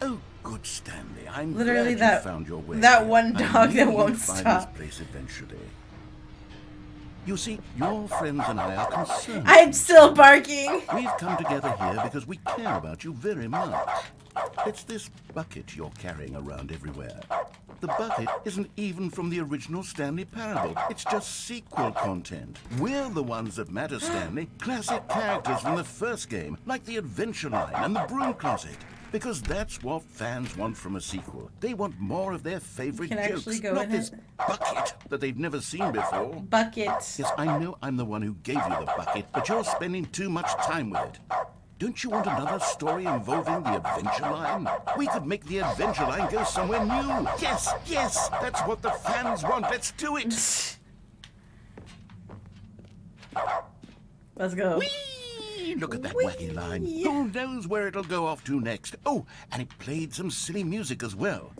Oh, good, Stanley. I'm Literally glad that- you found your way. that one I dog knew that you'd won't find stop. this place eventually. You see, your friends and I are concerned. I'm still barking. We've come together here because we care about you very much. It's this bucket you're carrying around everywhere. The bucket isn't even from the original Stanley Parable. It's just sequel content. We're the ones that matter, Stanley. Classic characters from the first game, like the Adventure Line and the Broom Closet. Because that's what fans want from a sequel. They want more of their favorite Can jokes, actually go not in this it. bucket that they've never seen before. Bucket. Yes, I know I'm the one who gave you the bucket, but you're spending too much time with it. Don't you want another story involving the Adventure Line? We could make the Adventure Line go somewhere new. Yes, yes, that's what the fans want. Let's do it. Let's go. Whee! Look at that wacky line. Who knows where it'll go off to next? Oh, and it played some silly music as well.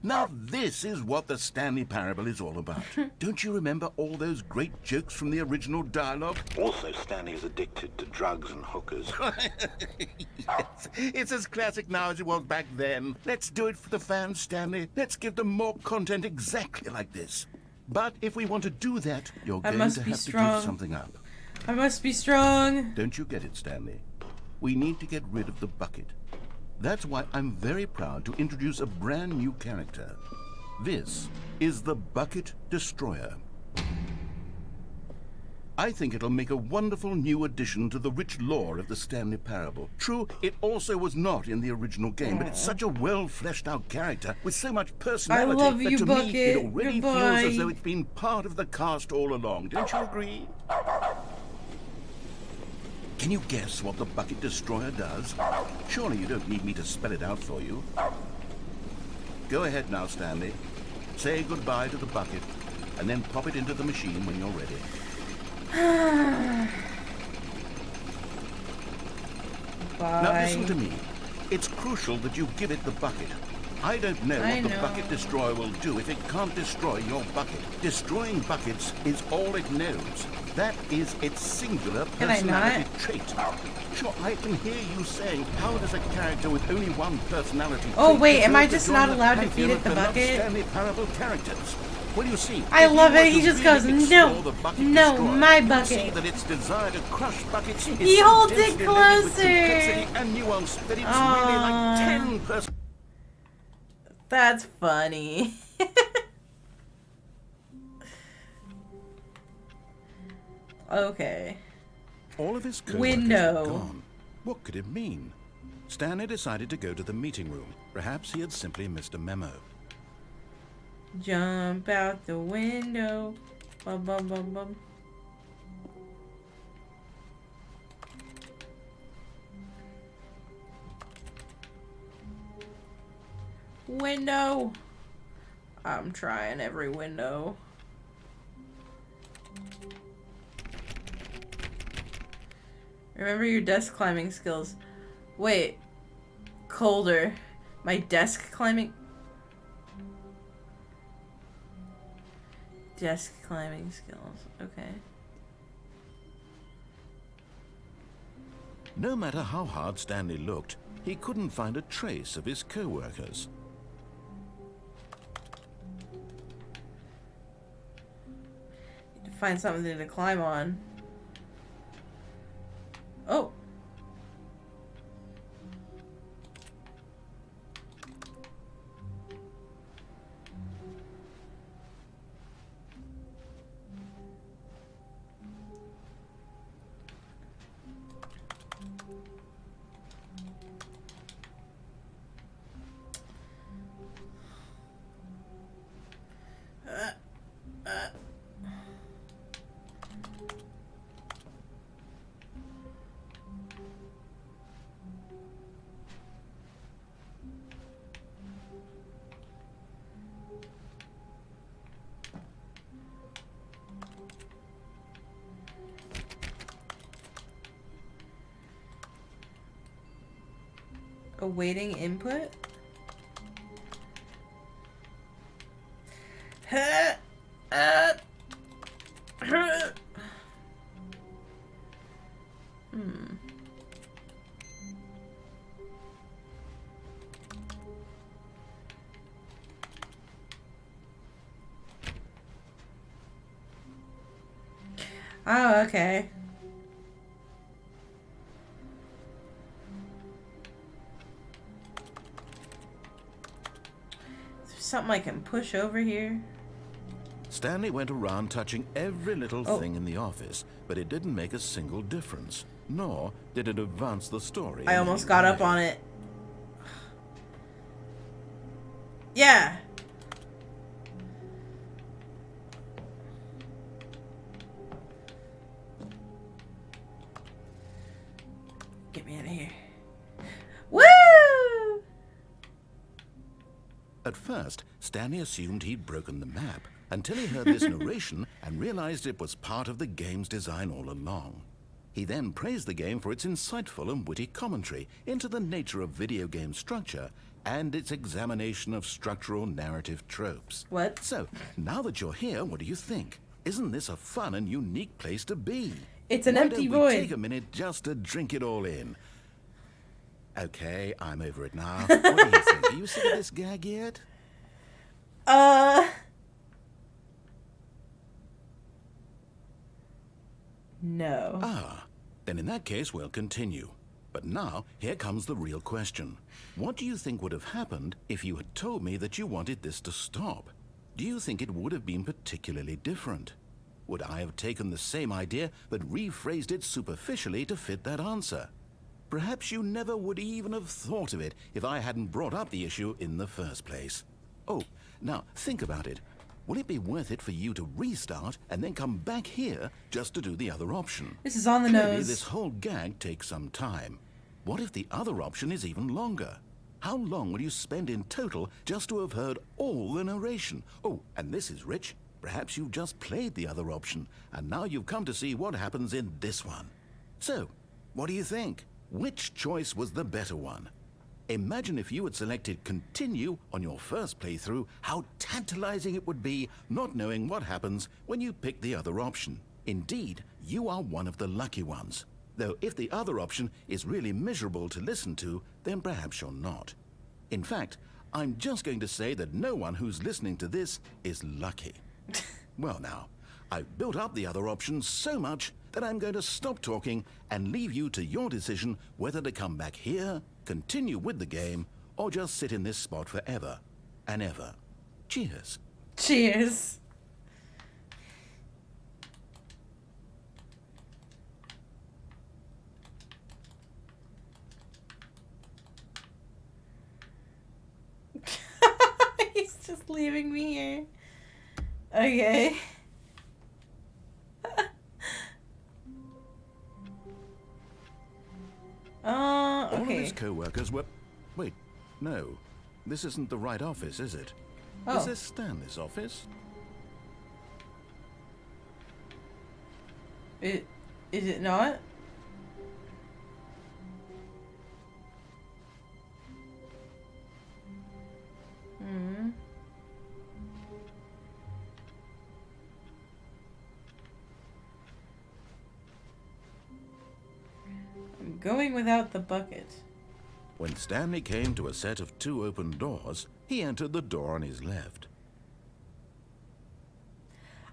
Now this is what the Stanley Parable is all about. Don't you remember all those great jokes from the original dialogue? Also, Stanley is addicted to drugs and hookers. Yes, it's as classic now as it was back then. Let's do it for the fans, Stanley. Let's give them more content exactly like this. But if we want to do that, you're I going must to be have to strong. give something up. I must be strong. Don't you get it, Stanley? We need to get rid of the bucket. That's why I'm very proud to introduce a brand new character. This is the Bucket Destroyer. I think it'll make a wonderful new addition to the rich lore of the Stanley Parable. True, it also was not in the original game, but it's such a well-fleshed-out character with so much personality love that you, to me it Bucket. already Goodbye. feels as though it's been part of the cast all along. Don't you agree? Can you guess what the Bucket Destroyer does? Surely you don't need me to spell it out for you. Go ahead now, Stanley. Say goodbye to the bucket, and then pop it into the machine when you're ready. Bye. Now listen to me. It's crucial that you give it the bucket. I don't know what the Bucket Destroyer will do if it can't destroy your bucket. Destroying buckets is all it knows. That is its singular personality trait. Sure, I can hear you saying, how does a character with only one personality Oh, trait wait, am I deserve just to not join the allowed to pantheon feed it of the beloved bucket? Stanley Parable characters? Well, you see, I if you love were it. to He just really goes, explore no, the Bucket no, Destroyer, my you'd bucket. see that its desire to crush buckets is He so holds it densely loaded with closer. complexity and nuance that it's really like 10%. That's funny. Okay. All of his co-workers Window. were gone. What could it mean? Stanley decided to go to the meeting room. Perhaps he had simply missed a memo. Jump out the window. Bum, bum, bum, bum. Window. I'm trying every window. Remember your desk climbing skills. Wait. Colder. My desk climbing... Desk climbing skills. Okay. No matter how hard Stanley looked, he couldn't find a trace of his co-workers. Need to find something to climb on. Oh. Awaiting input? Oh, okay. Is there something I can push over here? Stanley went around touching every little Oh. thing in the office, but it didn't make a single difference, nor did it advance the story. I in almost any got up way. on it. Yeah. Get me out of here. Woo! At first, Stanley assumed he'd broken the map, until he heard this narration and realized it was part of the game's design all along. He then praised the game for its insightful and witty commentary into the nature of video game structure and its examination of structural narrative tropes. What? So, now that you're here, what do you think? Isn't this a fun and unique place to be? It's an Why empty don't we void. take a minute just to drink it all in? Okay, I'm over it now. What do you think? Are you sick of this gag yet? No. Ah, then in that case we'll continue. But now, here comes the real question. What do you think would have happened if you had told me that you wanted this to stop? Do you think it would have been particularly different? Would I have taken the same idea but rephrased it superficially to fit that answer? Perhaps you never would even have thought of it if I hadn't brought up the issue in the first place. Oh, now think about it. Will it be worth it for you to restart and then come back here just to do the other option? This is on the Clearly, nose. this whole gag takes some time. What if the other option is even longer? How long will you spend in total just to have heard all the narration? Oh, and this is rich. Perhaps you've just played the other option, and now you've come to see what happens in this one. So, what do you think? Which choice was the better one? Imagine if you had selected continue on your first playthrough, how tantalizing it would be not knowing what happens when you pick the other option. Indeed, you are one of the lucky ones. Though if the other option is really miserable to listen to, then perhaps you're not. In fact, I'm just going to say that no one who's listening to this is lucky. Well now, I've built up the other option so much that I'm going to stop talking and leave you to your decision whether to come back here, continue with the game, or just sit in this spot forever and ever. Cheers. Cheers. He's just leaving me here. Okay. All of Okay. his co-workers were... Wait, no. This isn't the right office, is it? Oh. Is this Stanley's office? Is it not? Hmm. I'm going without the bucket. When Stanley came to a set of 2 open doors, he entered the door on his left.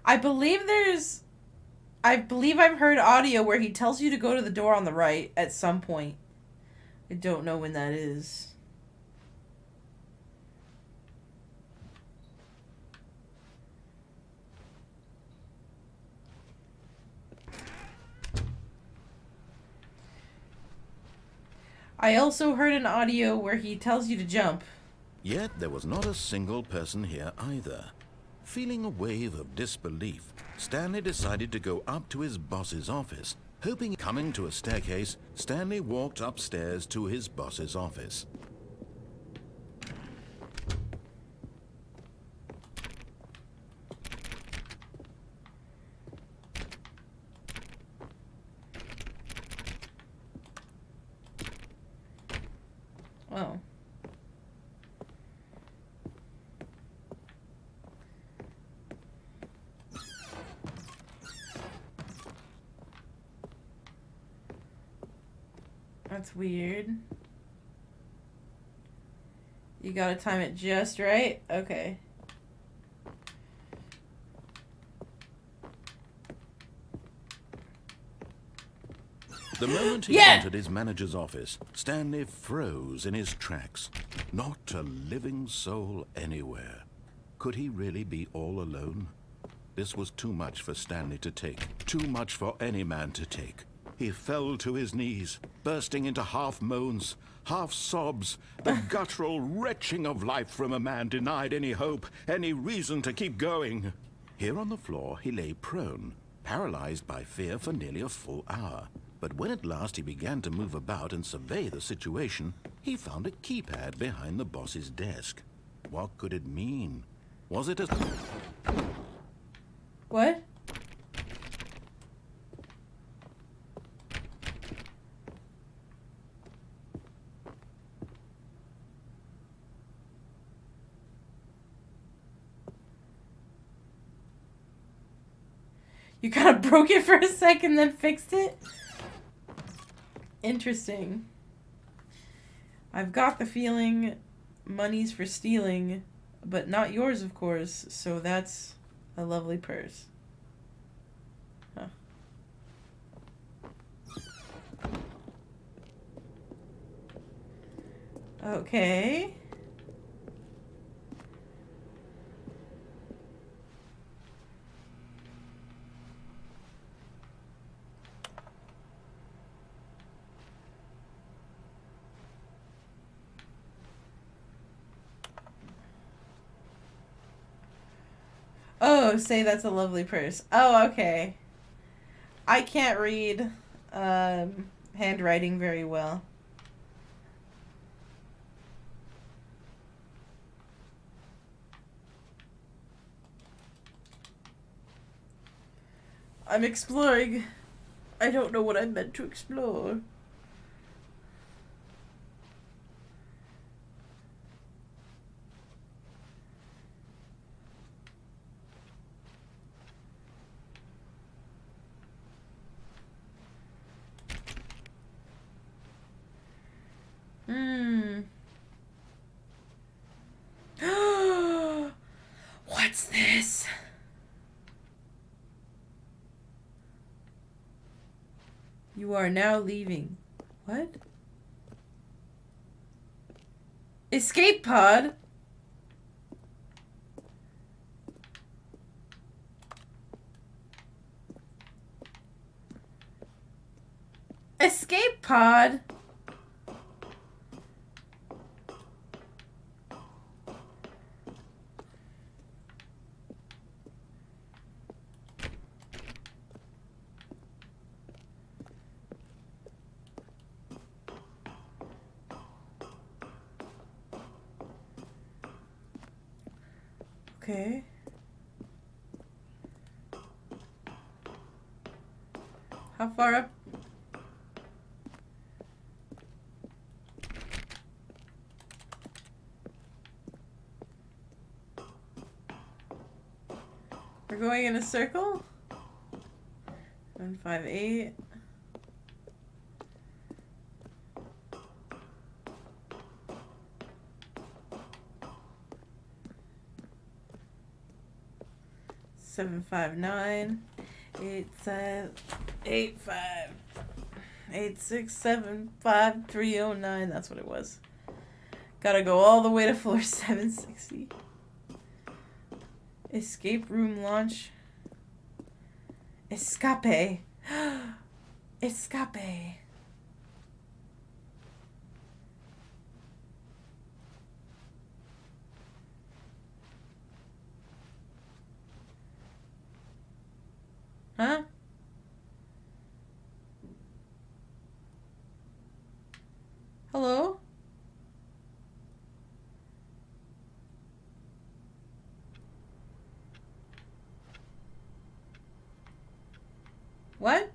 I believe I've heard audio where he tells you to go to the door on the right at some point. I don't know when that is. I also heard an audio where he tells you to jump. Yet there was not a single person here either. Feeling a wave of disbelief, Stanley decided to go up to his boss's office. Hoping coming to a staircase, Stanley walked upstairs to his boss's office. Oh. That's weird. You gotta time it just right? Okay. The moment he entered his manager's office, Stanley froze in his tracks. Not a living soul anywhere. Could he really be all alone? This was too much for Stanley to take. Too much for any man to take. He fell to his knees, bursting into half moans, half sobs, the guttural retching of life from a man denied any hope, any reason to keep going. Here on the floor, he lay prone, paralyzed by fear for nearly a full hour. But when at last he began to move about and survey the situation, he found a keypad behind the boss's desk. What could it mean? Was it a... What? You kind of broke it for a second, then fixed it? Interesting. I've got the feeling money's for stealing, but not yours, of course, so that's a lovely purse. Huh. Okay. Oh, say that's a lovely purse. Oh, okay. I can't read handwriting very well. I'm exploring. I don't know what I'm meant to explore. What's this? You are now leaving. What? Escape pod? Escape pod? Okay. How far up? We're going in a circle? 158. Seven, 5, 9, 8, 7, 8, 5, 8, 6, 7, 5, 3, 0, 9. That's what it was. Gotta go all the way to floor 760. Escape room launch. Escape. Escape. Huh? Hello? What?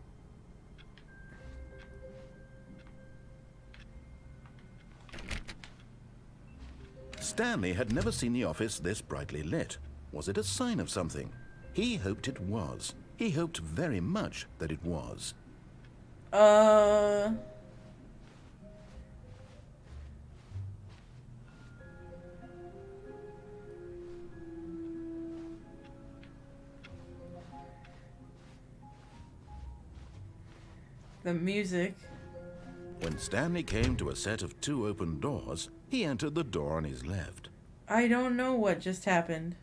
Stanley had never seen the office this brightly lit. Was it a sign of something? He hoped it was. He hoped very much that it was. The music. When Stanley came to a set of 2 open doors, he entered the door on his left. I don't know what just happened.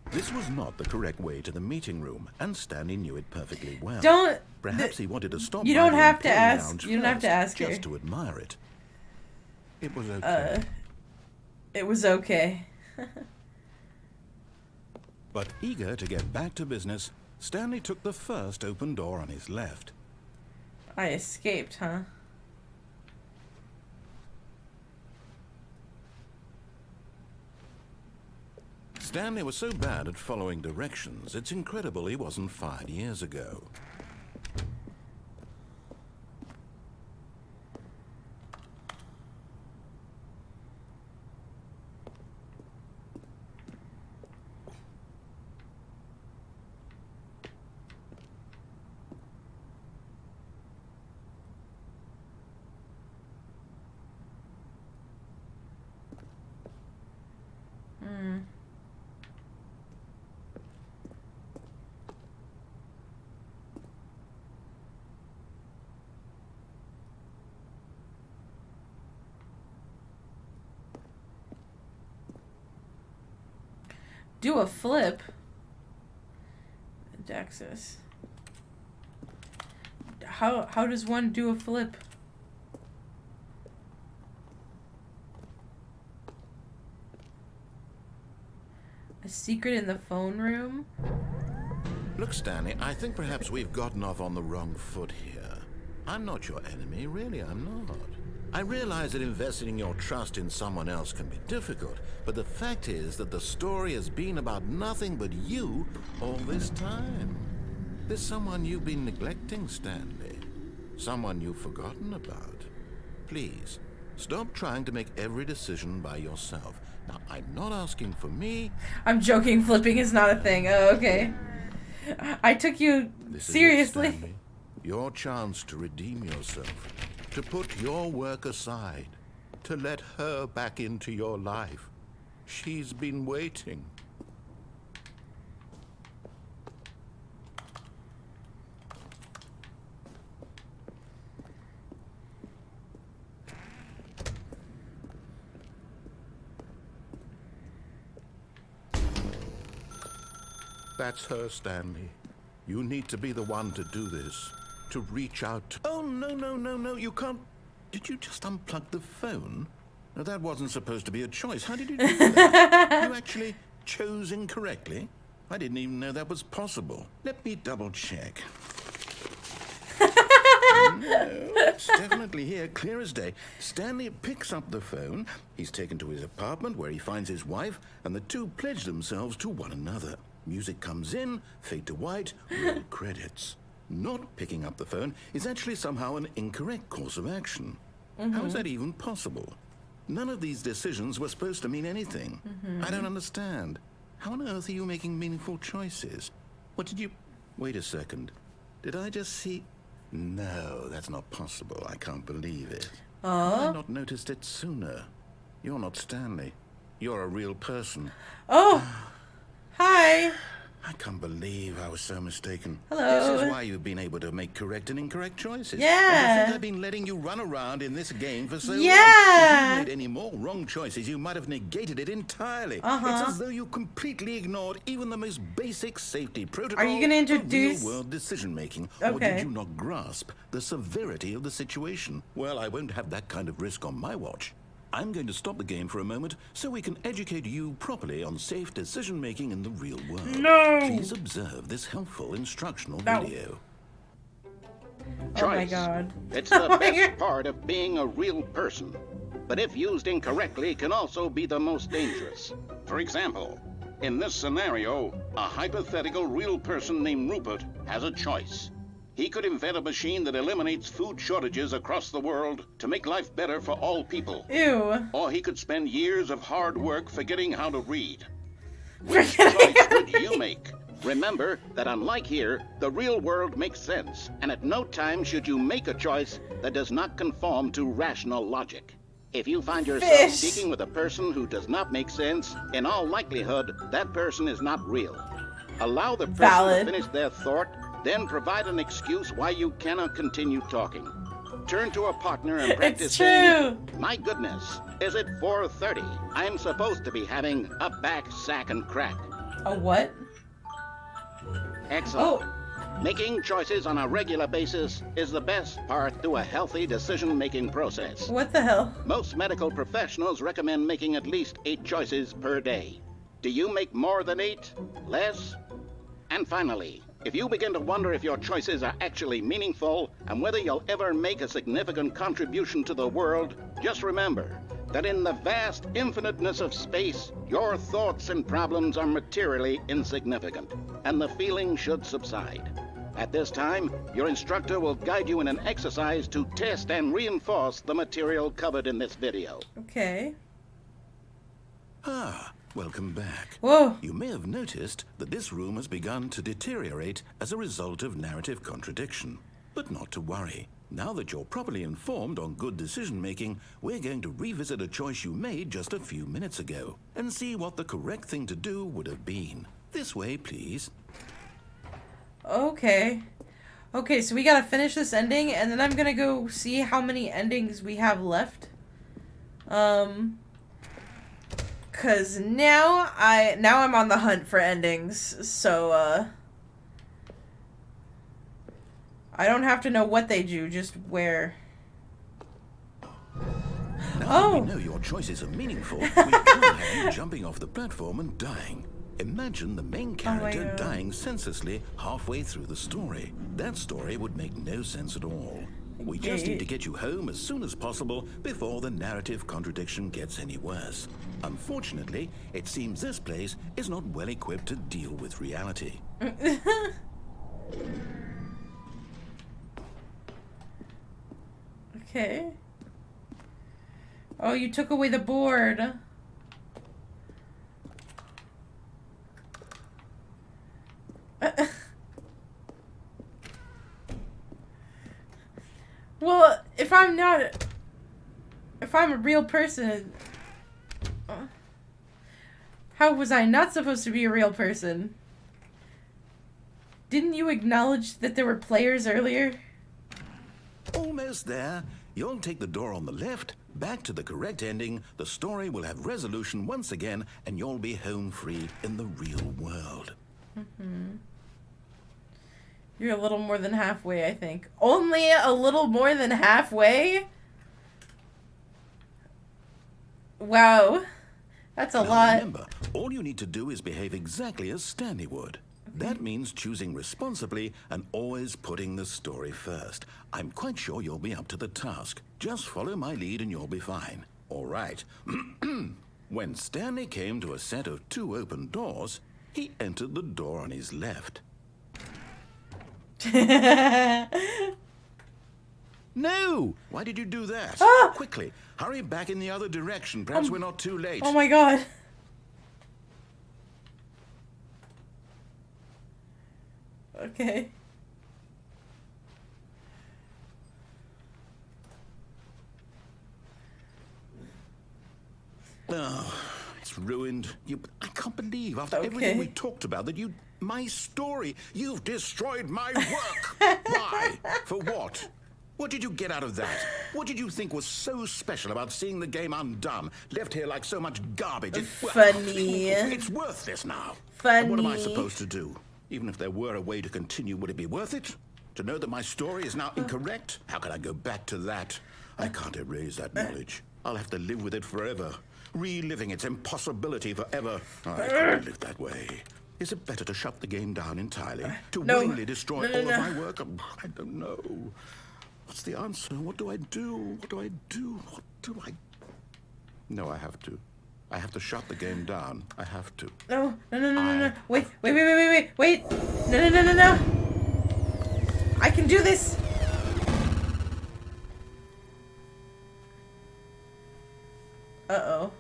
This was not the correct way to the meeting room, and Stanley knew it perfectly well. Don't. Perhaps he wanted to stop. You don't by the have to employee ask. lounge You don't have to first, ask her. just to admire it. It was okay. It was okay. But eager to get back to business, Stanley took the first open door on his left. I escaped, huh? Stanley was so bad at following directions, it's incredible he wasn't fired years ago. Do a flip. Access. How does one do a flip? A secret in the phone room? Look, Stanley, I think perhaps we've gotten off on the wrong foot here. I'm not your enemy, really, I'm not. I realize that investing your trust in someone else can be difficult, but the fact is that the story has been about nothing but you all this time. There's someone you've been neglecting, Stanley. Someone you've forgotten about. Please, stop trying to make every decision by yourself. Now, I'm not asking for me. I'm joking, flipping is not a thing. Oh, okay. I took you seriously. Is it, Stanley. Your chance to redeem yourself. To put your work aside. To let her back into your life. She's been waiting. That's her, Stanley. You need to be the one to do this. To reach out to... Oh, no, you can't... Did you just unplug the phone? No, that wasn't supposed to be a choice. How did you do that? You actually chose incorrectly? I didn't even know that was possible. Let me double check. No, it's definitely here, clear as day. Stanley picks up the phone. He's taken to his apartment where he finds his wife, and the two pledge themselves to one another. Music comes in, fade to white, roll credits. Not picking up the phone is actually somehow an incorrect course of action. How is that even possible? None of these decisions were supposed to mean anything. I don't understand. How on earth are you making meaningful choices? What did you... Wait a second. Did I just see... No, that's not possible. I can't believe it. How have I not noticed it sooner? You're not Stanley. You're a real person. Oh! Hi! I can't believe I was so mistaken. Hello. This is why you've been able to make correct and incorrect choices. Yeah. And I think I've been letting you run around in this game for so long. Yeah. If you made any more wrong choices, you might have negated it entirely. It's as though you completely ignored even the most basic safety protocol. Are you going to introduce... real-world decision-making. Okay. Or did you not grasp the severity of the situation? Well, I won't have that kind of risk on my watch. I'm going to stop the game for a moment so we can educate you properly on safe decision-making in the real world. No! Please observe this helpful instructional video. Oh my god. It's the best part of being a real person. But if used incorrectly, can also be the most dangerous. For example, in this scenario, a hypothetical real person named Rupert has a choice. He could invent a machine that eliminates food shortages across the world to make life better for all people. Ew. Or he could spend years of hard work forgetting how to read. Which choice would you make? Remember that unlike here, the real world makes sense, and at no time should you make a choice that does not conform to rational logic. If you find yourself speaking with a person who does not make sense, in all likelihood, that person is not real. Allow the person to finish their thought, then provide an excuse why you cannot continue talking. Turn to a partner and practice saying, "My goodness, is it 4:30? I'm supposed to be having a back, sack, and crack." A what? Excellent. Making choices on a regular basis is the best part to a healthy decision-making process. What the hell? Most medical professionals recommend making at least 8 choices per day. Do you make more than 8? Less? And finally, if you begin to wonder if your choices are actually meaningful and whether you'll ever make a significant contribution to the world, just remember that in the vast infiniteness of space, your thoughts and problems are materially insignificant, and the feeling should subside. At this time, your instructor will guide you in an exercise to test and reinforce the material covered in this video. Okay. Welcome back. Whoa. You may have noticed that this room has begun to deteriorate as a result of narrative contradiction. But not to worry. Now that you're properly informed on good decision-making, we're going to revisit a choice you made just a few minutes ago and see what the correct thing to do would have been. This way, please. Okay. Okay, so we gotta finish this ending, and then I'm gonna go see how many endings we have left. 'Cause now I'm on the hunt for endings, so, I don't have to know what they do, just where. Now that we know your choices are meaningful, we can't have you jumping off the platform and dying. Imagine the main character dying senselessly halfway through the story. That story would make no sense at all. We just need to get you home as soon as possible before the narrative contradiction gets any worse. Unfortunately, it seems this place is not well equipped to deal with reality. Okay. Oh, you took away the board. Well, if I'm a real person, how was I not supposed to be a real person? Didn't you acknowledge that there were players earlier? Almost there. You'll take the door on the left, back to the correct ending, the story will have resolution once again, and you'll be home free in the real world. You're a little more than halfway, I think. Only a little more than halfway? Wow. That's a lot. Remember, all you need to do is behave exactly as Stanley would. That means choosing responsibly and always putting the story first. I'm quite sure you'll be up to the task. Just follow my lead and you'll be fine. All right. When Stanley came to a set of 2 open doors, he entered the door on his left. No! Why did you do that? Ah! Quickly, hurry back in the other direction. Perhaps we're not too late. Oh my god. Okay. Oh, it's ruined. I can't believe, after everything we talked about, that you... My story. You've destroyed my work. Why? For what? What did you get out of that? What did you think was so special about seeing the game undone? Left here like so much garbage. Funny. It's worthless now. Funny. And what am I supposed to do? Even if there were a way to continue, would it be worth it? To know that my story is now incorrect? How can I go back to that? I can't erase that knowledge. I'll have to live with it forever. Reliving its impossibility forever. I can't live that way. Is it better to shut the game down entirely? To willingly destroy all of my work? I don't know. What's the answer? What do I do? What do I do? What do I... No, I have to. I have to shut the game down. I have to. No. Wait. No. I can do this. Uh-oh.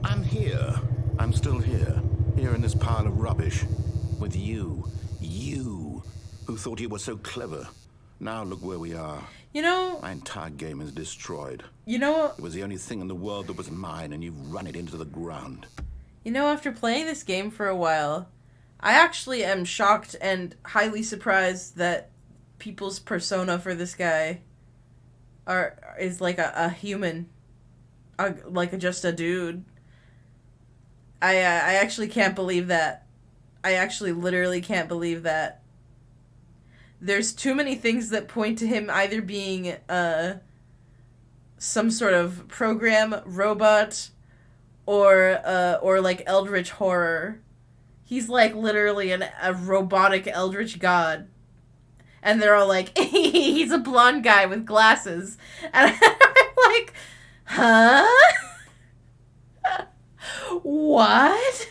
I'm here. I'm still here. Here in this pile of rubbish. With you. You. Who thought you were so clever. Now look where we are. You know... My entire game is destroyed. You know... It was the only thing in the world that was mine, and you've run it into the ground. You know, after playing this game for a while, I actually am shocked and highly surprised that people's persona for this guy is like a human. Like just a dude. I actually can't believe that. I actually literally can't believe that. There's too many things that point to him either being some sort of program robot or like eldritch horror. He's like literally a robotic eldritch god. And they're all like, he's a blonde guy with glasses. And I'm like, huh? What?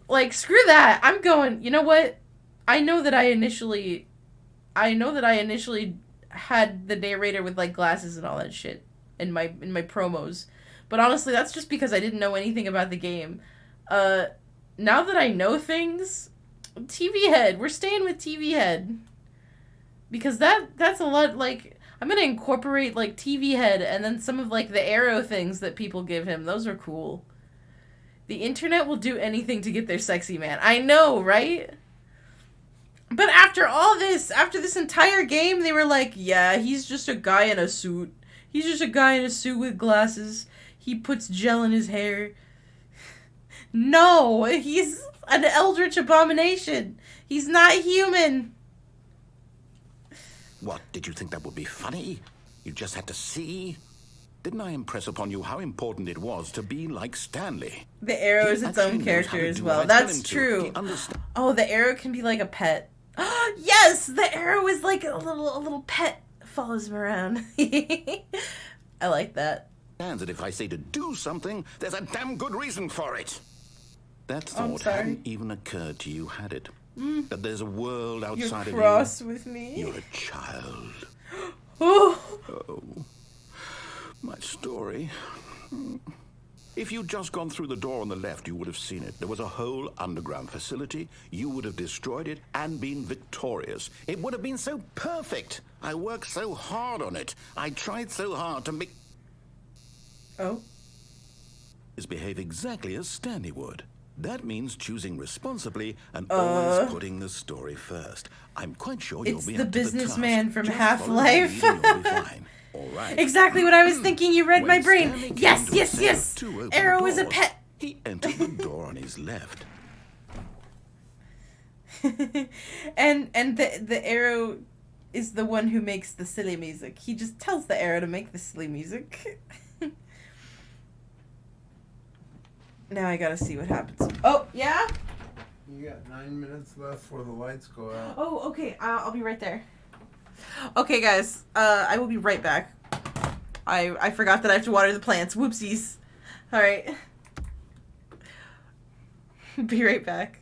Like, screw that. I'm going, you know what? I know that I initially had the narrator with like glasses and all that shit in my promos. But honestly, that's just because I didn't know anything about the game. Now that I know things, TV Head. We're staying with TV Head. Because that's a lot, like, I'm gonna incorporate like TV Head and then some of like the arrow things that people give him. Those are cool. The internet will do anything to get their sexy man. I know, right? But after all this, after this entire game, they were like, yeah, he's just a guy in a suit. He's just a guy in a suit with glasses. He puts gel in his hair. No, he's an eldritch abomination. He's not human. What, did you think that would be funny? You just had to see? Didn't I impress upon you how important it was to be like Stanley? The arrow is its own character as well. That's true. Oh, the arrow can be like a pet. Yes, the arrow is like a little pet follows him around. I like that. That if I say to do something, there's a damn good reason for it. That thought sorry. hadn't even occurred to you, had it? That there's a world outside of you. You're cross with me. You're a child. Oh. Oh, my story. If you'd just gone through the door on the left, you would have seen it. There was a whole underground facility. You would have destroyed it and been victorious. It would have been so perfect. I worked so hard on it. I tried so hard to make... Oh. Behave exactly as Stanley would. That means choosing responsibly and always putting the story first. I'm quite sure you'll be the up to the businessman task. from Just Half-Life. follow the lead and you'll be fine. All right. Exactly what I was thinking. You read my When brain. Stanley came Yes, to yes, a yes. set of 2 open Arrow is a doors, pet. He entered the door on his left. and the arrow is the one who makes the silly music. He just tells the arrow to make the silly music. Now I gotta see what happens. Oh, yeah? You got 9 minutes left before the lights go out. Oh, okay. I'll be right there. Okay, guys. I will be right back. I forgot that I have to water the plants. Whoopsies. All right. Be right back.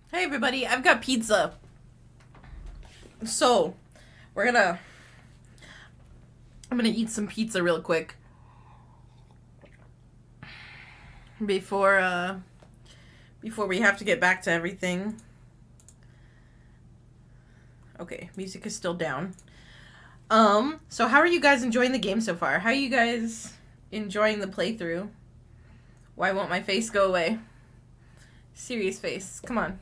Hey everybody, I've got pizza. So, I'm gonna eat some pizza real quick. Before we have to get back to everything. Okay, music is still down. So how are you guys enjoying the game so far? How are you guys enjoying the playthrough? Why won't my face go away? Serious face, come on.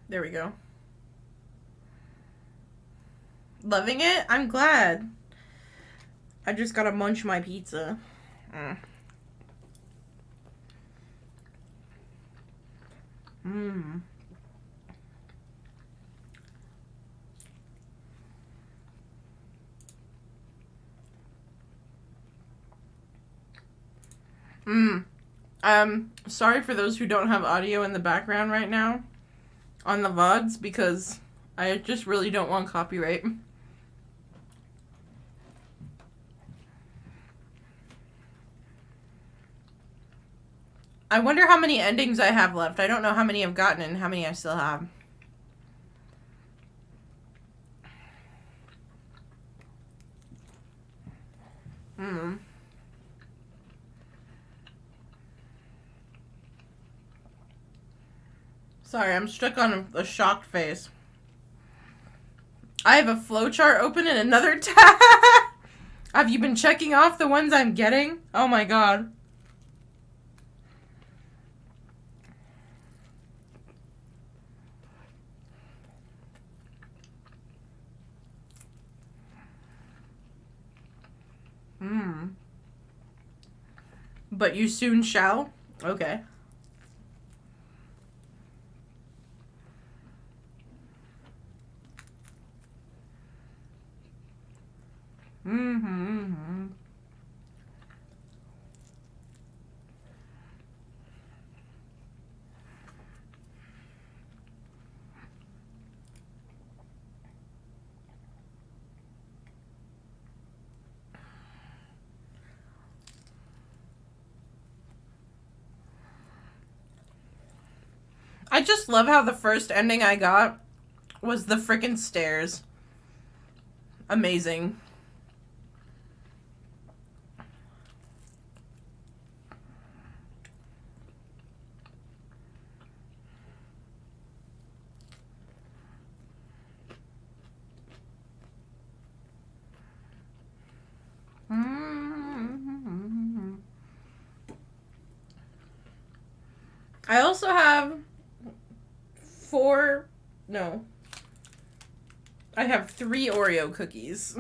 There we go. Loving it? I'm glad. I just gotta munch my pizza. Sorry for those who don't have audio in the background right now on the VODs because I just really don't want copyright. I wonder how many endings I have left. I don't know how many I've gotten and how many I still have. Sorry, I'm stuck on a shocked face. I have a flowchart open in another tab. Have you been checking off the ones I'm getting? Oh my god. But you soon shall? Okay. I just love how the first ending I got was the frickin' stairs. Amazing. I also have I have 3 Oreo cookies.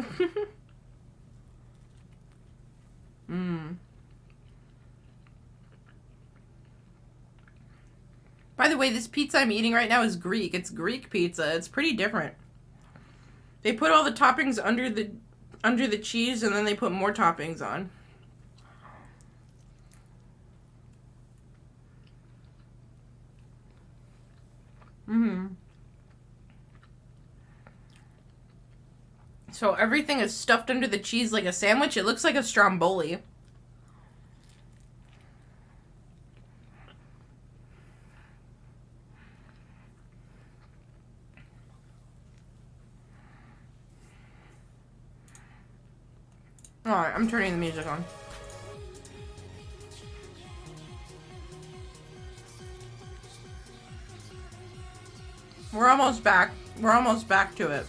By the way, this pizza I'm eating right now is Greek. It's Greek pizza. It's pretty different. They put all the toppings under the cheese and then they put more toppings on. So everything is stuffed under the cheese like a sandwich. It looks like a stromboli. Alright, I'm turning the music on. We're almost back. We're almost back to it.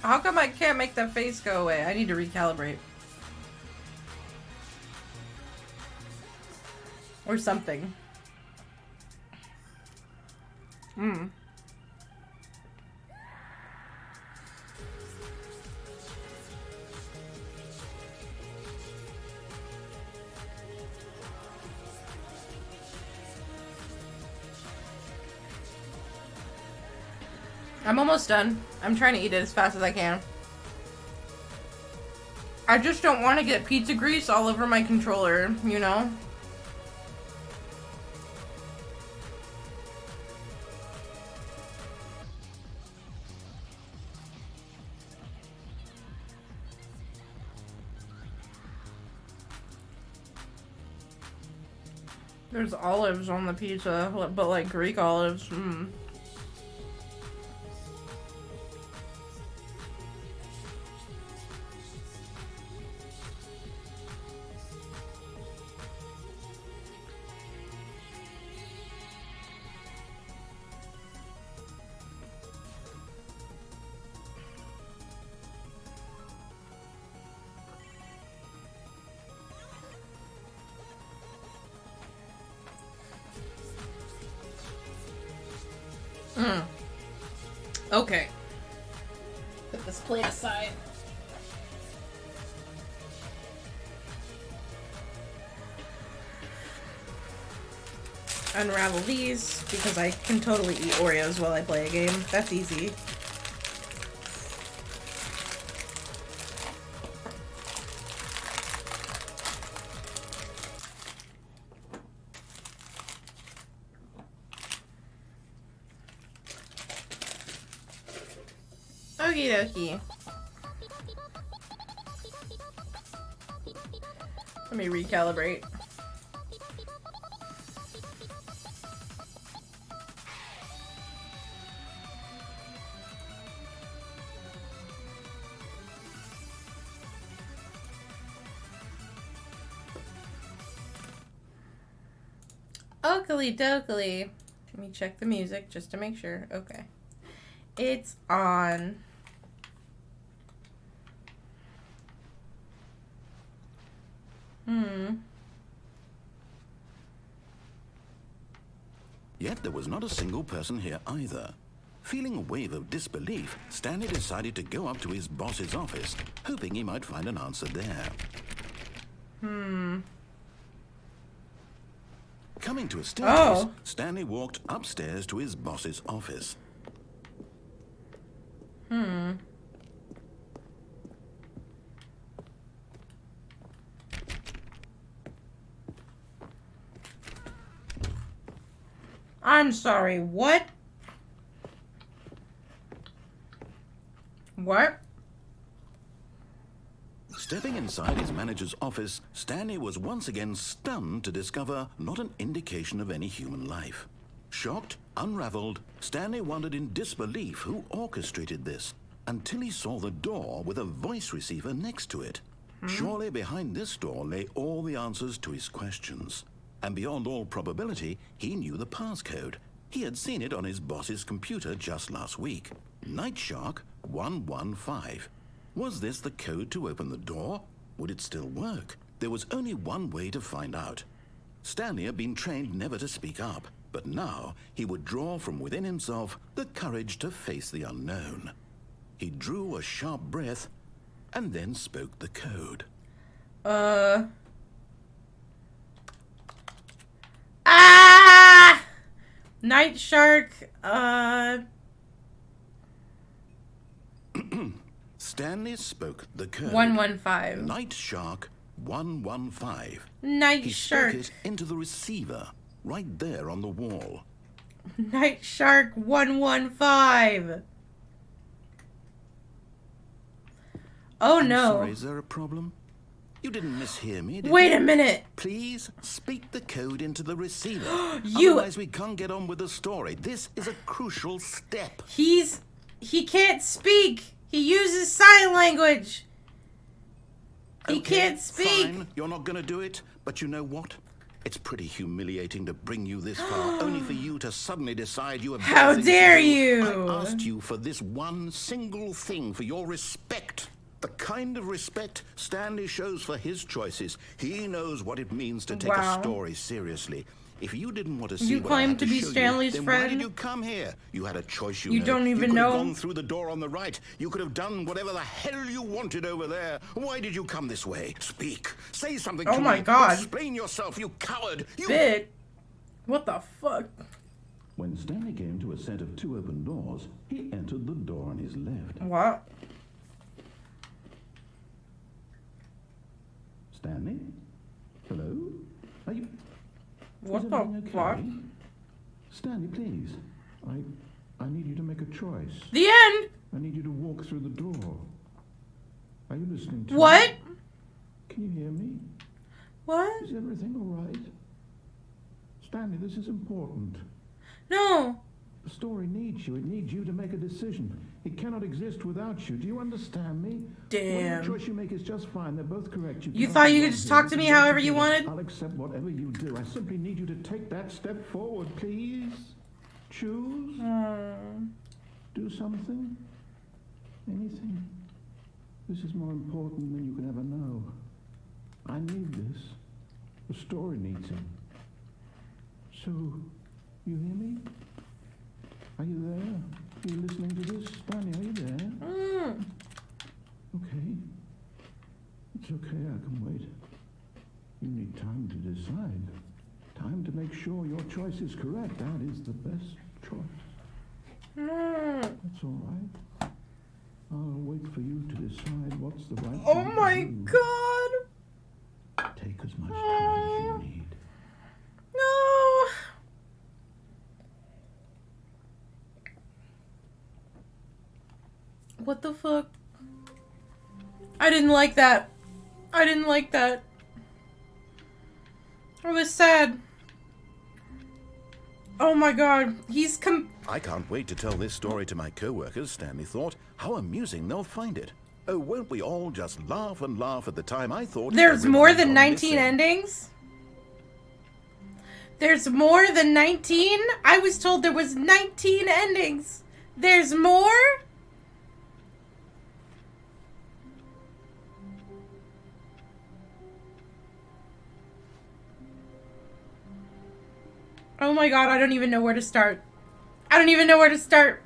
How come I can't make that face go away? I need to recalibrate. Or something. I'm almost done. I'm trying to eat it as fast as I can. I just don't want to get pizza grease all over my controller, you know? There's olives on the pizza, but like Greek olives. Okay. Put this plate aside. Unravel these, because I can totally eat Oreos while I play a game. That's easy. Okie dokie. Let me recalibrate. Oakley dokley. Let me check the music just to make sure. Okay. It's on. Yet there was not a single person here either. Feeling a wave of disbelief, Stanley decided to go up to his boss's office, hoping he might find an answer there. Coming to a staircase, Stanley walked upstairs to his boss's office. I'm sorry, what? What? Stepping inside his manager's office, Stanley was once again stunned to discover not an indication of any human life. Shocked, unraveled, Stanley wondered in disbelief who orchestrated this, until he saw the door with a voice receiver next to it. Surely behind this door lay all the answers to his questions. And beyond all probability, he knew the passcode. He had seen it on his boss's computer just last week. Night Shark 115. Was this the code to open the door? Would it still work? There was only one way to find out. Stanley had been trained never to speak up, but now he would draw from within himself the courage to face the unknown. He drew a sharp breath and then spoke the code. Night Shark, Stanley spoke the code. 115. Night Shark 115. Night He Shark. spoke it into the receiver, right there on the wall. Night Shark 115. Oh I'm no. sorry, is there a problem? You didn't mishear me, did Wait you? a minute. Please speak the code into the receiver. You- Otherwise we can't get on with the story. This is a crucial step. He can't speak. He uses sign language. He Okay, can't speak. Fine, you're not going to do it, but you know what? It's pretty humiliating to bring you this far, only for you to suddenly decide you have How better things to dare do. you! I asked you for this one single thing, for your respect. The kind of respect Stanley shows for his choices. He knows what it means to take Wow. a story seriously. If you didn't want to see You what I claim had to be show you, Stanley's then friend? why did you come here? You had a choice, You know. don't even you could know have him? gone through the door on the right. You could have done whatever the hell you wanted over there. Why did you come this way? Speak. Say something to me. Oh my God. Explain yourself, you coward. You... Big. What the fuck? When Stanley came to a set of two open doors, he entered the door on his left. What? Stanley? Hello? Are you... What Is the everything fuck? okay? Stanley, please. I need you to make a choice. The end. I need you to walk through the door. Are you listening to What? me? Can you hear me? What? Is everything all right? Stanley, this is important. No. The story needs you. It needs you to make a decision. It cannot exist without you. Do you understand me? Damn. Whatever choice you make is just fine. They're both correct. You thought you could just talk to me however you wanted? I'll accept whatever you do. I simply need you to take that step forward, please. Choose. Do something. Anything. This is more important than you can ever know. I need this. The story needs it. So, you hear me? Are you there? Are you listening to this? Stanley, are you there? Okay. It's okay, I can wait. You need time to decide. Time to make sure your choice is correct. That is the best choice. That's all right. I'll wait for you to decide what's the right Oh thing my to do. god. Take as much time as you need. No. What the fuck? I didn't like that. I didn't like that. I was sad. Oh my god. I can't wait to tell this story to my co-workers, Stanley thought. How amusing they'll find it. Oh, won't we all just laugh and laugh at the time I thought... There's more than everyone 19 missing. endings? There's more than 19? I was told there was 19 endings. There's more? Oh my god, I don't even know where to start. I don't even know where to start.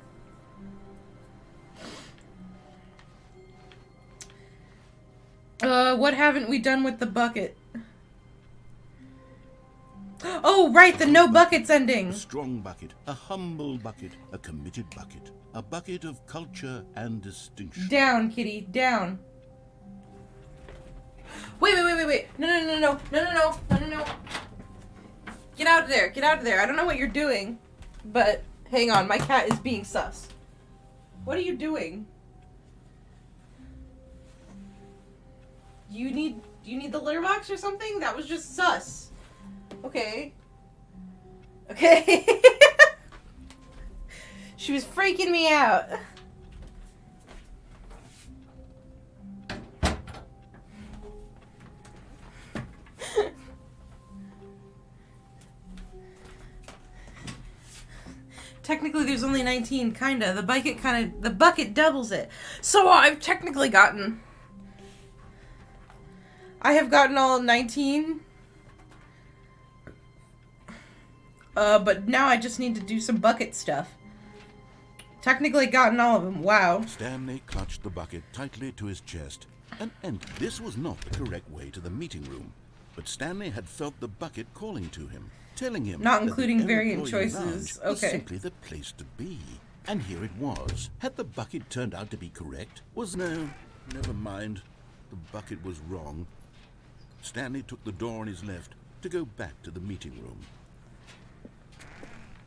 What haven't we done with the bucket? Oh, right, the no buckets ending. A strong bucket, a humble bucket, a committed bucket, a bucket of culture and distinction. Down, kitty, down. Wait. No. Get out of there, get out of there. I don't know what you're doing, but hang on, my cat is being sus. What are you doing? You need the litter box or something? That was just sus. Okay. She was freaking me out. Technically, there's only 19, kinda. The bucket doubles it. So I've technically gotten... I have gotten all 19. But now I just need to do some bucket stuff. Technically gotten all of them. Wow. Stanley clutched the bucket tightly to his chest and this was not the correct way to the meeting room. But Stanley had felt the bucket calling to him, telling him not that including the variant employee choices. lounge was Okay. simply the place to be. And here it was. Had the bucket turned out to be correct? No, never mind. The bucket was wrong. Stanley took the door on his left to go back to the meeting room.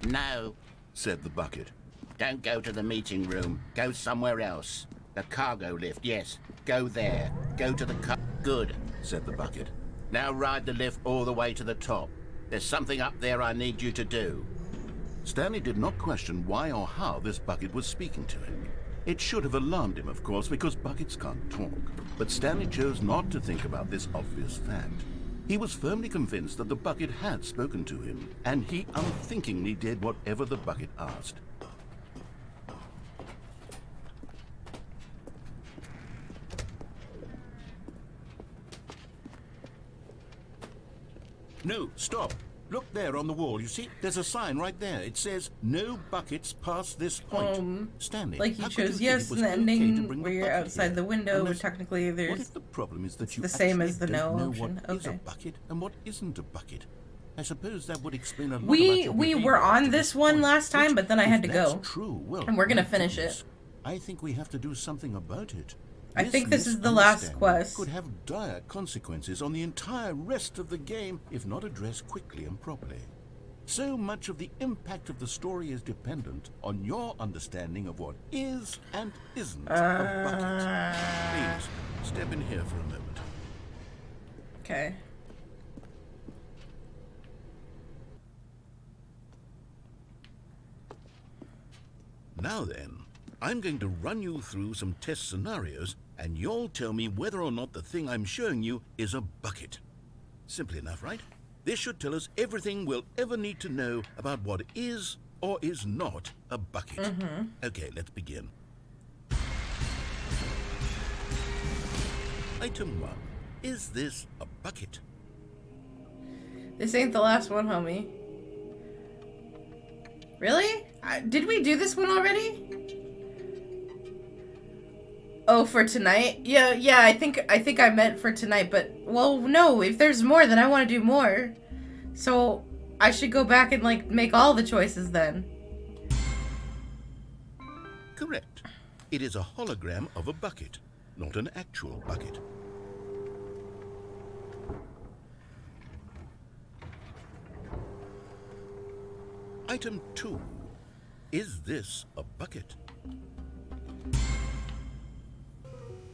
No, Said the bucket. don't go to the meeting room. Go somewhere else. The cargo lift, yes. Go there. Go to the Good. Said the bucket. Now ride the lift all the way to the top. There's something up there I need you to do. Stanley did not question why or how this bucket was speaking to him. It should have alarmed him, of course, because buckets can't talk. But Stanley chose not to think about this obvious fact. He was firmly convinced that the bucket had spoken to him, and he unthinkingly did whatever the bucket asked. No, stop. Look there on the wall. You see, there's a sign right there. It says, "No buckets past this point." Stanley, Like you how could chose think yes it was in the okay to ending bring where the you're bucket outside here? the window, Unless- technically What there's... if the problem is that you the same actually as the don't no know option? what is a Okay. bucket and what isn't a bucket? I suppose that would explain a lot about We your were behavior on to this this one point, last time, which, but then I if had to that's go. True, well, And we're gonna my finish goodness, it. I think we have to do something about it. I think this is the last quest. Could have dire consequences on the entire rest of the game if not addressed quickly and properly. So much of the impact of the story is dependent on your understanding of what is and isn't a bucket. Please, step in here for a moment. Okay. Now then, I'm going to run you through some test scenarios, and you'll tell me whether or not the thing I'm showing you is a bucket. Simple enough, right? This should tell us everything we'll ever need to know about what is or is not a bucket. Okay, let's begin. Item 1. Is this a bucket? This ain't the last one, homie. Really? Did we do this one already? Oh, for tonight? Yeah, I think I meant for tonight, but well, no, if there's more, then I want to do more. So, I should go back and like make all the choices then. Correct. It is a hologram of a bucket, not an actual bucket. Item 2. Is this a bucket?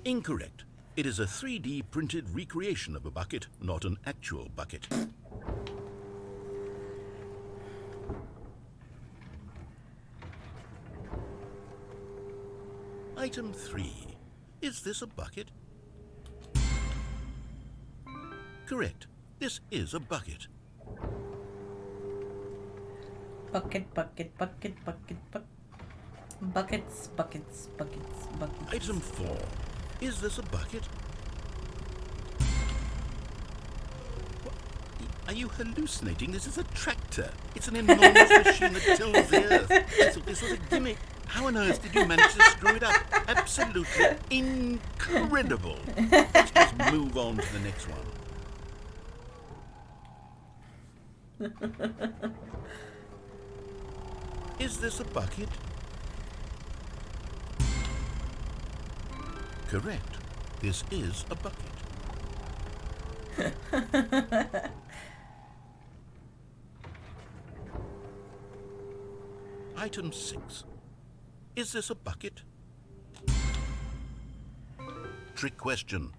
Incorrect. It is a 3D printed recreation of a bucket, not an actual bucket. Item 3. Is this a bucket? Correct. This is a bucket. Bucket, bucket, bucket, bucket, bucket. Buckets, buckets, buckets, buckets. Item 4. Is this a bucket? What? Are you hallucinating? This is a tractor. It's an enormous machine that tills the earth. I thought this was a gimmick. How on earth did you manage to screw it up? Absolutely incredible. Let's just move on to the next one. Is this a bucket? Correct. This is a bucket. Item 6. Is this a bucket? Trick question.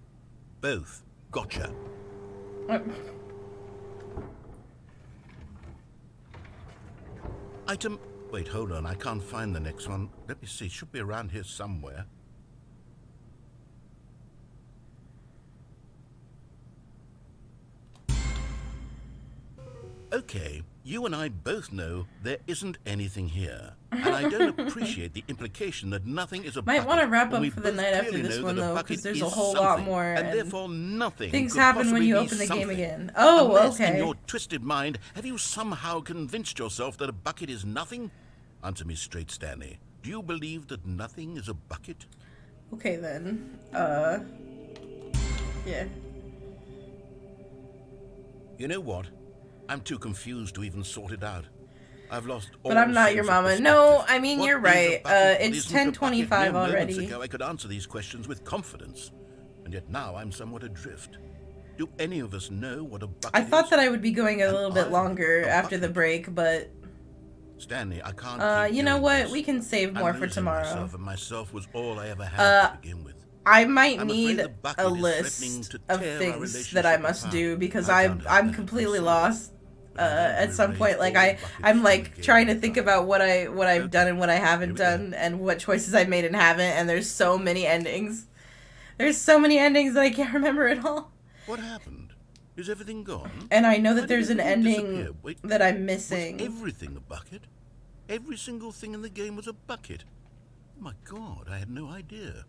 Both. Gotcha. Item... Wait, hold on. I can't find the next one. Let me see. It should be around here somewhere. Okay, you and I both know there isn't anything here. And I don't appreciate the implication that nothing is a bucket. Might want to wrap up when for the night after this one, though, because there's a whole lot more. And therefore nothing things could happen when possibly you be open the game something. again. Oh, Unless okay. in your twisted mind, have you somehow convinced yourself that a bucket is nothing? Answer me straight, Stanley. Do you believe that nothing is a bucket? Okay, then. Yeah. You know what? I'm too confused to even sort it out. I've lost all But I'm not sense your of mama. perspective. No, I mean, What you're is a right. bucket? What It's isn't a bucket? 10:25 Mere moments already. ago, I could answer these questions with confidence, and yet now I'm somewhat adrift. Do any of us know what a bucket I thought is? that I would be going a little bit I'm longer a after the bucket. break, but Stanley, I can't keep you know doing what? this. We can save more I'm for losing tomorrow. Myself, and myself was all I ever had to begin with. I might I'm afraid need the bucket a is threatening list to of tear our things that I relationship must apart. do because I can't have I'm that. completely I'm sorry. lost. But I don't At some erase point, like all I'm buckets like from the trying to game. think about what I've done and what I Here haven't we go. done and what choices I made and haven't, and there's so many endings. There's so many endings that I can't remember it all. What happened? Is everything gone? And I know How that did there's an everything ending disappear? Wait, that I'm was missing. everything a bucket? Every single thing in the game was a bucket. Oh my God, I had no idea.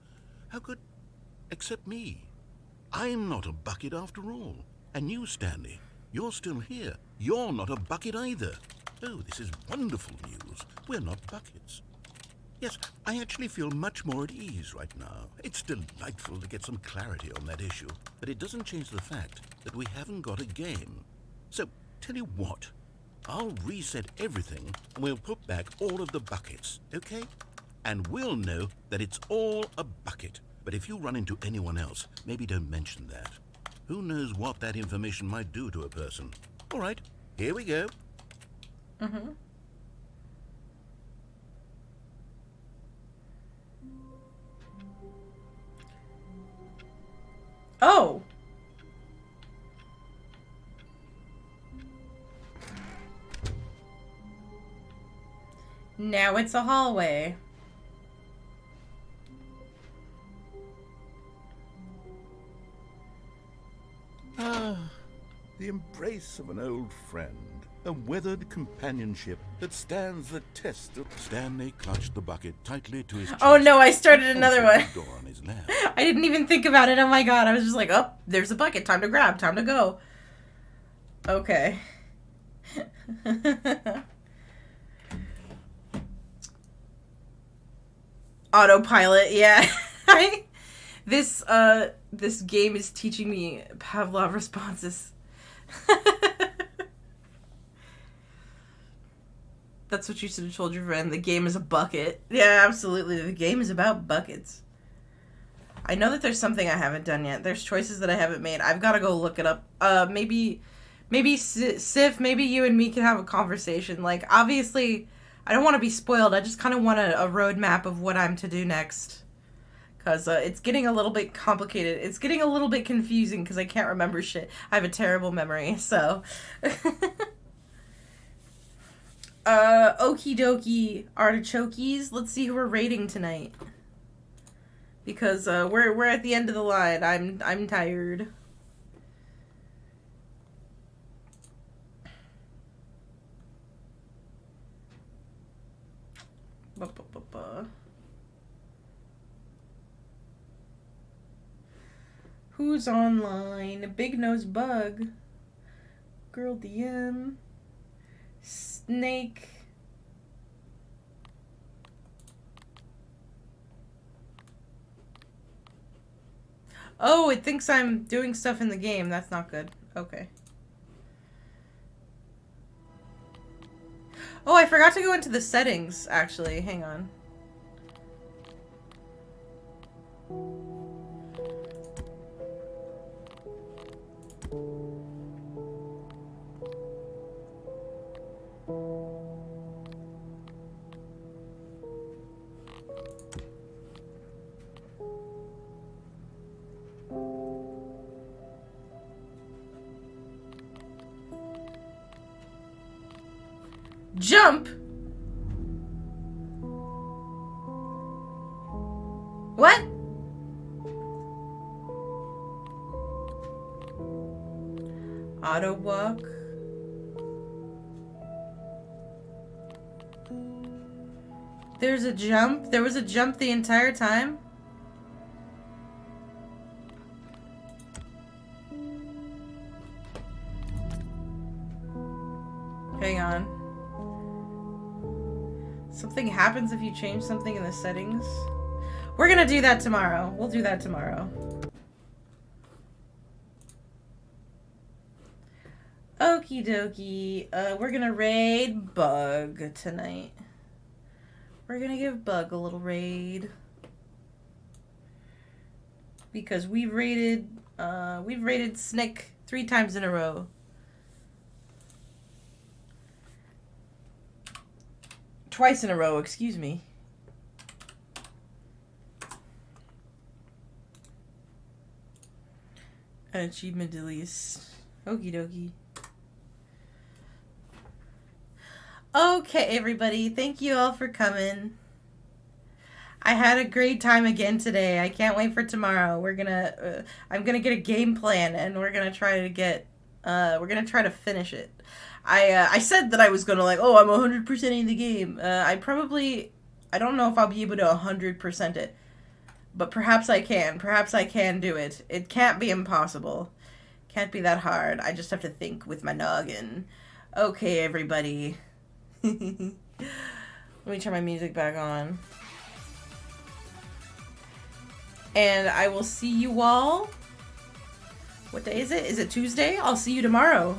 How could... Except me. I'm not a bucket after all. And you, Stanley, you're still here. You're not a bucket either. Oh, this is wonderful news. We're not buckets. Yes, I actually feel much more at ease right now. It's delightful to get some clarity on that issue, but it doesn't change the fact that we haven't got a game. So, tell you what, I'll reset everything and we'll put back all of the buckets, okay? And we'll know that it's all a bucket. But if you run into anyone else, maybe don't mention that. Who knows what that information might do to a person. All right, here we go. Mm-hmm. Oh. Now it's a hallway. embrace of an old friend. A weathered companionship that stands the test of... Stanley clutched the bucket tightly to his chest. Oh no, I started another one. The door on his lap. I didn't even think about it. Oh my god, I was just like, oh, there's a bucket. Time to grab. Time to go. Okay. Autopilot, yeah. This game is teaching me Pavlov responses. That's what you should have told your friend. The game is a bucket. Yeah, absolutely. The game is about buckets. I know that there's something I haven't done yet. There's choices that I haven't made. I've got to go look it up. Maybe Sif, maybe you and me can have a conversation. Like, obviously, I don't want to be spoiled. I just kind of want a roadmap of what I'm to do next. Because it's getting a little bit complicated. It's getting a little bit confusing because I can't remember shit. I have a terrible memory, so... Okie dokie artichokies. Let's see who we're rating tonight. Because we're at the end of the line. I'm tired. Who's online? Big Nose Bug. Girl DM. Snake. Oh, it thinks I'm doing stuff in the game. That's not good. Okay. Oh, I forgot to go into the settings, actually. Hang on. Jump? What? Auto walk? There's a jump? There was a jump the entire time? Hang on. Something happens if you change something in the settings. We're gonna do that tomorrow. We'll do that tomorrow. Okie dokie. We're gonna raid Bug tonight. We're gonna give Bug a little raid. Because we've raided Snick 3 times in a row. Twice in a row, excuse me. An achievement at least. Okie dokie. Okay, everybody. Thank you all for coming. I had a great time again today. I can't wait for tomorrow. We're gonna, I'm gonna get a game plan, and we're gonna try to get, we're gonna try to finish it. I said that I was gonna I'm 100%ing the game. I don't know if I'll be able to 100% it, but perhaps I can. Perhaps I can do it. It can't be impossible. Can't be that hard. I just have to think with my noggin. Okay, everybody. Let me turn my music back on. And I will see you all. What day is it? Is it Tuesday? I'll see you tomorrow.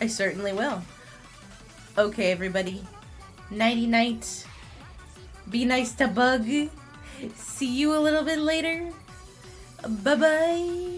I certainly will. Okay, everybody. Nighty night. Be nice to Bug. See you a little bit later. Bye-bye.